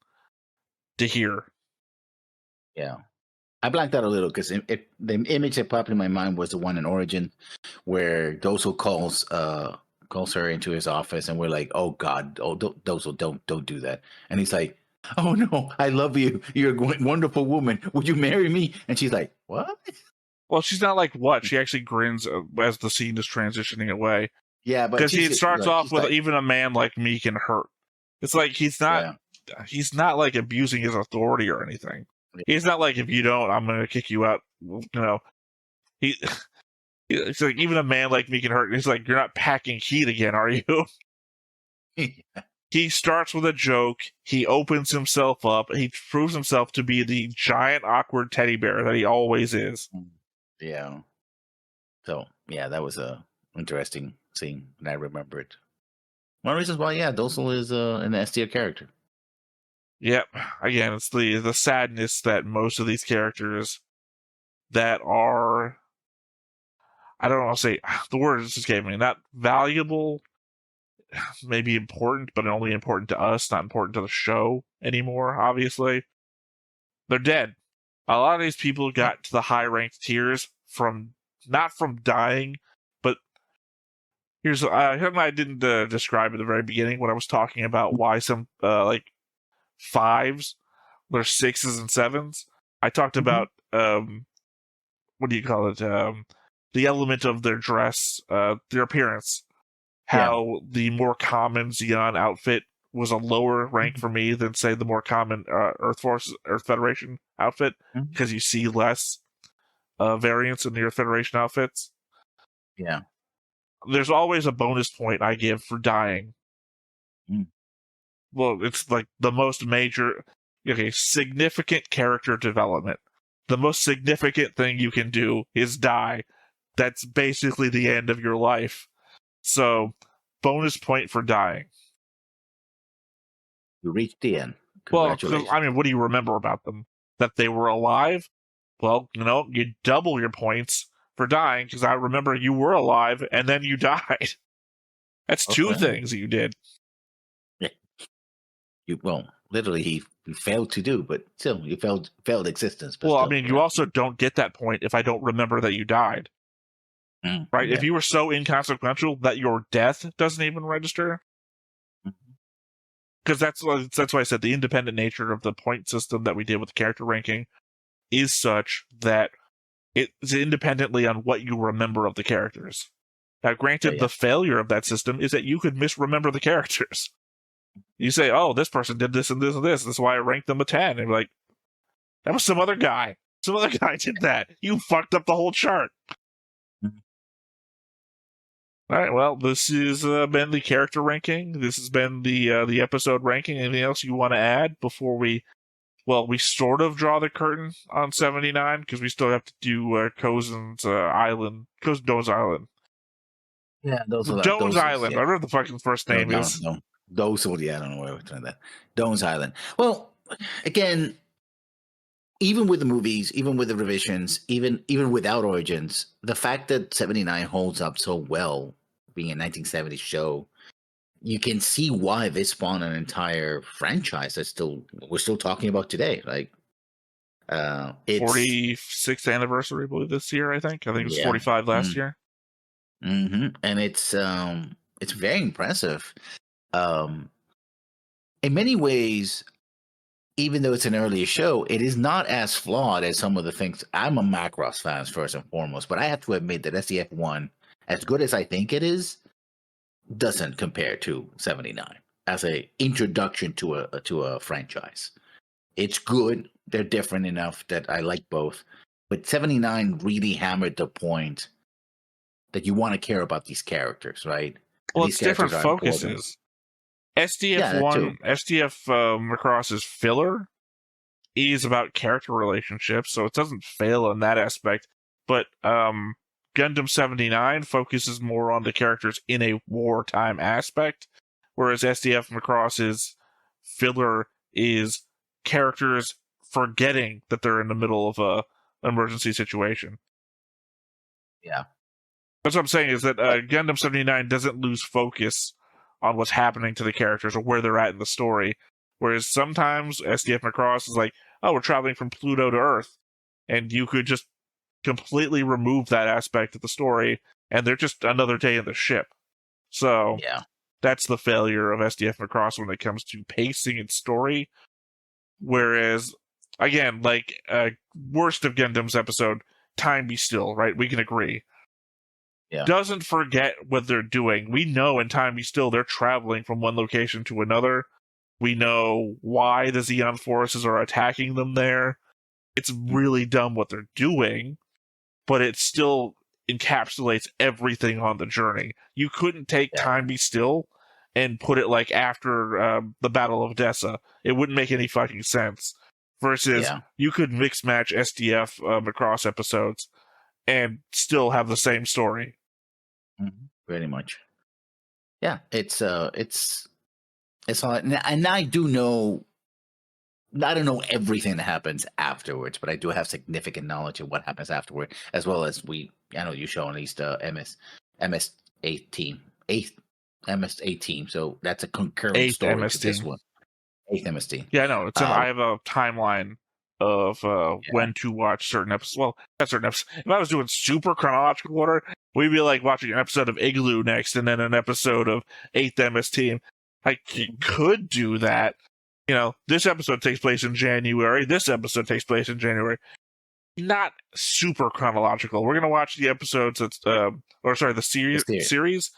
to here. Yeah. I blanked out a little because the image that popped in my mind was the one in Origin where Dozle calls her into his office, and we're like, "Oh God, Dozle, don't do that." And he's like, "Oh no, I love you. You're a wonderful woman. Would you marry me?" And she's like, "What?" Well, she's not like what? She actually grins as the scene is transitioning away. Yeah, but because he starts off with like, even a man like me can hurt. It's like he's not like abusing his authority or anything. He's not like, if you don't, I'm going to kick you out. You know, it's like even a man like me can hurt. He's like, you're not packing heat again, are you? He starts with a joke. He opens himself up. He proves himself to be the giant, awkward teddy bear that he always is. Yeah. So Yeah, that was a interesting scene, and I remember it. One of the reasons why, yeah, Dosel is an S tier character. Yep. Again, it's the sadness that most of these characters that are, I don't want to say, the word just escaped me, not valuable, maybe important, but only important to us, not important to the show anymore, obviously. They're dead. A lot of these people got to the high ranked tiers from, not from dying, but here's, I didn't describe at the very beginning when I was talking about why some, like, fives, there's sixes and sevens. I talked about, what do you call it? The element of their dress, their appearance. How the more common Xeon outfit was a lower rank for me than, say, the more common Earth Federation outfit, because you see less variance in the Earth Federation outfits. Yeah. There's always a bonus point I give for dying. Well, it's like the most major, significant character development. The most significant thing you can do is die. That's basically the end of your life. So, bonus point for dying. You reached the end. Well, Congratulations. I mean, what do you remember about them? That they were alive? Well, you double your points for dying, because I remember you were alive and then you died. That's two things you did. Well, literally, he failed to do, but still, you failed existence. But Well, still, I mean, you also don't get that point if I don't remember that you died. Right? Yeah. If you were so inconsequential that your death doesn't even register. Because that's why I said the independent nature of the point system that we did with the character ranking is such that it's independently on what you remember of the characters. Now, granted, the failure of that system is that you could misremember the characters. You say, oh, this person did this and this and this. That's why I ranked them a 10. And you're like, that was some other guy. Some other guy did that. You fucked up the whole chart. All right, well, this has been the character ranking. This has been the episode ranking. Anything else you want to add before we sort of draw the curtain on 79, because we still have to do Doan's Island. Yeah, Doan's Island. Yeah. Whatever the fucking first name is. No. Dosel, I don't know where we're trying that. Doan's Island. Well, again, even with the movies, even with the revisions, even without Origins, the fact that 79 holds up so well, being a 1970s show, you can see why this spawned an entire franchise that we're still talking about today. Like, it's 46th anniversary, I believe, this year. I think it was 45 last year. And it's very impressive. In many ways, even though it's an earlier show, it is not as flawed as some of the things. I'm a Macross fan first and foremost, but I have to admit that SDF1, as good as I think it is, doesn't compare to 79 as a introduction to a franchise. It's good. They're different enough that I like both, but 79 really hammered the point that you want to care about these characters, right? Well, these it's different focuses. SDF1, SDF Macross's filler is about character relationships, so it doesn't fail in that aspect. But Gundam 79 focuses more on the characters in a wartime aspect, whereas SDF Macross's filler is characters forgetting that they're in the middle of a emergency situation. Yeah. That's what I'm saying, is that Gundam 79 doesn't lose focus on what's happening to the characters or where they're at in the story. Whereas sometimes SDF Macross is like, oh, we're traveling from Pluto to Earth. And you could just completely remove that aspect of the story, and they're just another day in the ship. So, that's the failure of SDF Macross when it comes to pacing and story. Whereas, again, like, worst of Gundam's episode, Time Be Still, right? We can agree. Doesn't forget what they're doing. We know in Time Be Still they're traveling from one location to another. We know why the Xeon forces are attacking them there. It's really dumb what they're doing, but it still encapsulates everything on the journey. You couldn't take Time Be Still and put it like after the Battle of Odessa. It wouldn't make any fucking sense. Versus, you could mix match SDF Macross episodes and still have the same story. Pretty much. Yeah, it's all, and I do know. I don't know everything that happens afterwards, but I do have significant knowledge of what happens afterward, as well as I know you show at least MS-18, so that's a concurrent story to this one. 8th MS team. Yeah, no, I have a timeline of when to watch certain episodes. Well, not certain episodes. If I was doing super chronological order, we'd be like watching an episode of Igloo next, and then an episode of 8th MS team. I could do that. You know, this episode takes place in January. This episode takes place in January. Not super chronological. We're gonna watch the episodes the series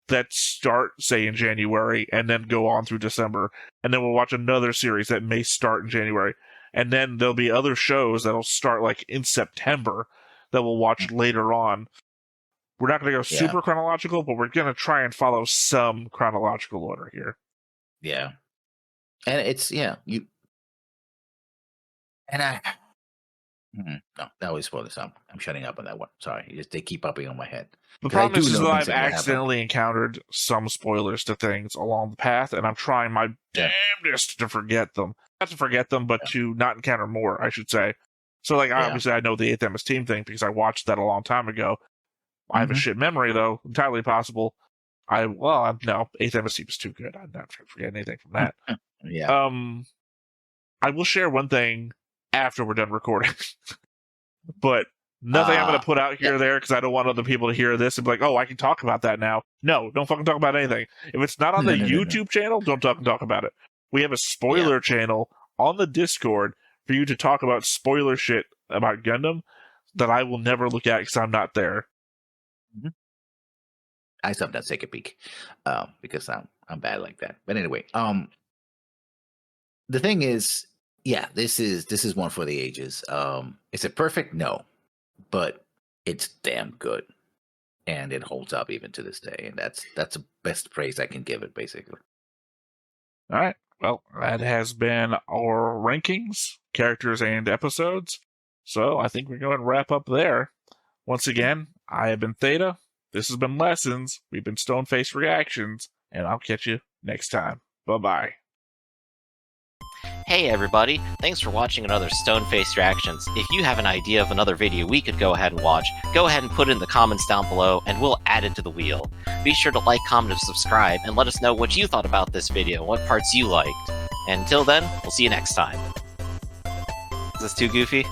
that start, say, in January, and then go on through December, and then we'll watch another series that may start in January, and then there'll be other shows that'll start like in September that we'll watch later on. We're not gonna go super chronological, but we're gonna try and follow some chronological order here. Yeah. And it's no, that was spoilers. I'm shutting up on that one. Sorry, they keep popping on my head. The problem is that I've accidentally encountered some spoilers to things along the path, and I'm trying my damnedest to forget them. Not to forget them, but to not encounter more, I should say. So, like, obviously, I know the 8th MS team thing because I watched that a long time ago. I have a shit memory, though. Entirely possible. No, 8th MS team is too good. I'm not forgetting anything from that. Yeah. I will share one thing after we're done recording, but nothing I'm going to put out here or there because I don't want other people to hear this and be like, "Oh, I can talk about that now." No, don't fucking talk about anything. If it's not on the YouTube channel, don't talk about it. We have a spoiler channel on the Discord for you to talk about spoiler shit about Gundam that I will never look at because I'm not there. I sometimes take a peek because I'm bad like that. But anyway, the thing is, this is one for the ages. Is it perfect? No, but it's damn good, and it holds up even to this day. And that's the best praise I can give it, basically. All right. Well, that has been our rankings, characters, and episodes. So I think we're going to wrap up there. Once again, I have been Theta. This has been Lessons. We've been Stone-Faced Reactions, and I'll catch you next time. Bye-bye. Hey everybody, thanks for watching another Stone-Faced Reactions. If you have an idea of another video we could go ahead and watch, go ahead and put it in the comments down below and we'll add it to the wheel. Be sure to like, comment, and subscribe, and let us know what you thought about this video and what parts you liked. And until then, we'll see you next time. Is this too goofy?